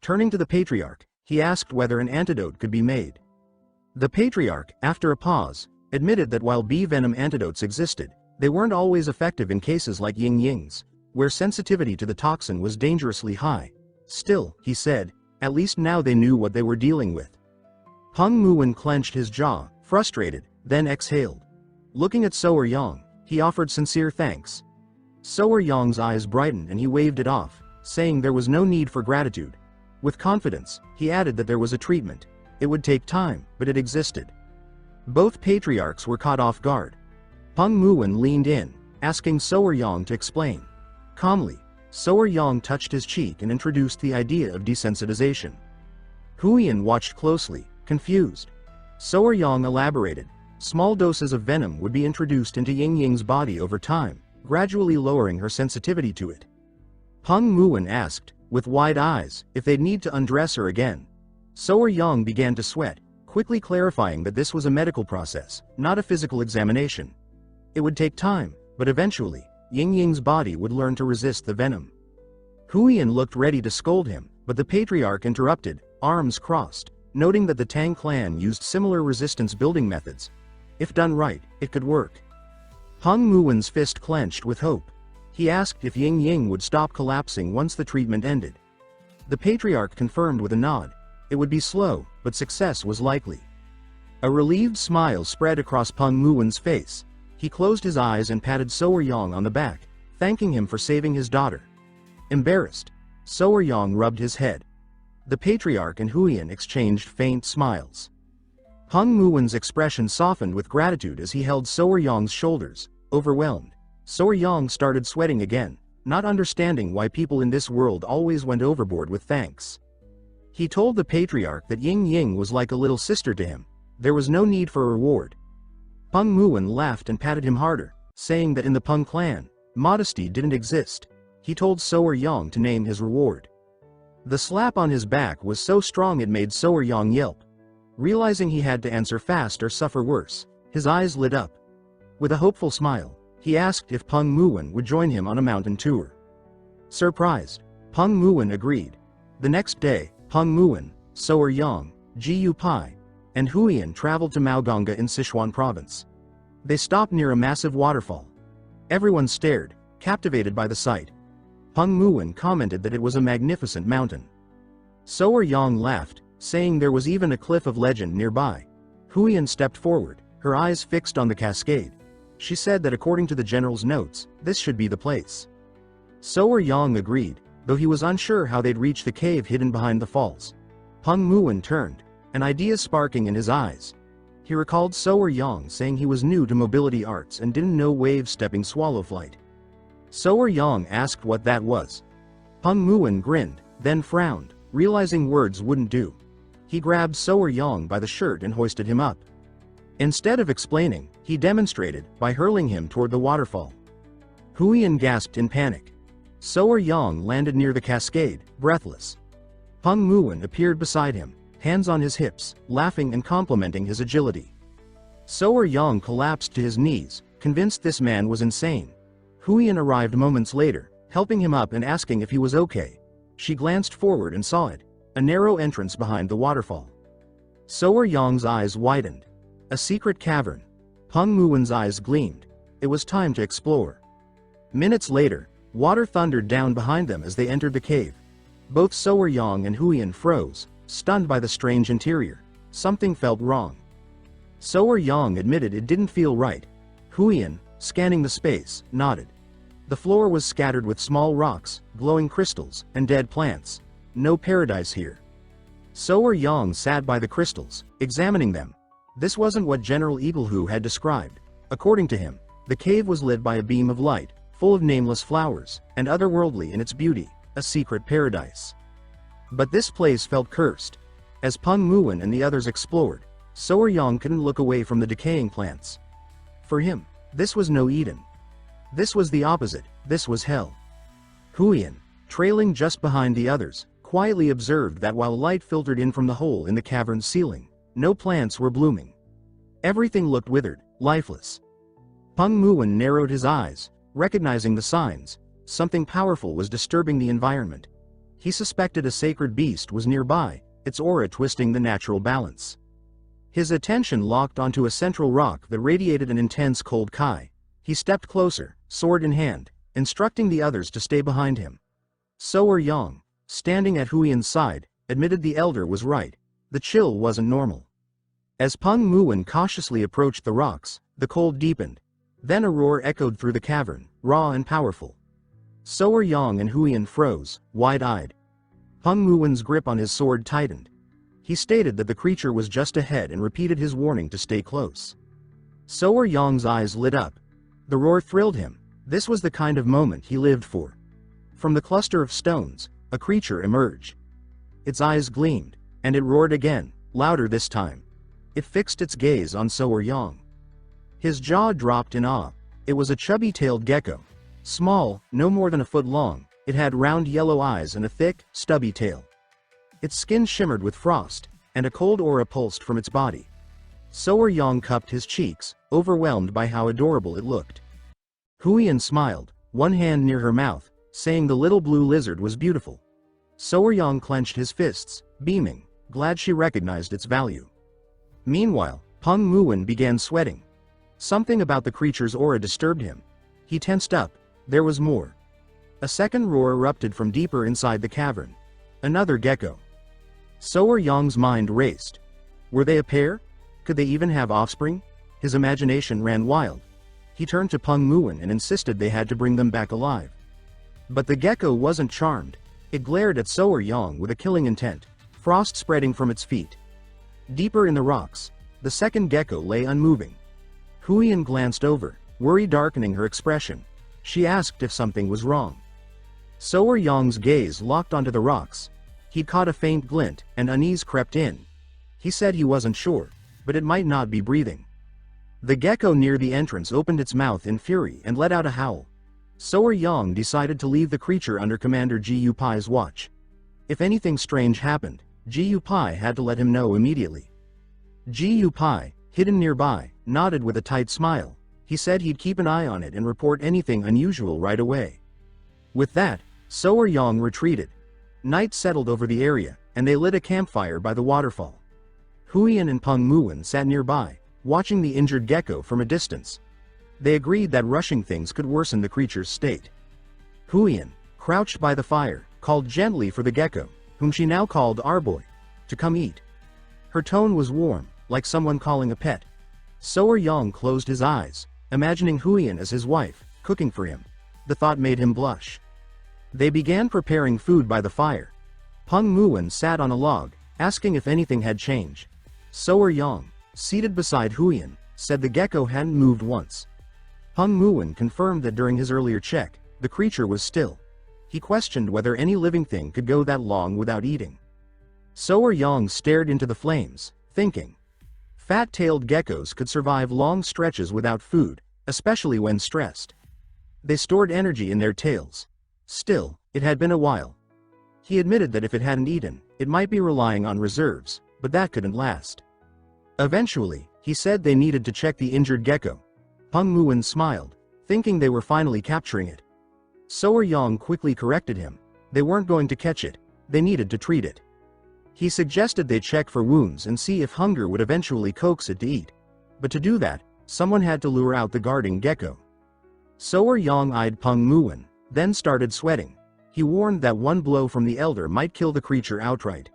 Turning to the patriarch, he asked whether an antidote could be made. The patriarch, after a pause, admitted that while bee venom antidotes existed, they weren't always effective in cases like Ying Ying's, where sensitivity to the toxin was dangerously high. Still, he said, at least now they knew what they were dealing with. Peng Muwen clenched his jaw, frustrated, then exhaled. Looking at Soer Yang, he offered sincere thanks. Soer Yang's eyes brightened and he waved it off, saying there was no need for gratitude. With confidence, he added that there was a treatment. It would take time, but it existed. Both patriarchs were caught off guard. Peng Muwen leaned in, asking So Yang to explain. Calmly, So Yang touched his cheek and introduced the idea of desensitization. Huiyan watched closely, confused. So Yang elaborated. Small doses of venom would be introduced into Ying Ying's body over time, gradually lowering her sensitivity to it. Peng Muwen asked, with wide eyes, if they'd need to undress her again. So Yang began to sweat, quickly clarifying that this was a medical process, not a physical examination. It would take time, but eventually, Ying Ying's body would learn to resist the venom. Huiyan looked ready to scold him, but the patriarch interrupted, arms crossed, noting that the Tang clan used similar resistance building methods. If done right, it could work. Peng Muwen's fist clenched with hope. He asked if Ying Ying would stop collapsing once the treatment ended. The patriarch confirmed with a nod. It would be slow, but success was likely. A relieved smile spread across Peng Muwen's face. He closed his eyes and patted So Yang on the back, thanking him for saving his daughter. Embarrassed, So Yang rubbed his head. The patriarch and Huiyan exchanged faint smiles. Peng Muwen's expression softened with gratitude as he held So Yang's shoulders, overwhelmed. So Yang started sweating again, not understanding why people in this world always went overboard with thanks. He told the patriarch that Ying Ying was like a little sister to him. There was no need for a reward. Peng Muwen laughed and patted him harder, saying that in the Peng clan, modesty didn't exist. He told So Yang to name his reward. The slap on his back was so strong it made So Yang yelp. Realizing he had to answer fast or suffer worse, his eyes lit up. With a hopeful smile, he asked if Peng Muwen would join him on a mountain tour. Surprised, Peng Muwen agreed. The next day, Peng Muwen, So Yang, Jiu Pai, and Huiyan traveled to Maoganga in Sichuan province. They stopped near a massive waterfall. Everyone stared, captivated by the sight. Peng Muwen commented that it was a magnificent mountain. So Yang laughed, saying there was even a cliff of legend nearby. Huiyan stepped forward, her eyes fixed on the cascade. She said that according to the general's notes, this should be the place. So Yang agreed, though he was unsure how they'd reach the cave hidden behind the falls. Peng Muwen turned, an idea sparking in his eyes. He recalled So Yang saying he was new to mobility arts and didn't know wave-stepping swallow flight. So Yang asked what that was. Peng Muwen grinned, then frowned, realizing words wouldn't do. He grabbed So Yang by the shirt and hoisted him up. Instead of explaining, he demonstrated by hurling him toward the waterfall. Huiyan gasped in panic. So Yang landed near the cascade, breathless. Peng Muwen appeared beside him, hands on his hips, laughing and complimenting his agility. So Yang collapsed to his knees, convinced this man was insane. Huiyan arrived moments later, helping him up and asking if he was okay. She glanced forward and saw it, a narrow entrance behind the waterfall. So Yang's eyes widened. A secret cavern. Peng Muwen's eyes gleamed. It was time to explore. Minutes later, water thundered down behind them as they entered the cave. Both So Yang and Huiyan froze, stunned by the strange interior. Something felt wrong. So Yang admitted it didn't feel right. Huiyan, scanning the space, nodded. The floor was scattered with small rocks, glowing crystals, and dead plants. No paradise here. So Yang sat by the crystals, examining them. This wasn't what General Eaglehu had described. According to him, the cave was lit by a beam of light, full of nameless flowers, and otherworldly in its beauty, a secret paradise. But this place felt cursed. As Peng Muwen and the others explored, So Yang couldn't look away from the decaying plants. For him, this was no Eden. This was the opposite, this was hell. Huiyan, trailing just behind the others, quietly observed that while light filtered in from the hole in the cavern's ceiling, no plants were blooming. Everything looked withered, lifeless. Peng Muwen narrowed his eyes, recognizing the signs. Something powerful was disturbing the environment. He suspected a sacred beast was nearby, its aura twisting the natural balance. His attention locked onto a central rock that radiated an intense cold chi. He stepped closer, sword in hand, instructing the others to stay behind him. So Yang, standing at Huiyan's side, admitted the elder was right. The chill wasn't normal. As Peng Muwen cautiously approached the rocks, the cold deepened. Then a roar echoed through the cavern, raw and powerful. So Yang and Huiyan froze, wide-eyed. Peng Muwen's grip on his sword tightened. He stated that the creature was just ahead and repeated his warning to stay close. So Yang's eyes lit up. The roar thrilled him. This was the kind of moment he lived for. From the cluster of stones, a creature emerged. Its eyes gleamed, and it roared again, louder this time. It fixed its gaze on So Yang. His jaw dropped in awe. It was a chubby-tailed gecko. Small, no more than a foot long, it had round yellow eyes and a thick, stubby tail. Its skin shimmered with frost, and a cold aura pulsed from its body. So Yang cupped his cheeks, overwhelmed by how adorable it looked. Huiyan smiled, one hand near her mouth, saying the little blue lizard was beautiful. So Yang clenched his fists, beaming, glad she recognized its value. Meanwhile, Peng Muwen began sweating. Something about the creature's aura disturbed him. He tensed up. There was more. A second roar erupted from deeper inside the cavern. Another gecko. So Yang's mind raced. Were they a pair? Could they even have offspring? His imagination ran wild. He turned to Peng Muwen and insisted they had to bring them back alive. But the gecko wasn't charmed. It glared at So Yang with a killing intent, frost spreading from its feet. Deeper in the rocks, the second gecko lay unmoving. Huiyan glanced over, worry darkening her expression. She asked if something was wrong. So Yang's gaze locked onto the rocks. He'd caught a faint glint, and unease crept in. He said he wasn't sure, but it might not be breathing. The gecko near the entrance opened its mouth in fury and let out a howl. So Yang decided to leave the creature under Commander Ji Yupai's watch. If anything strange happened, Ji Yupai had to let him know immediately. Ji Yupai, hidden nearby, nodded with a tight smile. He said he'd keep an eye on it and report anything unusual right away. With that, So Yang retreated. Night settled over the area, and they lit a campfire by the waterfall. Huiyan and Peng Muwen sat nearby, watching the injured gecko from a distance. They agreed that rushing things could worsen the creature's state. Huiyan, crouched by the fire, called gently for the gecko, whom she now called Arboy, to come eat. Her tone was warm, like someone calling a pet. So Yang closed his eyes, imagining Huiyan as his wife, cooking for him. The thought made him blush. They began preparing food by the fire. Peng Muwen sat on a log, asking if anything had changed. So Yang, seated beside Huiyan, said the gecko hadn't moved once. Peng Muwen confirmed that during his earlier check, the creature was still. He questioned whether any living thing could go that long without eating. So Yang stared into the flames, thinking. Fat-tailed geckos could survive long stretches without food, especially when stressed. They stored energy in their tails. Still, it had been a while. He admitted that if it hadn't eaten, it might be relying on reserves, but that couldn't last. Eventually, he said they needed to check the injured gecko. Peng Muwen smiled, thinking they were finally capturing it. So Yang quickly corrected him. They weren't going to catch it, they needed to treat it. He suggested they check for wounds and see if hunger would eventually coax it to eat. But to do that, someone had to lure out the guarding gecko. So Yang eyed Peng Muwen, then started sweating. He warned that one blow from the elder might kill the creature outright.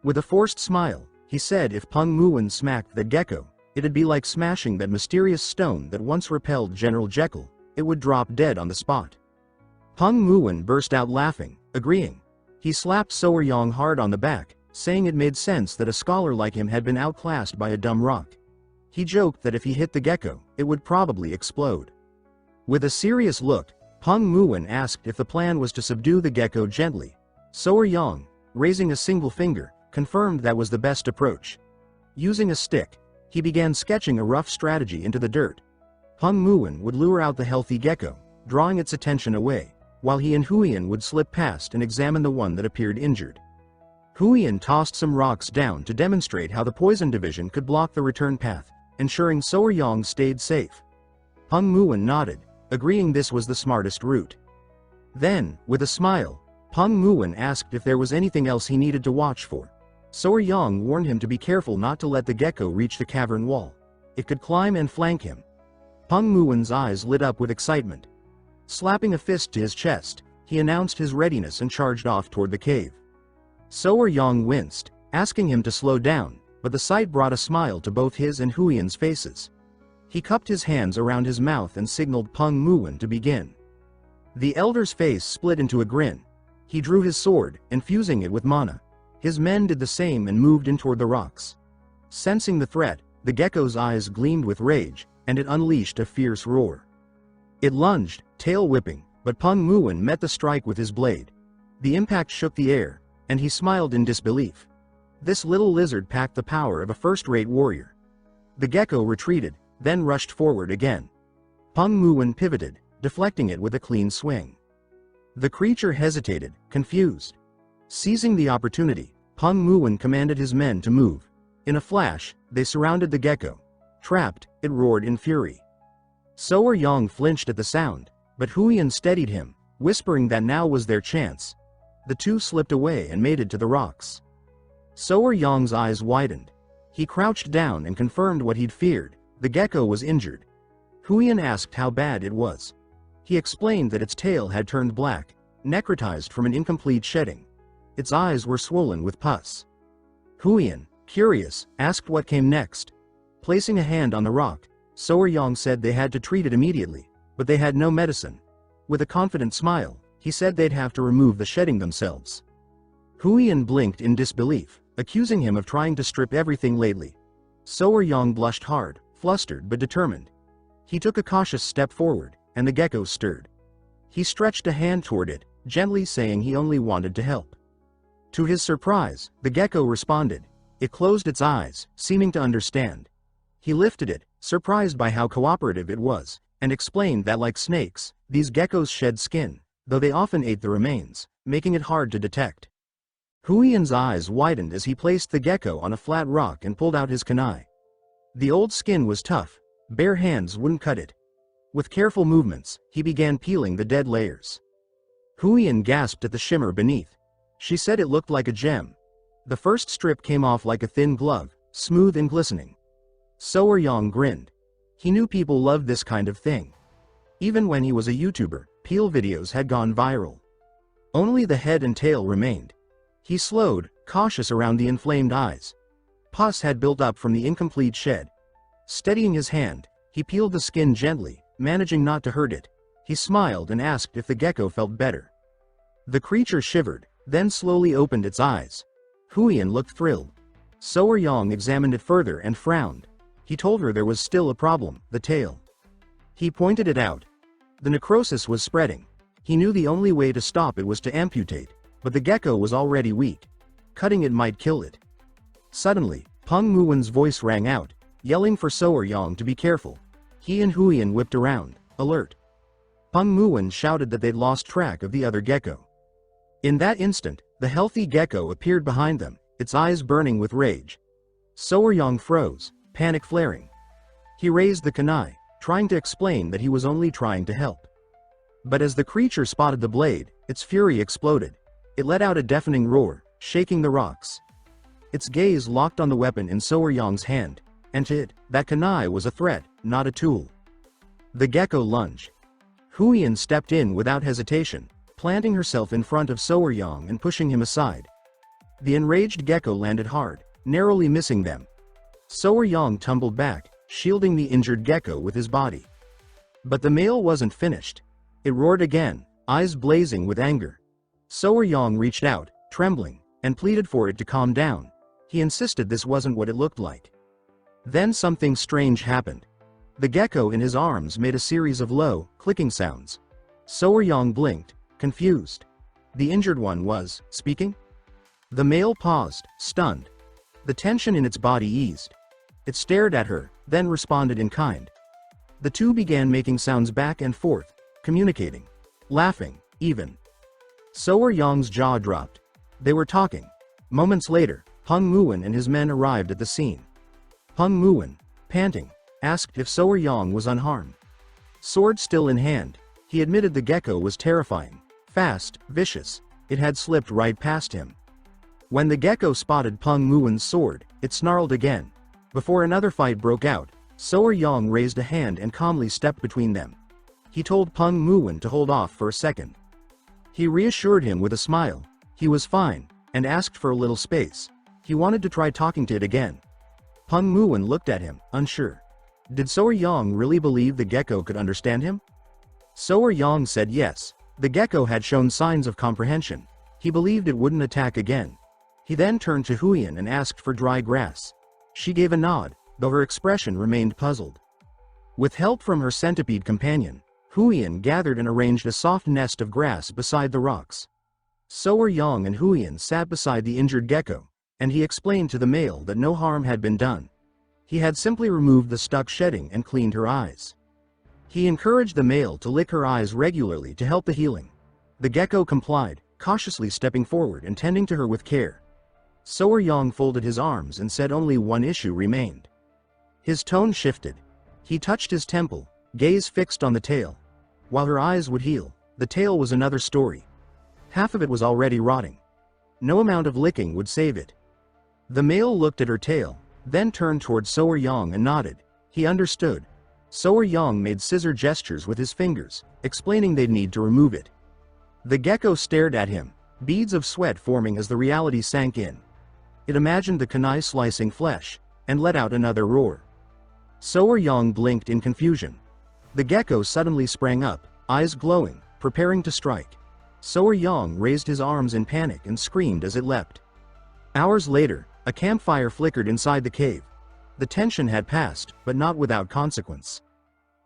With a forced smile, he said if Peng Muwen smacked the gecko, it'd be like smashing that mysterious stone that once repelled General Jekyll. It would drop dead on the spot. Peng Muwen burst out laughing, agreeing. He slapped So Yang hard on the back, saying it made sense that a scholar like him had been outclassed by a dumb rock. He joked that if he hit the gecko, it would probably explode. With a serious look, Peng Muwen asked if the plan was to subdue the gecko gently. So Yang, raising a single finger, confirmed that was the best approach. Using a stick, he began sketching a rough strategy into the dirt. Peng Muwen would lure out the healthy gecko, drawing its attention away, while he and Huiyan would slip past and examine the one that appeared injured. Huiyan tossed some rocks down to demonstrate how the poison division could block the return path, ensuring So Yang stayed safe. Peng Muwen nodded, agreeing this was the smartest route. Then, with a smile, Peng Muwen asked if there was anything else he needed to watch for. So Yang warned him to be careful not to let the gecko reach the cavern wall. It could climb and flank him. Peng Muwen's eyes lit up with excitement. Slapping a fist to his chest, he announced his readiness and charged off toward the cave. So Yang winced, asking him to slow down, but the sight brought a smile to both his and Huiyan's faces. He cupped his hands around his mouth and signaled Peng Muwen to begin. The elder's face split into a grin. He drew his sword, infusing it with mana. His men did the same and moved in toward the rocks. Sensing the threat, the gecko's eyes gleamed with rage, and it unleashed a fierce roar. It lunged, tail whipping, but Peng Muwen met the strike with his blade. The impact shook the air, and he smiled in disbelief. This little lizard packed the power of a first-rate warrior. The gecko retreated, then rushed forward again. Peng Muwen pivoted, deflecting it with a clean swing. The creature hesitated, confused. Seizing the opportunity, Peng Muwen commanded his men to move. In a flash, they surrounded the gecko. Trapped, it roared in fury. Soer Yang flinched at the sound, but Huiyan steadied him, whispering that now was their chance. The two slipped away and made it to the rocks. Soer Yang's eyes widened. He crouched down and confirmed what he'd feared: the gecko was injured. Huiyan asked how bad it was. He explained that its tail had turned black, necrotized from an incomplete shedding. Its eyes were swollen with pus. Huiyan, curious, asked what came next. Placing a hand on the rock, Soer Yang said they had to treat it immediately, but they had no medicine. With a confident smile, he said they'd have to remove the shedding themselves. Huiyan blinked in disbelief, accusing him of trying to strip everything lately. Soer Yang blushed hard, flustered but determined. He took a cautious step forward, and the gecko stirred. He stretched a hand toward it, gently saying he only wanted to help. To his surprise, the gecko responded. It closed its eyes, seeming to understand. He lifted it, surprised by how cooperative it was, and explained that like snakes, these geckos shed skin, though they often ate the remains, making it hard to detect. Huiyan's eyes widened as he placed the gecko on a flat rock and pulled out his kunai. The old skin was tough, bare hands wouldn't cut it. With careful movements, he began peeling the dead layers. Huiyan gasped at the shimmer beneath. She said it looked like a gem. The first strip came off like a thin glove, smooth and glistening. Soer Yang grinned. He knew people loved this kind of thing. Even when he was a YouTuber, peel videos had gone viral. Only the head and tail remained. He slowed, cautious around the inflamed eyes. Pus had built up from the incomplete shed. Steadying his hand, he peeled the skin gently, managing not to hurt it. He smiled and asked if the gecko felt better. The creature shivered, then slowly opened its eyes. Huiyan looked thrilled. Soer Yang examined it further and frowned. He told her there was still a problem: the tail. He pointed it out. The necrosis was spreading. He knew the only way to stop it was to amputate, but the gecko was already weak. Cutting it might kill it. Suddenly, Peng Muwen's voice rang out, yelling for Soer Yang to be careful. He and Huiyan whipped around, alert. Peng Muwen shouted that they'd lost track of the other gecko. In that instant, the healthy gecko appeared behind them, its eyes burning with rage. Soer Yang froze, panic flaring. He raised the kunai, trying to explain that he was only trying to help. But as the creature spotted the blade, its fury exploded. It let out a deafening roar, shaking the rocks. Its gaze locked on the weapon in Soer Yang's hand, and to it, that kunai was a threat, not a tool. The gecko lunged. Huiyan stepped in without hesitation, planting herself in front of Soer Yang and pushing him aside. The enraged gecko landed hard, narrowly missing them. Soer Yang tumbled back, shielding the injured gecko with his body. But the male wasn't finished. It roared again, eyes blazing with anger. Soer Yang reached out, trembling, and pleaded for it to calm down. He insisted this wasn't what it looked like. Then something strange happened. The gecko in his arms made a series of low, clicking sounds. Soer Yang blinked, confused. The injured one was speaking? The male paused, stunned. The tension in its body eased. It stared at her, then responded in kind. The two began making sounds back and forth, communicating, laughing, even. Soer Yang's jaw dropped. They were talking. Moments later, Peng Muwen and his men arrived at the scene. Peng Muwen, panting, asked if Soer Yang was unharmed. Sword still in hand, he admitted the gecko was terrifying, fast, vicious. It had slipped right past him. When the gecko spotted Peng Muwen's sword, it snarled again. Before another fight broke out, Soer Yang raised a hand and calmly stepped between them. He told Peng Muwen to hold off for a second. He reassured him with a smile. He was fine, and asked for a little space. He wanted to try talking to it again. Peng Muwen looked at him, unsure. Did Soer Yang really believe the gecko could understand him? Soer Yang said yes. The gecko had shown signs of comprehension. He believed it wouldn't attack again. He then turned to Huiyan and asked for dry grass. She gave a nod, though her expression remained puzzled. With help from her centipede companion, Huiyan gathered and arranged a soft nest of grass beside the rocks. Soer Yang and Huiyan sat beside the injured gecko, and he explained to the male that no harm had been done. He had simply removed the stuck shedding and cleaned her eyes. He encouraged the male to lick her eyes regularly to help the healing. The gecko complied, cautiously stepping forward and tending to her with care. Soer Yang folded his arms and said only one issue remained. His tone shifted. He touched his temple, gaze fixed on the tail. While her eyes would heal, the tail was another story. Half of it was already rotting. No amount of licking would save it. The male looked at her tail, then turned toward Soer Yang and nodded. He understood. Soer Yang made scissor gestures with his fingers, explaining they'd need to remove it. The gecko stared at him, beads of sweat forming as the reality sank in. It imagined the kunai slicing flesh, and let out another roar. Soer Yang blinked in confusion. The gecko suddenly sprang up, eyes glowing, preparing to strike. Soer Yang raised his arms in panic and screamed as it leapt. Hours later, a campfire flickered inside the cave. The tension had passed, but not without consequence.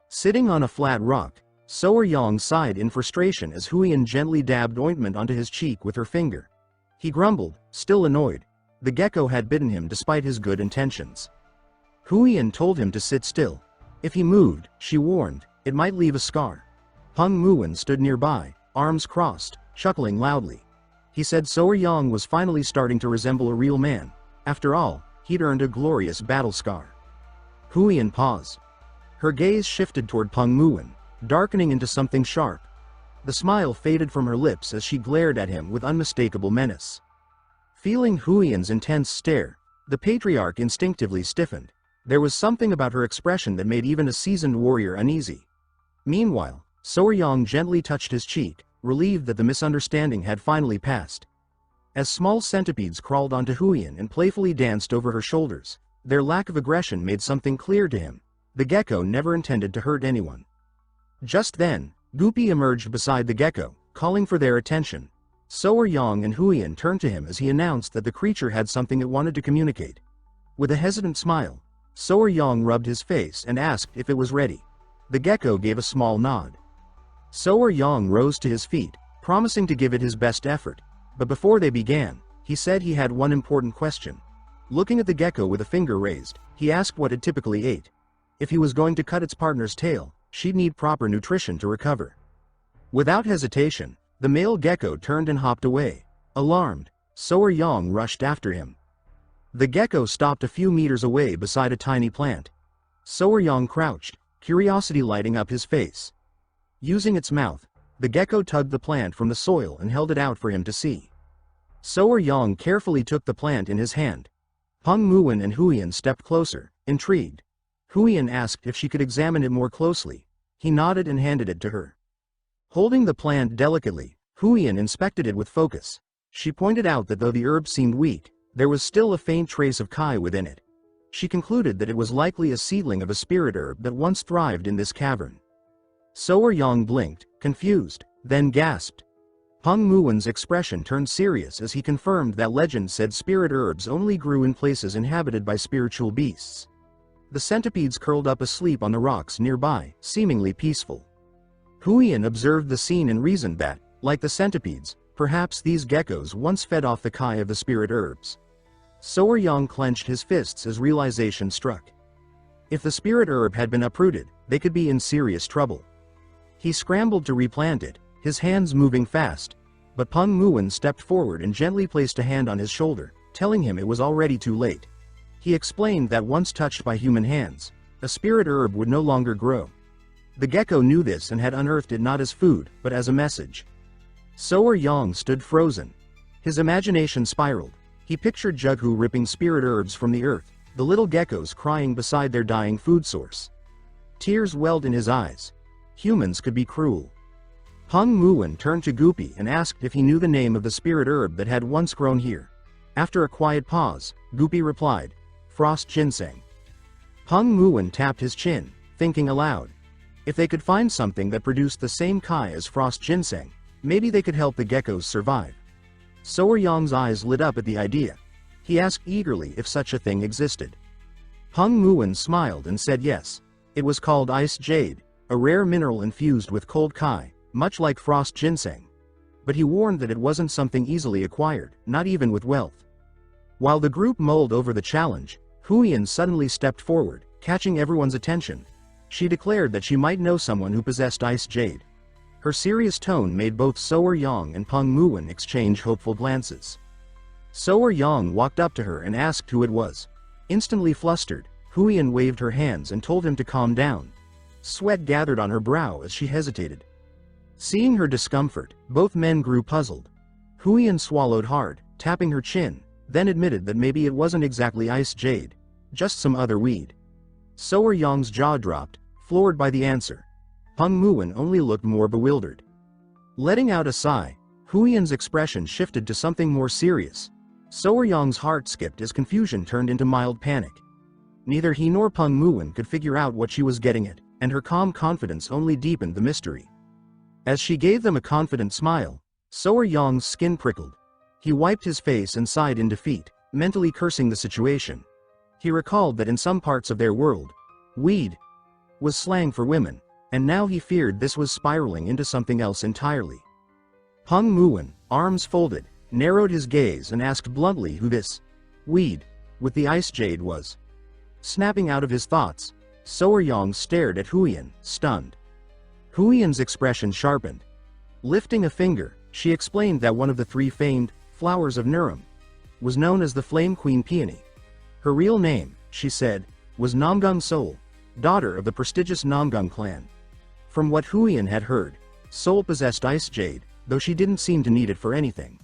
Sitting on a flat rock, Soer Yang sighed in frustration as Huiyan gently dabbed ointment onto his cheek with her finger. He grumbled, still annoyed. The gecko had bitten him despite his good intentions. Huiyan told him to sit still. If he moved, she warned, it might leave a scar. Peng Muwen stood nearby, arms crossed, chuckling loudly. He said Soer Yang was finally starting to resemble a real man. After all, he'd earned a glorious battle scar. Huiyan paused. Her gaze shifted toward Peng Muwen, darkening into something sharp. The smile faded from her lips as she glared at him with unmistakable menace. Feeling Huiyan's intense stare, the patriarch instinctively stiffened. There was something about her expression that made even a seasoned warrior uneasy. Meanwhile, Soer Yang gently touched his cheek, relieved that the misunderstanding had finally passed. As small centipedes crawled onto Huiyan and playfully danced over her shoulders, their lack of aggression made something clear to him. The gecko never intended to hurt anyone. Just then, Guppy emerged beside the gecko, calling for their attention. Soer Yang and Huiyan turned to him as he announced that the creature had something it wanted to communicate. With a hesitant smile, Soer Yang rubbed his face and asked if it was ready. The gecko gave a small nod. Soer Yang rose to his feet, promising to give it his best effort. But before they began, he said he had one important question. Looking at the gecko with a finger raised, he asked what it typically ate. If he was going to cut its partner's tail, she'd need proper nutrition to recover. Without hesitation, the male gecko turned and hopped away. Alarmed, Soer Yang rushed after him. The gecko stopped a few meters away beside a tiny plant. Soer Yang crouched, curiosity lighting up his face. Using its mouth, the gecko tugged the plant from the soil and held it out for him to see. Soer Yang carefully took the plant in his hand. Peng Muwen and Huiyan stepped closer, intrigued. Huiyan asked if she could examine it more closely. He nodded and handed it to her. Holding the plant delicately, Huiyan inspected it with focus. She pointed out that though the herb seemed weak, there was still a faint trace of Kai within it. She concluded that it was likely a seedling of a spirit herb that once thrived in this cavern. Soer Yang blinked, confused, then gasped. Peng Muwen's expression turned serious as he confirmed that legend said spirit herbs only grew in places inhabited by spiritual beasts. The centipedes curled up asleep on the rocks nearby, seemingly peaceful. Huiyan observed the scene and reasoned that, like the centipedes, perhaps these geckos once fed off the Kai of the spirit herbs. Soer Yang clenched his fists as realization struck. If the spirit herb had been uprooted, they could be in serious trouble. He scrambled to replant it, his hands moving fast, but Peng Muwen stepped forward and gently placed a hand on his shoulder, telling him it was already too late. He explained that once touched by human hands, a spirit herb would no longer grow. The gecko knew this and had unearthed it not as food, but as a message. Soer Yang stood frozen. His imagination spiraled. He pictured Jughu ripping spirit herbs from the earth, the little geckos crying beside their dying food source. Tears welled in his eyes. Humans could be cruel. Peng Muwen turned to Guppy and asked if he knew the name of the spirit herb that had once grown here. After a quiet pause, Guppy replied, "Frost ginseng." Peng Muwen tapped his chin, thinking aloud. If they could find something that produced the same Kai as frost ginseng, maybe they could help the geckos survive. So Yang's eyes lit up at the idea. He asked eagerly if such a thing existed. Peng Muwen smiled and said yes. It was called ice jade, a rare mineral infused with cold kai, much like frost ginseng. But he warned that it wasn't something easily acquired, not even with wealth. While the group mulled over the challenge, Huiyan suddenly stepped forward, catching everyone's attention. She declared that she might know someone who possessed ice jade. Her serious tone made both So Yang and Peng Muwen exchange hopeful glances. So Yang walked up to her and asked who it was. Instantly flustered, Huiyan waved her hands and told him to calm down. Sweat gathered on her brow as she hesitated. Seeing her discomfort, both men grew puzzled. Huiyan swallowed hard, tapping her chin, then admitted that maybe it wasn't exactly ice jade, just some other weed. So Yang's jaw dropped, floored by the answer. Peng Muwen only looked more bewildered. Letting out a sigh, Huiyan's expression shifted to something more serious. So Yang's heart skipped as confusion turned into mild panic. Neither he nor Peng Muwen could figure out what she was getting at, and her calm confidence only deepened the mystery. As she gave them a confident smile, So Yang's skin prickled. He wiped his face and sighed in defeat, mentally cursing the situation. He recalled that in some parts of their world, weed was slang for women, and now he feared this was spiraling into something else entirely. Peng Muwen, arms folded, narrowed his gaze and asked bluntly who this weed with the ice jade was. Snapping out of his thoughts, So Yang stared at Huiyan, stunned. Huiyan's expression sharpened. Lifting a finger, she explained that one of the 3 famed flowers of Murim was known as the Flame Queen Peony. Her real name, she said, was Namgung Sol, daughter of the prestigious Namgung clan. From what Huiyan had heard, Sol possessed ice jade, though she didn't seem to need it for anything.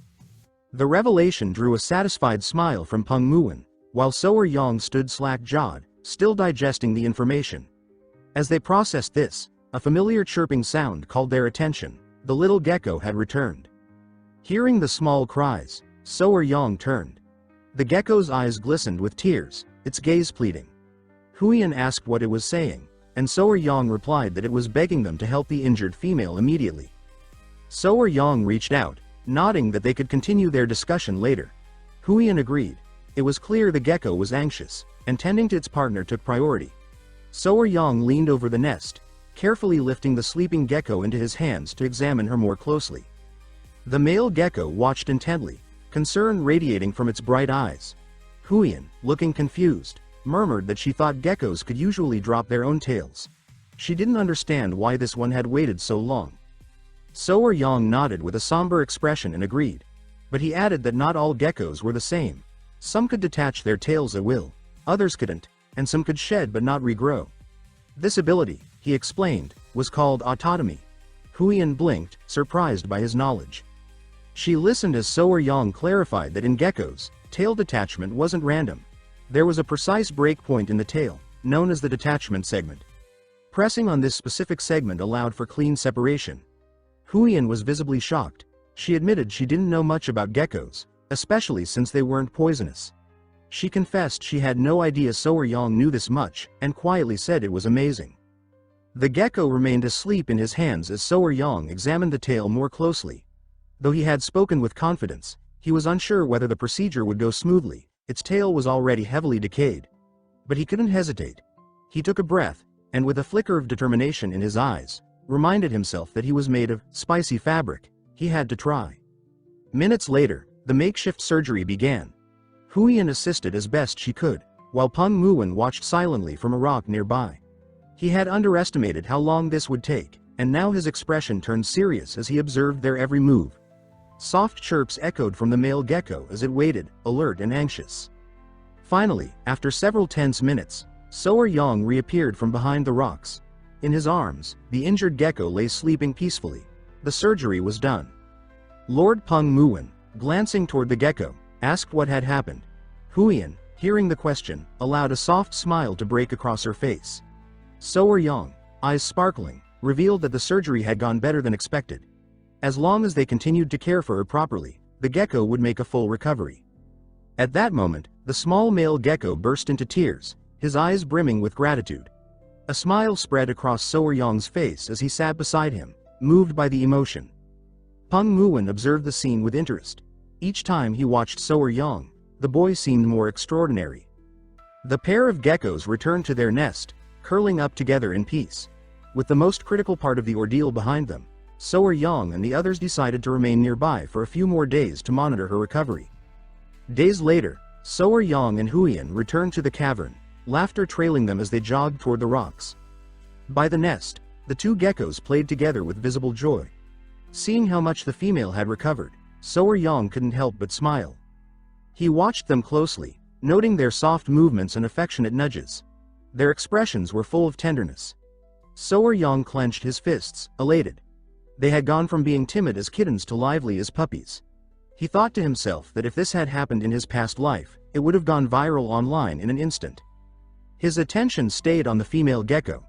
The revelation drew a satisfied smile from Peng Muwen, while So Yang stood slack-jawed, still digesting the information. As they processed this, a familiar chirping sound called their attention. The little gecko had returned. Hearing the small cries, So Yang turned. The gecko's eyes glistened with tears, its gaze pleading. Huiyan asked what it was saying, and So Yang replied that it was begging them to help the injured female immediately. So Yang reached out, nodding that they could continue their discussion later. Huiyan agreed. It was clear the gecko was anxious, and tending to its partner took priority. So Yang leaned over the nest, carefully lifting the sleeping gecko into his hands to examine her more closely. The male gecko watched intently, concern radiating from its bright eyes. Huiyan, looking confused, murmured that she thought geckos could usually drop their own tails. She didn't understand why this one had waited so long. So Yang nodded with a somber expression and agreed. But he added that not all geckos were the same. Some could detach their tails at will, others couldn't, and some could shed but not regrow. This ability, he explained, was called autotomy. Huiyan blinked, surprised by his knowledge. She listened as So Yang clarified that in geckos, tail detachment wasn't random. There was a precise break point in the tail, known as the detachment segment. Pressing on this specific segment allowed for clean separation. Huiyan was visibly shocked. She admitted she didn't know much about geckos, especially since they weren't poisonous. She confessed she had no idea So Yang knew this much, and quietly said it was amazing. The gecko remained asleep in his hands as So Yang examined the tail more closely. Though he had spoken with confidence, he was unsure whether the procedure would go smoothly. Its tail was already heavily decayed. But he couldn't hesitate. He took a breath, and with a flicker of determination in his eyes, reminded himself that he was made of spicy fabric. He had to try. Minutes later, the makeshift surgery began. Huiyan assisted as best she could, while Peng Muwen watched silently from a rock nearby. He had underestimated how long this would take, and now his expression turned serious as he observed their every move. Soft chirps echoed from the male gecko as it waited, alert and anxious. Finally, after several tense minutes, So Yang reappeared from behind the rocks. In his arms, the injured gecko lay sleeping peacefully. The surgery was done. Lord Peng Muwen, glancing toward the gecko, asked what had happened. Huiyan, hearing the question, allowed a soft smile to break across her face. So Yang, eyes sparkling, revealed that the surgery had gone better than expected. As long as they continued to care for her properly, the gecko would make a full recovery. At that moment, the small male gecko burst into tears, his eyes brimming with gratitude. A smile spread across So Yang's face as he sat beside him, moved by the emotion. Peng Muwen observed the scene with interest. Each time he watched So'er-Yang, the boy seemed more extraordinary. The pair of geckos returned to their nest, curling up together in peace. With the most critical part of the ordeal behind them, So'er-Yang and the others decided to remain nearby for a few more days to monitor her recovery. Days later, So'er-Yang and Huiyan returned to the cavern, laughter trailing them as they jogged toward the rocks. By the nest, the two geckos played together with visible joy. Seeing how much the female had recovered, So'er-Yang couldn't help but smile. He watched them closely, noting their soft movements and affectionate nudges. Their expressions were full of tenderness. So'er-Yang clenched his fists, elated. They had gone from being timid as kittens to lively as puppies. He thought to himself that if this had happened in his past life, it would have gone viral online in an instant. His attention stayed on the female gecko.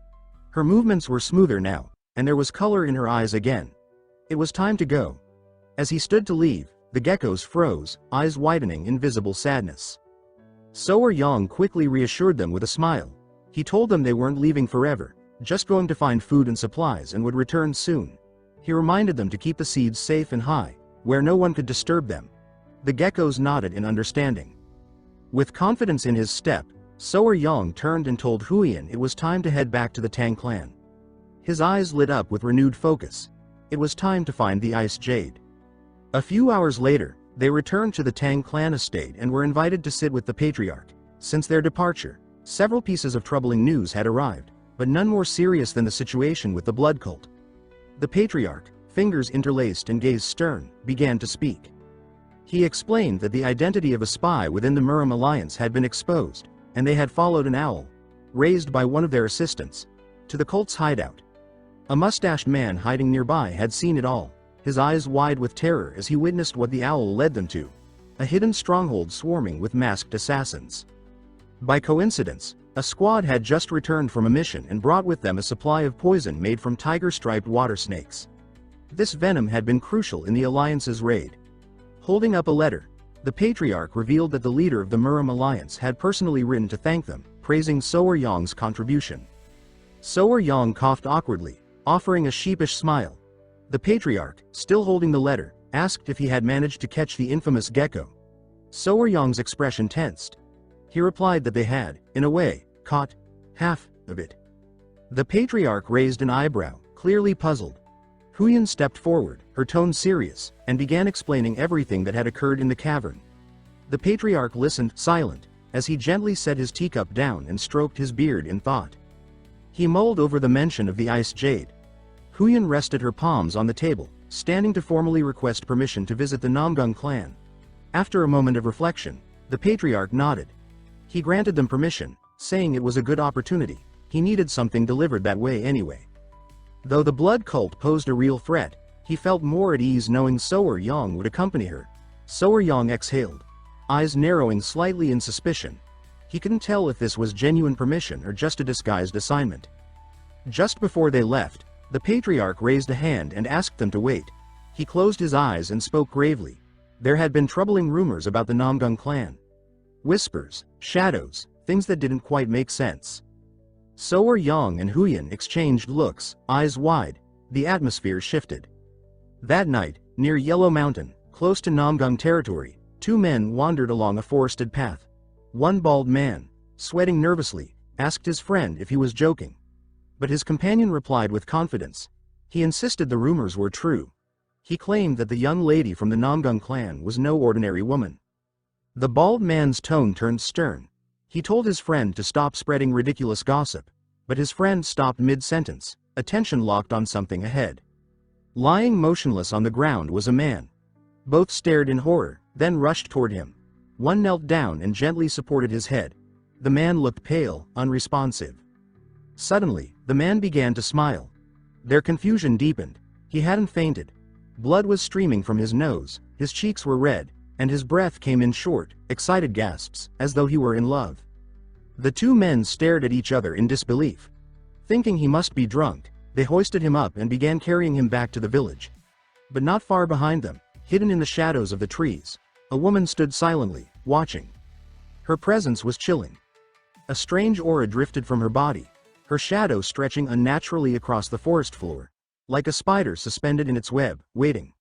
Her movements were smoother now, and there was color in her eyes again. It was time to go. As he stood to leave, the geckos froze, eyes widening in visible sadness. So'er-Yang quickly reassured them with a smile. He told them they weren't leaving forever, just going to find food and supplies and would return soon. He reminded them to keep the seeds safe and high, where no one could disturb them. The geckos nodded in understanding. With confidence in his step, So'er-Yang turned and told Huiyan it was time to head back to the Tang clan. His eyes lit up with renewed focus. It was time to find the ice jade. A few hours later, they returned to the Tang clan estate and were invited to sit with the patriarch. Since their departure, several pieces of troubling news had arrived, but none more serious than the situation with the blood cult. The patriarch, fingers interlaced and gaze stern, began to speak. He explained that the identity of a spy within the Murim alliance had been exposed, and they had followed an owl, raised by one of their assistants, to the cult's hideout. A mustached man hiding nearby had seen it all, his eyes wide with terror as he witnessed what the owl led them to, a hidden stronghold swarming with masked assassins. By coincidence, a squad had just returned from a mission and brought with them a supply of poison made from tiger-striped water snakes. This venom had been crucial in the Alliance's raid. Holding up a letter, the patriarch revealed that the leader of the Murim alliance had personally written to thank them, praising So'er-Yang's contribution. So'er-Yang coughed awkwardly, offering a sheepish smile. The patriarch, still holding the letter, asked if he had managed to catch the infamous gecko. So'er-Yang's expression tensed. He replied that they had, in a way, caught half of it. The patriarch raised an eyebrow, clearly puzzled. Huiyan stepped forward, her tone serious, and began explaining everything that had occurred in the cavern. The patriarch listened, silent, as he gently set his teacup down and stroked his beard in thought. He mulled over the mention of the ice jade. Huiyan rested her palms on the table, standing to formally request permission to visit the Namgung clan. After a moment of reflection, the patriarch nodded. He granted them permission, saying it was a good opportunity. He needed something delivered that way anyway. Though the blood cult posed a real threat, he felt more at ease knowing So'er-Yang would accompany her. So'er-Yang exhaled, eyes narrowing slightly in suspicion. He couldn't tell if this was genuine permission or just a disguised assignment. Just before they left, the patriarch raised a hand and asked them to wait. He closed his eyes and spoke gravely. There had been troubling rumors about the Namgung clan. Whispers, shadows, things that didn't quite make sense. So'er-Yang and Huiyan exchanged looks, eyes wide. The atmosphere shifted. That night, near Yellow Mountain, close to Namgung territory, two men wandered along a forested path. One bald man, sweating nervously, asked his friend if he was joking. But his companion replied with confidence. He insisted the rumors were true. He claimed that the young lady from the Namgung clan was no ordinary woman. The bald man's tone turned stern. He told his friend to stop spreading ridiculous gossip, but his friend stopped mid-sentence, attention locked on something ahead. Lying motionless on the ground was a man. Both stared in horror, then rushed toward him. One knelt down and gently supported his head. The man looked pale, unresponsive. Suddenly, the man began to smile. Their confusion deepened. He hadn't fainted. Blood was streaming from his nose, his cheeks were red, and his breath came in short, excited gasps, as though he were in love. The two men stared at each other in disbelief. Thinking he must be drunk, they hoisted him up and began carrying him back to the village. But not far behind them, hidden in the shadows of the trees, a woman stood silently, watching. Her presence was chilling. A strange aura drifted from her body, her shadow stretching unnaturally across the forest floor, like a spider suspended in its web, waiting.